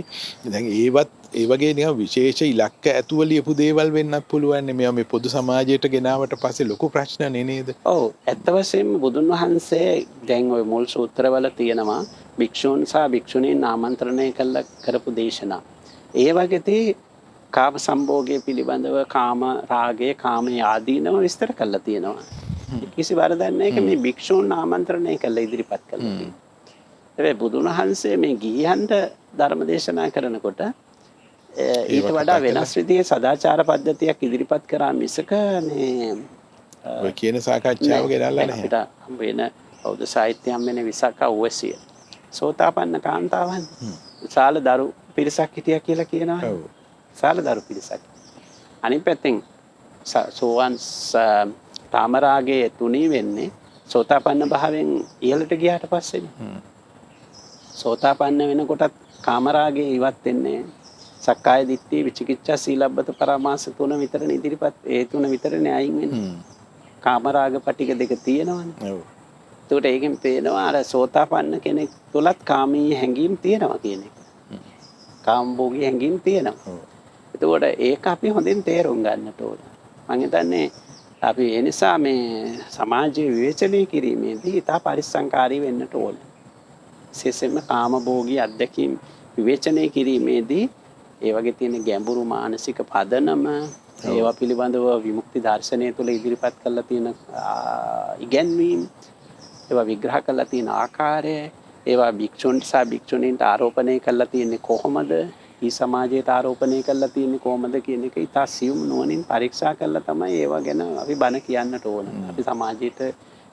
දැන් ඒවත් ඒ වගේ නිකන් විශේෂ ඉලක්ක ඇතුව ලියපු දේවල් වෙන්නත් පුළුවන් නේ. මේවා මේ පොදු සමාජයට ගෙනාවට පස්සේ ලොකු ප්‍රශ්නනේ නේද? ඔව් ඇත්ත වශයෙන්ම බුදුන් වහන්සේ දැන් ওই මුල් සූත්‍රවල තියෙනවා භික්ෂූන් සහ භික්ෂුණීන් ආමන්ත්‍රණය කළ කරපු දේශනා. ඒ වගේදී කාම සම්භෝගය පිළිබඳව කාම රාගය කාම ආදීනව විස්තර කරලා තියෙනවා. කිසි වරදක් නැහැ ඒක මේ භික්ෂූන් ආමන්ත්‍රණය කළ ඉදිරිපත් කළා තියෙනවා. හැබැයි බුදුන් වහන්සේ මේ ගිහියන්ට ධර්ම දේශනා කරනකොට ඊට වඩා වෙනස් විදිහේ සදාචාර පද්ධතියක් ඉදිරිපත් කරා මිසක මේ ඔය කියන සාකච්ඡාව ගෙනල්ලා නැහැ. අපිට හම්බ වෙන බෞද්ධ සාහිත්‍යයෙන් වෙන විසක උවසිය. සෝතාපන්න කාන්තාවන් විශාල දරු පිරිසක් හිටියා කියලා කියනවා. ඔව්. විශාල දරු පිරිසක්. අනිත් පැත්තෙන් සෝවන් කාමරාගයේ තුනී වෙන්නේ සෝතාපන්න භාවයෙන් ඉහළට ගියාට පස්සේනේ. සෝතාපන්න වෙනකොටත් කාමරාගයේ ඉවත් වෙන්නේ සක්කාය දිට්ඨිය විචිකිච්ඡා සීලබ්බත පරාමාස තුන විතරනේ ඉදිරිපත් ඒ තුන විතරනේ අයින් වෙන්නේ. කාමරාග පටික දෙක තියෙනවනේ. ඔව්. ඒකට ඒකෙන් පේනවා අර සෝතාපන්න කෙනෙක් තුලත් කාමී හැඟීම් තියෙනවා කියන එක. කාමභෝගී හැඟීම් තියෙනවා. එතකොට ඒක අපි හොඳින් තේරුම් ගන්නට ඕන. මම හිතන්නේ අපි ඒ නිසා මේ සමාජයේ විවේචනය කිරීමේදී ඉතා පරිස්සම්කාරී වෙන්නට ඕන. විශේෂයෙන්ම කාමභෝගී අත්දැකීම් විවේචනය කිරීමේදී ඒ වගේ තියෙන ගැඹුරු මානසික පදනම ඒවා පිළිබඳව විමුක්ති දර්ශනය තුළ ඉදිරිපත් කරලා තියෙන ඉගැන්වීම් ඒවා විග්‍රහ කරලා තියෙන ආකාරය ඒවා භික්ෂුන්ට සහ භික්ෂුණීන්ට ආරෝපණය කරලා තියෙන්නේ කොහොමද ඊ සමාජයට ආරෝපණය කරලා තියෙන්නේ කොහොමද කියන එක ඉතා සියුම් නුවණින් පරීක්ෂා කරලා තමයි ඒවා ගැන අපි බණ කියන්නට ඕන. අපි සමාජයට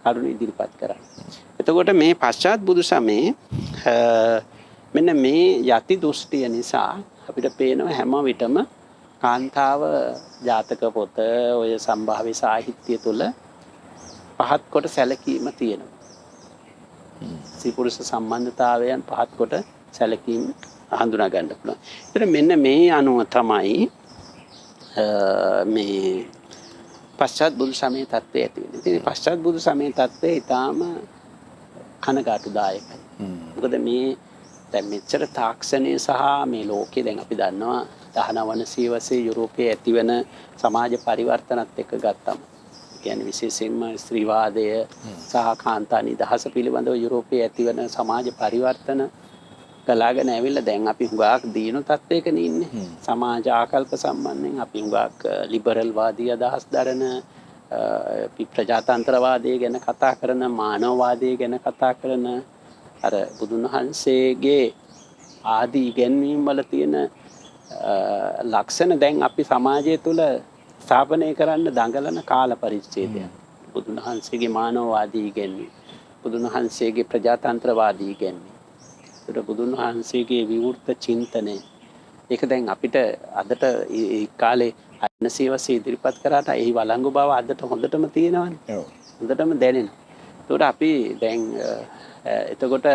කරුණු ඉදිරිපත් කරන්නේ. එතකොට මේ පශ්චාත් බුදු සමයේ මෙන්න මේ යටි දෘෂ්ටිය නිසා අපිට පේනවා හැම විටම කාන්තාව ජාතක පොත ඔය සම්භාව්‍ය සාහිත්‍ය තුළ පහත් කොට සැලකීම තියෙනවා. සිපුරුෂ සම්බන්ධතාවයන් පහත් කොට සැලකීම හඳුනා ගන්න පුළුවන්. ඒතර මෙන්න මේ අනුව තමයි මේ පශ්චාත් බුදු සමයේ තත්ත්වය ඇති වෙන්නේ. ඉතින් පශ්චාත් බුදු සමයේ තත්ත්වය ඊටාම කනගාටුදායකයි. මොකද මේ දැන් මෙච්චර තාක්ෂණය සහ මේ ලෝකේ දැන් අපි දන්නවා 19 සියවසේ යුරෝපයේ ඇතිවන සමාජ පරිවර්තනත් එක්ක ගත්තම කියන්නේ විශේෂයෙන්ම ස්ත්‍රීවාදය සහ කාන්තා නිදහස පිළිබඳව යුරෝපයේ ඇතිවන සමාජ පරිවර්තන කලාගෙන ඇවිල්ලා දැන් අපි හුඟක් දිනු තත්වයකනේ ඉන්නේ. සමාජ ආකල්ප සම්බන්ධයෙන් අපි හුඟක් ලිබරල් වාදී අදහස් දරන ප්‍රජාතන්ත්‍රවාදය ගැන කතා කරන මානවවාදය ගැන කතා කරන අර බුදුන් වහන්සේගේ ආදී ඉගැන්වීම් වල තියෙන ලක්ෂණ දැන් අපි සමාජය තුළ ස්ථාපනය කරන්න දඟලන කාල පරිච්ඡේදය. බුදුන් වහන්සේගේ මානවවාදී ඉගැන්වීම්, බුදුන් වහන්සේගේ ප්‍රජාතන්ත්‍රවාදී ඉගැන්වීම්, බුදුන් වහන්සේගේ විවෘත චින්තනය. ඒක දැන් අපිට අදට ඒ කාලේ අයන සියවසේ ඉදිරිපත් කරාට ඒ වළංගු බව අදට හොඳටම තියෙනවානේ. ඔව්. හොඳටම දැනෙනවා. ඒකට අපි දැන් එතකොට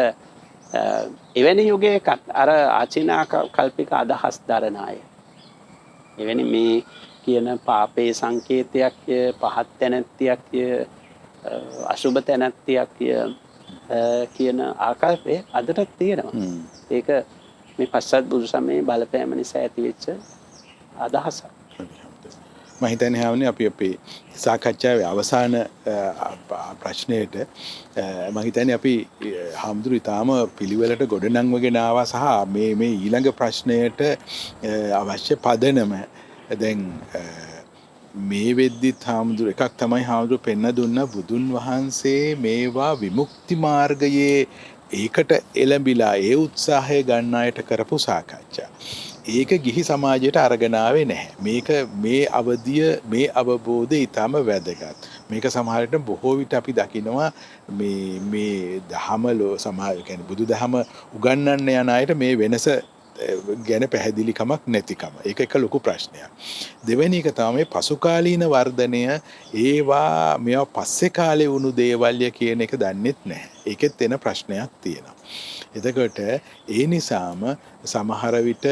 එවැනි යුගයක අර ආචිනා කල්පික අදහස් දරන අය එවැනි මේ කියන පාපේ සංකේතයක් පහත් තැනැත්තියක් අසුබ තැනැත්තියක් කියන ආකල්පය අදටත් තියෙනවා. ඒක මේ පශ්චාත් බුදු සමයේ බලපෑම නිසා ඇතිවෙච්ච අදහසක්. මම හිතන්නේ හැවනේ අපි අපේ සාකච්ඡාවේ අවසාන ප්‍රශ්නයට මම හිතන්නේ අපි හාමුදුරු ඊටාම පිළිවෙලට ගොඩනංවගෙන ආවා සහ මේ ඊළඟ ප්‍රශ්නයට අවශ්‍ය පදනම දැන් මේ වෙද්දිත් හාමුදුරු එකක් තමයි හාමුදුරු පෙන්න දුන්න බුදුන් වහන්සේ මේවා විමුක්ති මාර්ගයේ ඒකට එළඹිලා ඒ උත්සාහය ගන්න අයට කරපු සාකච්ඡා. ඒක ගිහි සමාජයට අරගෙන ආවේ නැහැ. මේක මේ අවධිය මේ අවබෝධය ඊටම වැදගත්. මේක සමහරට බොහෝ විට අපි දකිනවා මේ දහමලෝ සමාජ කියන්නේ බුදුදහම උගන්වන්න යන අයට මේ වෙනස ගැන පැහැදිලිකමක් නැතිකම. ඒක එක ලොකු ප්‍රශ්නයක්. දෙවෙනි එක තමයි පසුකාලීන වර්ධනය ඒවා මේවා පස්සේ කාලේ වුණු දේවල්ය කියන එක දන්නෙත් නැහැ. ඒකෙත් එන ප්‍රශ්නයක් තියෙනවා. එතකොට ඒ නිසාම සමහර විට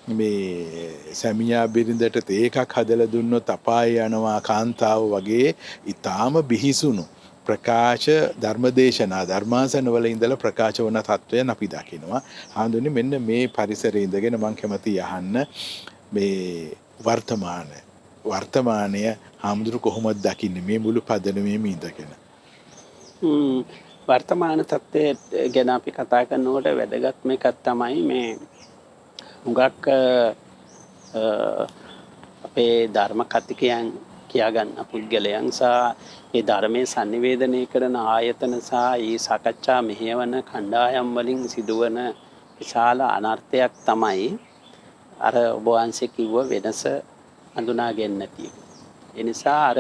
මේ සැමියා බිරිඳට තේ එකක් හදලා දුන්නොත් අපායේ යනවා කාන්තාව වගේ ඊටාම බිහිසුණු ප්‍රකාශ ධර්මදේශනා ධර්මාසනවල ඉඳලා ප්‍රකාශ වන තත්ත්වයන් අපි දකිනවා. හාමුදුරනේ මෙන්න මේ පරිසරයේ ඉඳගෙන මම කැමති අහන්න මේ වර්තමානය හාමුදුරු කොහොමද දකින්නේ මේ මුළු පදනමේම ඉඳගෙන? වර්තමාන තත්ත්වය ගැන අපි කතා කරනකොට වැදගත්ම එකක් තමයි මේ හුඟක් අපේ ධර්ම කතිකයන් කියාගන්න පුද්ගලයන් සහ ඒ ධර්මයේ sannivedanaya කරන ආයතන සහ ඒ සාකච්ඡා මෙහෙයවන කණ්ඩායම් වලින් සිදුවන විශාල අනර්ථයක් තමයි අර ඔබ වහන්සේ කිව්ව වෙනස හඳුනාගෙන නැති එක. ඒ නිසා අර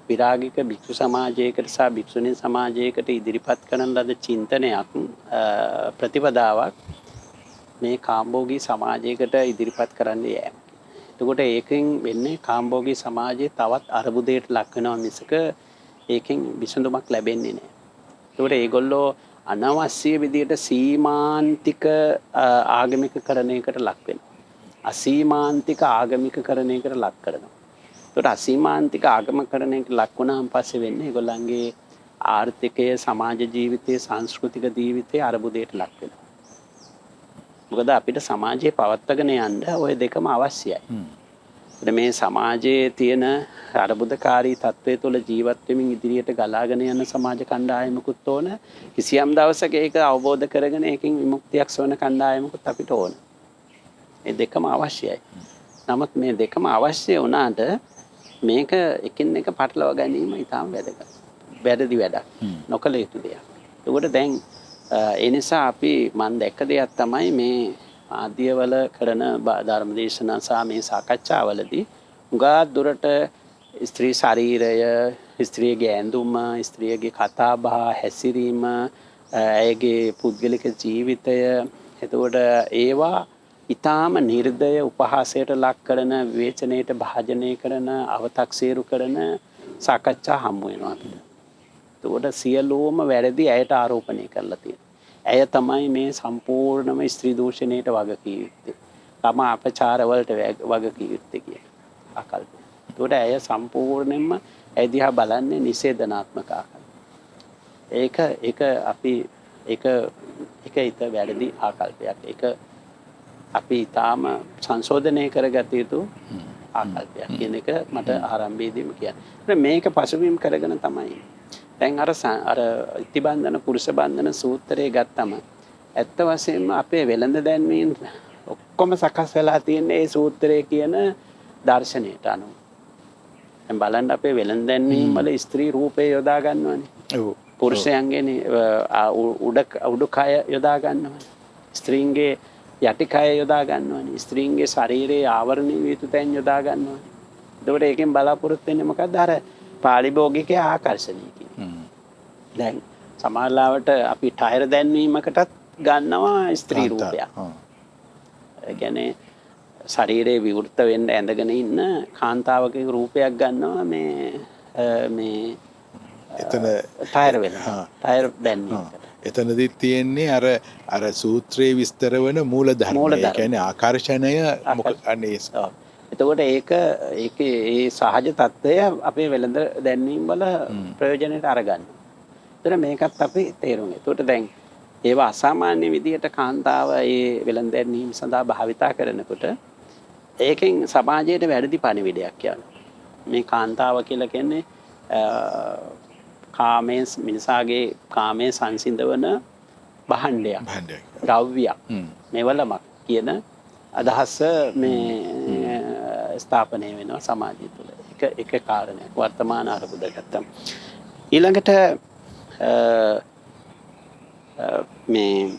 විරාගික භික්ෂු සමාජයකට සහ භික්ෂුණී සමාජයකට ඉදිරිපත් කරන ලද චින්තනයක් ප්‍රතිපදාවක් මේ කාම්බෝගී සමාජයකට ඉදිරිපත් කරන්න යෑම. එතකොට ඒකෙන් වෙන්නේ කාම්බෝගී සමාජයේ තවත් අර්බුදයට ලක් වෙනවා මිසක ඒකෙන් විසඳුමක් ලැබෙන්නේ නැහැ. එතකොට ඒගොල්ලෝ අනවශ්‍ය විදියට සීමාන්තික ආගමිකකරණයකට ලක් වෙනවා. අසීමාන්තික ආගමිකකරණයකට ලක් කරනවා. එතකොට අසීමාන්තික ආගමිකකරණයකට ලක් වුණාන් පස්සේ වෙන්නේ ඒගොල්ලන්ගේ ආර්ථිකය, සමාජ ජීවිතය, සංස්කෘතික ජීවිතය අර්බුදයට ලක් වෙනවා. මොකද අපිට සමාජයේ පවත්වාගෙන යන්න ওই දෙකම අවශ්‍යයි. මේ සමාජයේ තියෙන අර්බුදකාරී තත්ත්වය තුළ ජීවත් වෙමින් ඉදිරියට ගලාගෙන යන සමාජ කණ්ඩායමකුත් ඕන. කිසියම් දවසක ඒක අවබෝධ කරගෙන ඒකෙන් විමුක්තියක් සොයන කණ්ඩායමකුත් අපිට ඕන. මේ දෙකම අවශ්‍යයි. නමුත් මේ දෙකම අවශ්‍ය වුණාට මේක එකින් එක පටලවා ගැනීම ඉතාම වැදගත්. වැරදි වැඩක්. නොකළ යුතු දෙයක්. ඒකට දැන් ඒ නිසා අපි මම දැක්ක දෙයක් තමයි මේ ආදියවල කරන ධර්මදේශනා සහ මේ සාකච්ඡාවලදී උගා දුරට ස්ත්‍රී ශරීරය, ස්ත්‍රියගේ ඇඳුම, ස්ත්‍රියගේ කතාබහ, හැසිරීම, ඇයගේ පුද්ගලික ජීවිතය, එතකොට ඒවා ඊටාම නිර්දය උපහාසයට ලක් කරන, විවේචනයට භාජනය කරන, අව탁සීරු කරන සාකච්ඡා හමු වෙනවා අපිට. එතකොට සියලුම වැරදි ඇයට ආරෝපණය කරලා තියෙනවා. ඇය තමයි මේ සම්පූර්ණම ස්ත්‍රී දූෂණයට වග කිය යුත්තේ. තම අපචාරවලට වග කිය යුත්තේ කියන ආකල්පය. එතකොට ඇය සම්පූර්ණයෙන්ම ඇය දිහා බලන්නේ නිෂේධනාත්මක ආකල්පය. ඒක අපි ඒක ඊට වැරදි ආකල්පයක්. ඒක අපි ඊටාම සංශෝධනය කරගත යුතු ආකල්පයක් කියන එක මට ආරම්භයේදීම කියන්නේ. මේක පසුබිම් කරගෙන තමයි දැන් අර ඉතිබන්ධන පුරුෂ බන්ධන සූත්‍රයේ ගත්තම ඇත්ත වශයෙන්ම අපේ වෙළඳ දැන්වීම් ඔක්කොම සකස් වෙලා තියෙන්නේ ඒ සූත්‍රයේ කියන දර්ශනයට අනුව. දැන් බලන්න අපේ වෙළඳ දැන්වීම් වල ස්ත්‍රී රූපේ යොදා ගන්නවනේ. ඔව්. පුරුෂයන්ගේ උඩුකය යොදා ගන්නවනේ. ස්ත්‍රීන්ගේ යටිකය යොදා ගන්නවනේ. ස්ත්‍රීන්ගේ ශරීරයේ ආවරණය විය යුතු තැන් යොදා ගන්නවනේ. එතකොට ඒකෙන් බලාපොරොත්තු වෙන්නේ මොකද්ද? අර පාලිභෝගික ආකර්ෂණය කියන්නේ. දැන් සමහරවිට අපි ටයර් දැන්වීමකටත් ගන්නවා ස්ත්‍රී රූපයක්. ඒ කියන්නේ ශරීරයේ විවෘත වෙන්න ඇඳගෙන ඉන්න කාන්තාවකගේ රූපයක් ගන්නවා මේ එතන ටයර් වෙනවා. ටයර් දැන්වීමකට. එතනදිත් තියෙන්නේ අර සූත්‍රයේ විස්තර වන මූලධර්ම. ඒ කියන්නේ ආකර්ෂණය අනේ. එතකොට ඒකේ ඒ සහජ తত্ত্বය අපේ වෙළඳ දැන්වීම් වල ප්‍රයෝජනෙට අරගන්න. ඒතර මේකත් අපි තේරුම්. ඒකට දැන් ඒවා අසාමාන්‍ය විදියට කාන්තාව ඒ වෙළඳ දැන්වීම් සඳහා භාවිතා කරනකොට ඒකෙන් සමාජයට වැරදි පණිවිඩයක් යනවා. මේ කාන්තාව කියලා කියන්නේ කාමයෙන් මිනිසාගේ කාමයේ සංසිඳවන භාණ්ඩයක්. ද්‍රව්‍යයක්. මෙවලමක් කියන අදහස මේ ස්ථාපනය වෙනවා සමාජය තුළ. එක කාරණයක් වර්තමාන අර්බුදගතම්. ඊළඟට මේ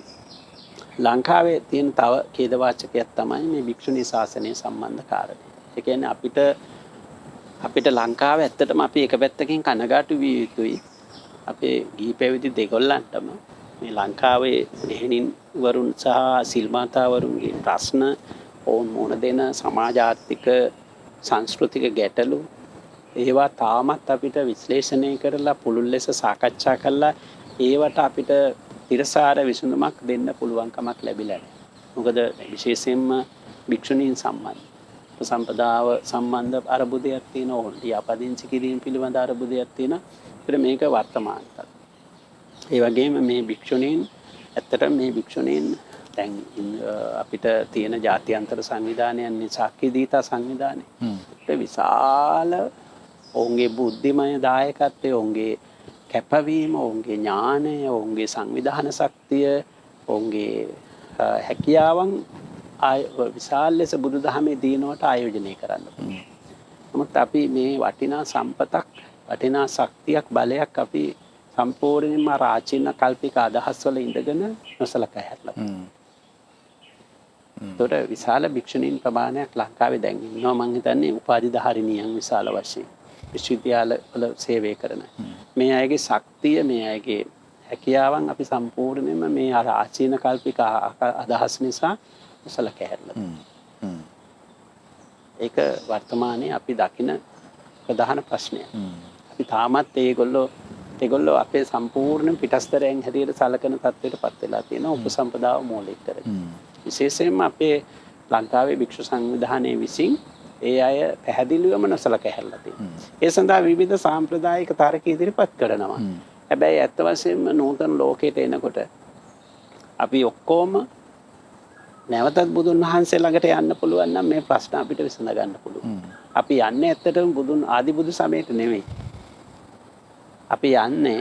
ලංකාවේ තියෙන තව ඛේදවාචකයක් තමයි මේ භික්ෂුණී ශාසනය සම්බන්ධ කාරණය. ඒ කියන්නේ අපිට ලංකාවේ ඇත්තටම අපි එක පැත්තකින් කනගාටු විය යුතුයි. අපේ ගිහි පැවිදි දෙගොල්ලන්ටම මේ ලංකාවේ එහෙණින් වරුන් සහ සිල්මාතාවරුන්ගේ ප්‍රශ්න, ඔවුන් මුහුණ දෙන සමාජ ආර්ථික සංස්කෘතික ගැටලු ඒවා තාමත් අපිට විශ්ලේෂණය කරලා පුළුල් ලෙස සාකච්ඡා කරලා ඒවට අපිට තිරසාර විසඳුමක් දෙන්න පුළුවන්කමක් ලැබිලා නැහැ. මොකද විශේෂයෙන්ම භික්ෂුණීන් සම්බන්ධ සම්පදාව සම්බන්ධ අර්බුදයක් තියෙනවා. ලියාපදිංචි කිරීම පිළිබඳ අර්බුදයක් තියෙනවා. මේක වර්තමාන තත්ත්වය. ඒ වගේම මේ භික්ෂුණීන් ඇත්තටම මේ භික්ෂුණීන් දැන් අපිට තියෙන ජාත්‍යන්තර සංවිධානයන් සාක්කි දීතා සංවිධානය. විශාල ඔවුන්ගේ බුද්ධිමය දායකත්වය, ඔවුන්ගේ කැපවීම, ඔවුන්ගේ ඥානය, ඔවුන්ගේ සංවිධාන ශක්තිය, ඔවුන්ගේ හැකියාවන් විශාල ලෙස බුදුදහමේ දිනුවට ආයෝජනය කරන්න පුළුවන්. නමුත් අපි මේ වටිනා සම්පතක්, වටිනා ශක්තියක්, බලයක් අපි සම්පූර්ණයෙන්ම රාචීන කල්පික අදහස් වල ඉඳගෙන නොසලකා හැරලා. ඒතකොට විශාල භික්ෂුණීන් ප්‍රමාණයක් ලංකාවේ දැන් ඉන්නවා. මම හිතන්නේ උපාධිධාරිනියන් විශාල වශයෙන් විශ්වවිද්‍යාල වල සේවය කරන. මේ අයගේ ශක්තිය, මේ අයගේ හැකියාවන් අපි සම්පූර්ණයෙන්ම මේ රාචීන කල්පික අදහස් නිසා නොසලකා හැරලා. ඒක වර්තමානයේ අපි දකින ප්‍රධාන ප්‍රශ්නයක්. අපි තාමත් ඒගොල්ලෝ අපේ සම්පූර්ණ පිටස්තරයන් හැටියට සලකන තත්ත්වයට පත් වෙලා තියෙනවා, උපසම්පදාව මූලික කරගෙන. විශේෂයෙන්ම අපේ ලංකාවේ භික්ෂු සංවිධානයේ විසින් ඒ අය පැහැදිලිවම නොසලකා හැරලා තියෙනවා. ඒ සඳහා විවිධ සාම්ප්‍රදායික තර්ක ඉදිරිපත් කරනවා. හැබැයි ඇත්ත වශයෙන්ම නූතන ලෝකයට එනකොට අපි ඔක්කොම නැවතත් බුදුන් වහන්සේ ළඟට යන්න පුළුවන් නම් මේ ප්‍රශ්න අපිට විසඳ ගන්න පුළුවන්. අපි යන්නේ ඇත්තටම බුදුන් ආදි බුදු සමයට නෙවෙයි. අපි යන්නේ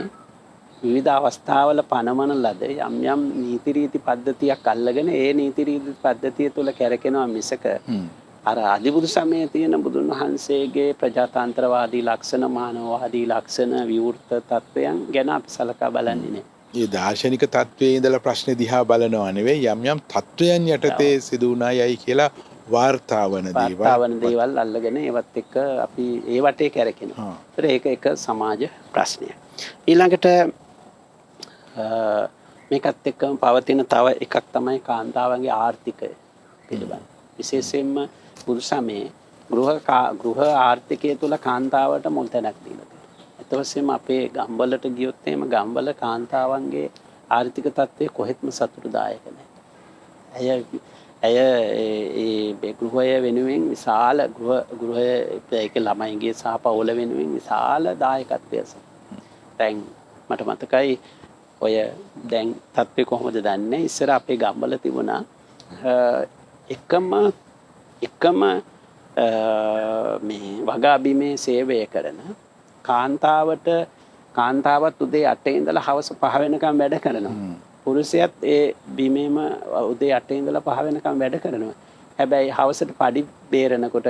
විවිධ අවස්ථාවල පනවන ලද යම් යම් නීති රීති පද්ධතියක් අල්ලගෙන ඒ නීති රීති පද්ධතිය තුළ කැරකෙනවා මිසක අර ආදි බුදු සමයේ තියෙන බුදුන් වහන්සේගේ ප්‍රජාතන්ත්‍රවාදී ලක්ෂණ, මානවවාදී ලක්ෂණ, විවෘත තත්වයන් ගැන අපි සලකා බලන්නේ නැහැ. ඒ දාර්ශනික තත්වයේ ඉඳලා ප්‍රශ්න දිහා බලනවා නෙවෙයි, යම් යම් තත්වයන් යටතේ සිදු වුණායයි කියලා වාර්තාවන දේවල් අල්ලගෙන ඒවත් එක්ක අපි ඒ වටේ කැරකෙනවා. ඒක එක සමාජ ප්‍රශ්නයක්. ඊළඟට මේකත් එක්කම පවතින තව එකක් තමයි කාන්තාවන්ගේ ආර්ථිකය පිළිබඳ. විශේෂයෙන්ම බුදු සමයේ ගෘහ ආර්ථිකය තුළ කාන්තාවට මුල් තැනක් දීලා තියෙනවා. ඒත් වශයෙන්ම අපේ ගම්වලට ගියොත් එහෙම ගම්වල කාන්තාවන්ගේ ආර්ථික තත්ත්වය කොහෙත්ම සතුටුදායක නැහැ. ඇය ඒ ගෘහය වෙනුවෙන් විශාල ගෘහය ඒක ළමයිගේ සහ පවුල වෙනුවෙන් විශාල දායකත්වයක්. දැන් මට මතකයි ඔය දැන් තත්ත්වය කොහොමද දන්නේ, ඉස්සර අපේ ගම්වල තිබුණා එකම මේ වගා බිමේ සේවය කරන කාන්තාවත් උදේ 8 ඉඳලා හවස 5 වෙනකම් වැඩ කරනවා. පුරුෂයත් ඒ බිමේම උදේ 8 ඉඳලා 5 වෙනකම් වැඩ කරනවා. හැබැයි හවසට පඩි බේරනකොට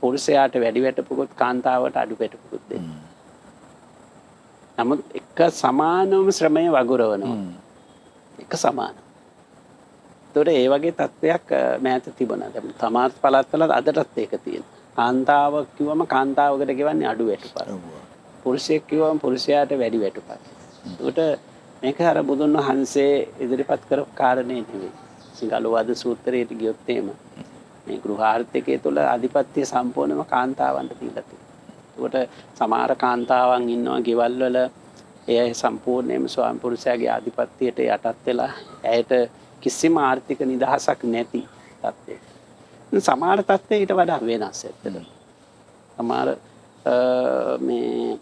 පුරුෂයාට වැඩි වැටුපකුත් කාන්තාවට අඩු වැටුපකුත් දෙනවා. නමුත් එක සමානවම ශ්‍රමය වගුරවනවා. එක සමාන. ඒතකොට ඒ වගේ තත්ත්වයක් මෑත තිබුණා. දැන් තමාත් පළාත්වල අදටත් ඒක තියෙනවා. කාන්තාව කිව්වම කාන්තාවකට ගෙවන්නේ අඩු වැටුපක්. පුරුෂයෙක් කිව්වම පුරුෂයාට වැඩි වැටුපක්. ඒකට මේක අර බුදුන් වහන්සේ ඉදිරිපත් කරපු කාරණේ නෙවෙයි. සිංහලවද සූත්‍රයට ගියොත් එහෙම මේ ගෘහාර්ථිකය තුළ ආධිපත්‍ය සම්පූර්ණම කාන්තාවන්ට දීලා තියෙනවා. ඒකට සමහර කාන්තාවන් ඉන්නවා ගෙවල් වල එය සම්පූර්ණයෙන්ම ස්වාමි පුරුෂයාගේ ආධිපත්‍යයට යටත් වෙලා ඇයට කිසිම ආර්ථික නිදහසක් නැති තත්ත්වයක. සමහර තත්ත්වය ඊට වඩා වෙනස් ඇත්තටම. සමහර මේ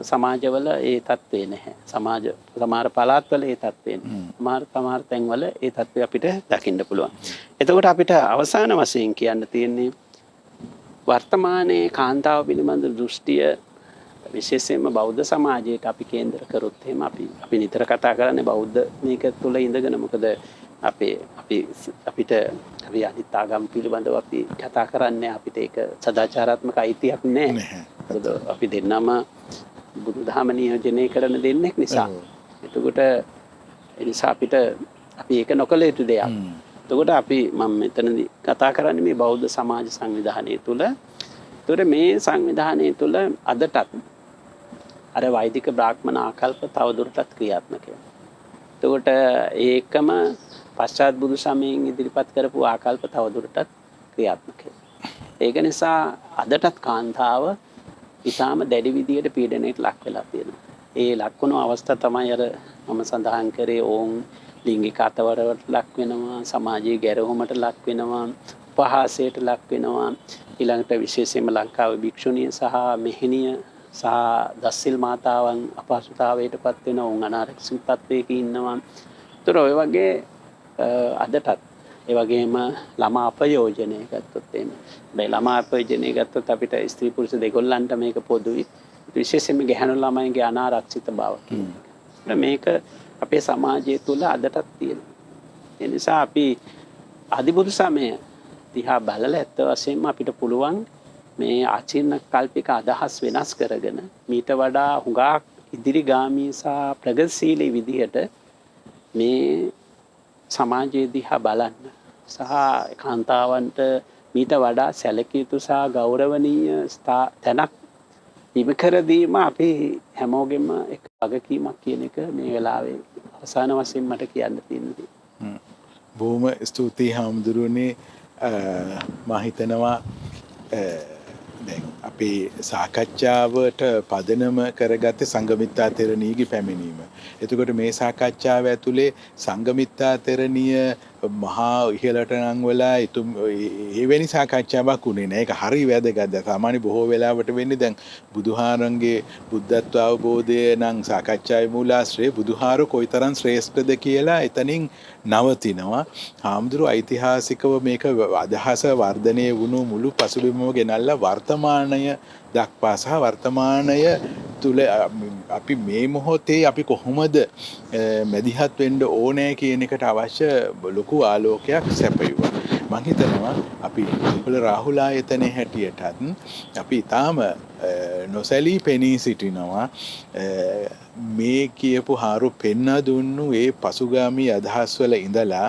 සමාජවල ඒ තත්ත්වේ නැහැ. සමහර පළාත්වල ඒ තත්ත්වේ නැහැ. සමහර තැන්වල ඒ තත්ත්වය අපිට දකින්න පුළුවන්. එතකොට අපිට අවසාන වශයෙන් කියන්න තියෙන්නේ වර්තමානයේ කාන්තාව පිළිබඳ දෘෂ්ටිය විශේෂයෙන්ම බෞද්ධ සමාජයට අපි කේන්ද්‍ර කරොත් එහෙම අපි නිතර කතා කරන්නේ බෞද්ධ මේක තුළ ඉඳගෙන. මොකද අපිට අනිත් ආගම් පිළිබඳව අපි කතා කරන්නේ අපිට ඒක සදාචාරාත්මක අයිතියක් නැහැ. මොකද අපි දෙන්නම බුදුදහම නියෝජනය කරන දෙන්නෙක් නිසා. එතකොට ඒ නිසා අපි ඒක නොකළ යුතු දෙයක්. එතකොට මම මෙතනදී කතා කරන්නේ මේ බෞද්ධ සමාජ සංවිධානය තුළ. එතකොට මේ සංවිධානය තුළ අදටත් අර වෛදික බ්‍රාහ්මණ ආකල්ප තවදුරටත් ක්‍රියාත්මක වෙනවා. එතකොට ඒකම පශ්චාත් බුදු සමයෙන් ඉදිරිපත් කරපු ආකල්ප තවදුරටත් ක්‍රියාත්මක වෙනවා. ඒක නිසා අදටත් කාන්තාව ඉතාම දැඩි විදියට පීඩනයට ලක් වෙලා තියෙනවා. ඒ ලක්වුණු අවස්ථා තමයි අර මම සඳහන් කරේ ඔවුන් ලිංගික අතවරවට ලක් වෙනවා, සමාජයේ ගැරහුමට ලක් වෙනවා, උපහාසයට ලක් වෙනවා. ඊළඟට විශේෂයෙන්ම ලංකාවේ භික්ෂුණිය සහ මෙහෙණිය සහ දස්සිල් මාතාවන් අපහසුතාවයට පත් වෙන උන් අනාරක්ෂිත තත්ත්වයක ඉන්නවා. ඒතර ඔය වගේ අදටත් ඒ වගේම ළමා අපයෝජනය ගත්තොත් එහෙම. දැන් ළමා අපයෝජනය ගත්තොත් අපිට ස්ත්‍රී පුරුෂ දෙගොල්ලන්ට මේක පොදුයි. විශේෂයෙන්ම ගැහැණු ළමයින්ගේ අනාරක්ෂිත බව කියන එක. මේක අපේ සමාජය තුළ අදටත් තියෙනවා. ඒ නිසා අපි අධිබුදු සමය දිහා බලලා ඇත්ත වශයෙන්ම අපිට පුළුවන් මේ ආචින්න කල්පික අදහස් වෙනස් කරගෙන මීට වඩා හුඟක් ඉදිරිගාමී සහ ප්‍රගතිශීලී විදිහට මේ සමාජයේ දිහා බලන්න සහ කාන්තාවන්ට මීට වඩා සැලකිය යුතු සහ ගෞරවනීය තැනක් හිමිකර දීම අපි හැමෝගෙම එක වගකීමක් කියන එක මේ වෙලාවේ අවසාන වශයෙන් මට කියන්න තියෙනවා. බොහොම ස්තුතියි හාමුදුරුවනේ. මම හිතනවා දැන් අපේ සාකච්ඡාවට පදනම කරගත්තේ සංඝමිත්තා තෙරණියගේ පැමිණීම. එතකොට මේ සාකච්ඡාව ඇතුලේ සංඝමිත්තා තෙරණිය මහා ඉහළට නංවලා එවැනි සාකච්ඡාවක් උනේ නැහැ. ඒක හරි වැදගත්. සාමාන්‍ය බොහෝ වෙලාවට වෙන්නේ දැන් බුදුහාරන්ගේ බුද්ධත්ව අවබෝධය නම් සාකච්ඡාවේ මූලාශ්‍රය බුදුහාරු කොයිතරම් ශ්‍රේෂ්ඨද කියලා එතනින් නවතිනවා. හාමුදුරුවෝ ඓතිහාසිකව මේක අදහස වර්ධනය වුණු මුළු පසුබිමම ගෙනල්ලා වර්තමානය දක්වා සහ වර්තමානය තුල අපි මේ මොහොතේ අපි කොහොමද මැදිහත් වෙන්න ඕනේ කියන එකට අවශ්‍ය ලොකු ආලෝකයක් සැපයුවා. මම හිතනවා අපි පොළ රාහුල ආයතනයේ හැටියටත් අපි තාම නොසැලී පෙනී සිටිනවා මේ කියපු හාරු පෙන්වා දුන්නු ඒ පසුගාමී අදහස්වල ඉඳලා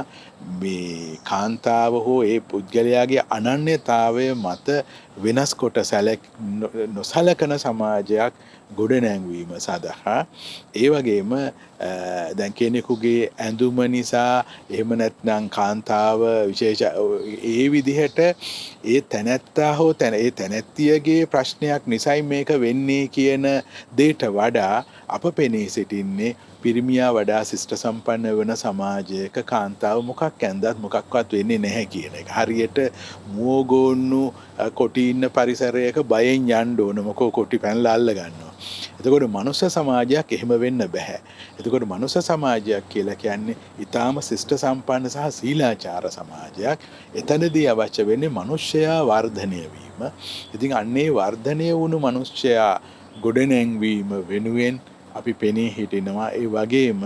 මේ කාන්තාව හෝ ඒ පුද්ගලයාගේ අනන්‍යතාවය මත වෙනස් කොට නොසලකන සමාජයක් ගොඩනැංවීම සඳහා ඒ වගේම දැන් කෙනෙකුගේ ඇඳුම නිසා එහෙම නැත්නම් කාන්තාව විශේෂ ඒ විදිහට ඒ තැනැත්තා හෝ ඒ තැනැත්තියගේ ප්‍රශ්නයක් නිසයි මේක වෙන්නේ කියන දෙයට වඩා අප පෙනී සිටින්නේ පිරිමියා වඩා ශිෂ්ට සම්පන්න වන සමාජයක කාන්තාව මොකක් ඇන්දත් මොකක්වත් වෙන්නේ නැහැ කියන එක. හරියට මුවගොන්නු කොටි ඉන්න පරිසරයක බයෙන් යන්න ඕන මොකෝ කොටි පැනලා අල්ල ගන්නවා. එතකොට මනුෂ්‍ය සමාජයක් එහෙම වෙන්න බෑ. එතකොට මනුෂ්‍ය සමාජයක් කියලා කියන්නේ ඊටාම ශිෂ්ට සම්පන්න සහ සීලාචාර සමාජයක්. එතනදී අවශ්‍ය වෙන්නේ මනුෂ්‍යයා වර්ධනය වීම. ඉතින් අන්නේ වර්ධනය වුණු මනුෂ්‍යයා ගොඩනැංවීම වෙනුවෙන් අපි පෙනී හිටිනවා. ඒ වගේම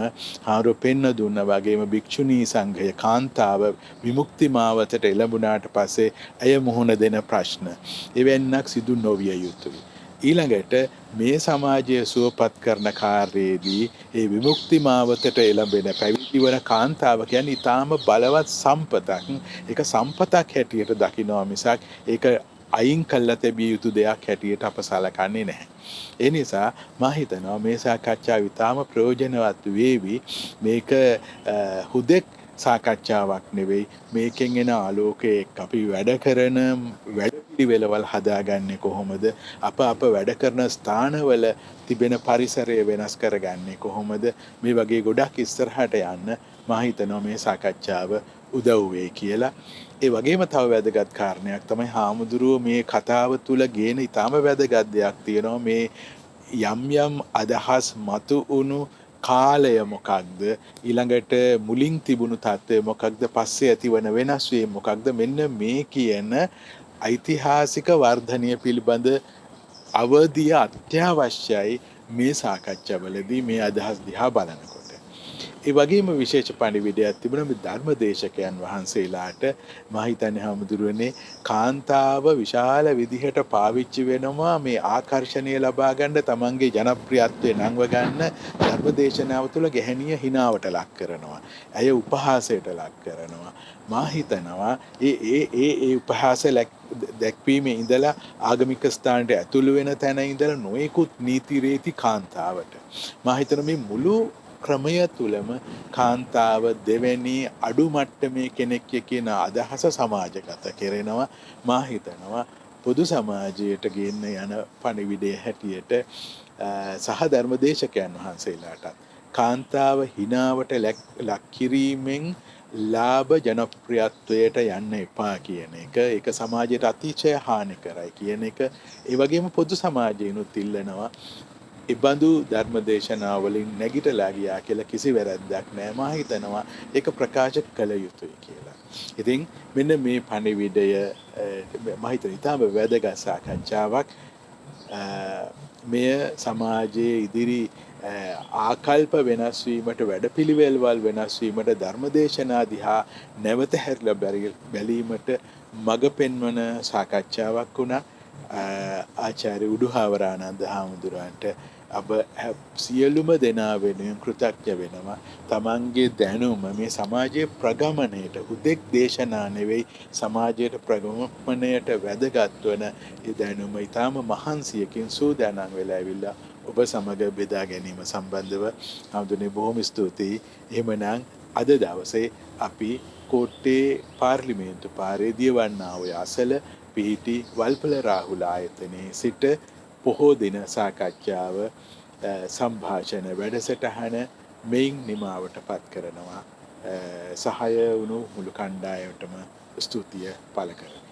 හාරු පෙන්න දුන්න වගේම භික්ෂුණී සංඝය කාන්තාව විමුක්ති මාවතට එළඹුණාට පස්සේ ඇය මුහුණ දෙන ප්‍රශ්න එවැන්නක් සිදු නොවිය යුතුයි. ඊළඟට මේ සමාජය සුවපත් කරන කාර්යයේදී ඒ විමුක්ති මාවතට එළඹෙන පැවිදි වන කාන්තාව කියන්නේ ඊටාම බලවත් සම්පතක්. ඒක සම්පතක් හැටියට දකිනවා මිසක් ඒක අයින් කළා තැබිය යුතු දෙයක් හැටියට අප සලකන්නේ නැහැ. ඒ නිසා මම හිතනවා මේ සාකච්ඡාව ඉතාම ප්‍රයෝජනවත් වේවි. මේක හුදෙක් සාකච්ඡාවක් නෙවෙයි. මේකෙන් එන ආලෝකයේ අපි වැඩ කරන වැඩපිළිවෙළවල් හදාගන්නේ කොහොමද? අප වැඩ කරන ස්ථානවල තිබෙන පරිසරය වෙනස් කරගන්නේ කොහොමද? මේ වගේ ගොඩක් ඉස්සරහට යන්න මම හිතනවා මේ සාකච්ඡාව උදව් වෙයි කියලා. ඒ වගේම තව වැදගත් කාරණයක් තමයි හාමුදුරුවෝ මේ කතාව තුළ ගේන ඊටාම වැදගත් දෙයක් තියෙනවා. මේ යම් අදහස් මතු වුණු කාලය මොකක්ද, ඊළඟට මුලින් තිබුණු තත්ත්වය මොකක්ද, පස්සේ ඇතිවන වෙනස් වීම මොකක්ද, මෙන්න මේ කියන ඓතිහාසික වර්ධනය පිළිබඳ අවධිය අත්‍යවශ්‍යයි මේ සාකච්ඡාවලදී මේ අදහස් දිහා බලනකොට. ඒ වගේම විශේෂ පණිවිඩයක් තිබුණා මේ ධර්මදේශකයන් වහන්සේලාට. මම හිතන්නේ හාමුදුරුවනේ කාන්තාව විශාල විදිහට පාවිච්චි වෙනවා මේ ආකර්ෂණය ලබා ගන්න, තමන්ගේ ජනප්‍රියත්වය නංව ගන්න ධර්මදේශනාව තුළ ගැහණිය හිනාවට ලක් කරනවා. ඇය උපහාසයට ලක් කරනවා. මම හිතනවා ඒ උපහාස දැක්වීමේ ඉඳලා ආගමික ස්ථානට ඇතුළු වෙන තැන ඉඳලා නොයෙකුත් නීති රේති කාන්තාවට මම හිතනවා මේ මුළු ක්‍රමය තුළම කාන්තාව දෙවැනි අඩු මට්ටමේ කෙනෙක් කියන අදහස සමාජගත කෙරෙනවා. මා හිතනවා පොදු සමාජයට ගෙන්න යන පණිවිඩය හැටියට සහ ධර්මදේශකයන් වහන්සේලාට කාන්තාව හිනාවට ලක් කිරීමෙන් ලාභ ජනප්‍රියත්වයට යන්න එපා කියන එක ඒක සමාජයට අතිශය හානි කරයි කියන එක ඒ වගේම පොදු සමාජයනුත් ඉල්ලනවා ඉබඳු ධර්ම දේශනාවලින් නැගිටලා ගියා කියලා කිසි වැරැද්දක් නෑ මා හිතනවා ඒක ප්‍රකාශ කළ යුතුයි කියලා. ඉතින් මෙන්න මේ පණිවිඩය මම හිතන ඉතාම වැදගත් සාකච්ඡාවක්. මෙය සමාජයේ ඉදිරි ආකල්ප වෙනස්වීමට වැඩපිළිවෙල්වල් වෙනස්වීමට ධර්මදේශනා දිහා නැවත හැරිලා බැලීමට මඟ පෙන්වන සාකච්ඡාවක් වුණා. ආචාර්ය උඩුහාවරානන්ද හාමුදුරුවන්ට අප සියලුම දෙනා වෙනුවෙන් කෘතඥ වෙනවා. තමන්ගේ දැනුම මේ සමාජයේ ප්‍රගමණයට හුදෙක් දේශනා නෙවෙයි සමාජයට ප්‍රගමණයට වැදගත් වන ඒ දැනුම ඊටාම මහන්සියකින් සූදානම් වෙලා ඇවිල්ලා ඔබ සමග බෙදා ගැනීම සම්බන්ධව හඳුනේ බොහොම ස්තුතියි. එහෙමනම් අද දවසේ අපි කෝට්ටේ පාර්ලිමේන්තු පාරේ දියවන්නාව අසල පිහිටි වල්පල රාහුල ආයතනයේ සිට පොහෝ දින සාකච්ඡාව සංභාෂණ වැඩසටහන මෙයින් නිමාවට පත් කරනවා. සහාය වුණු මුළු කණ්ඩායමටම ස්තුතිය පළ කරනවා.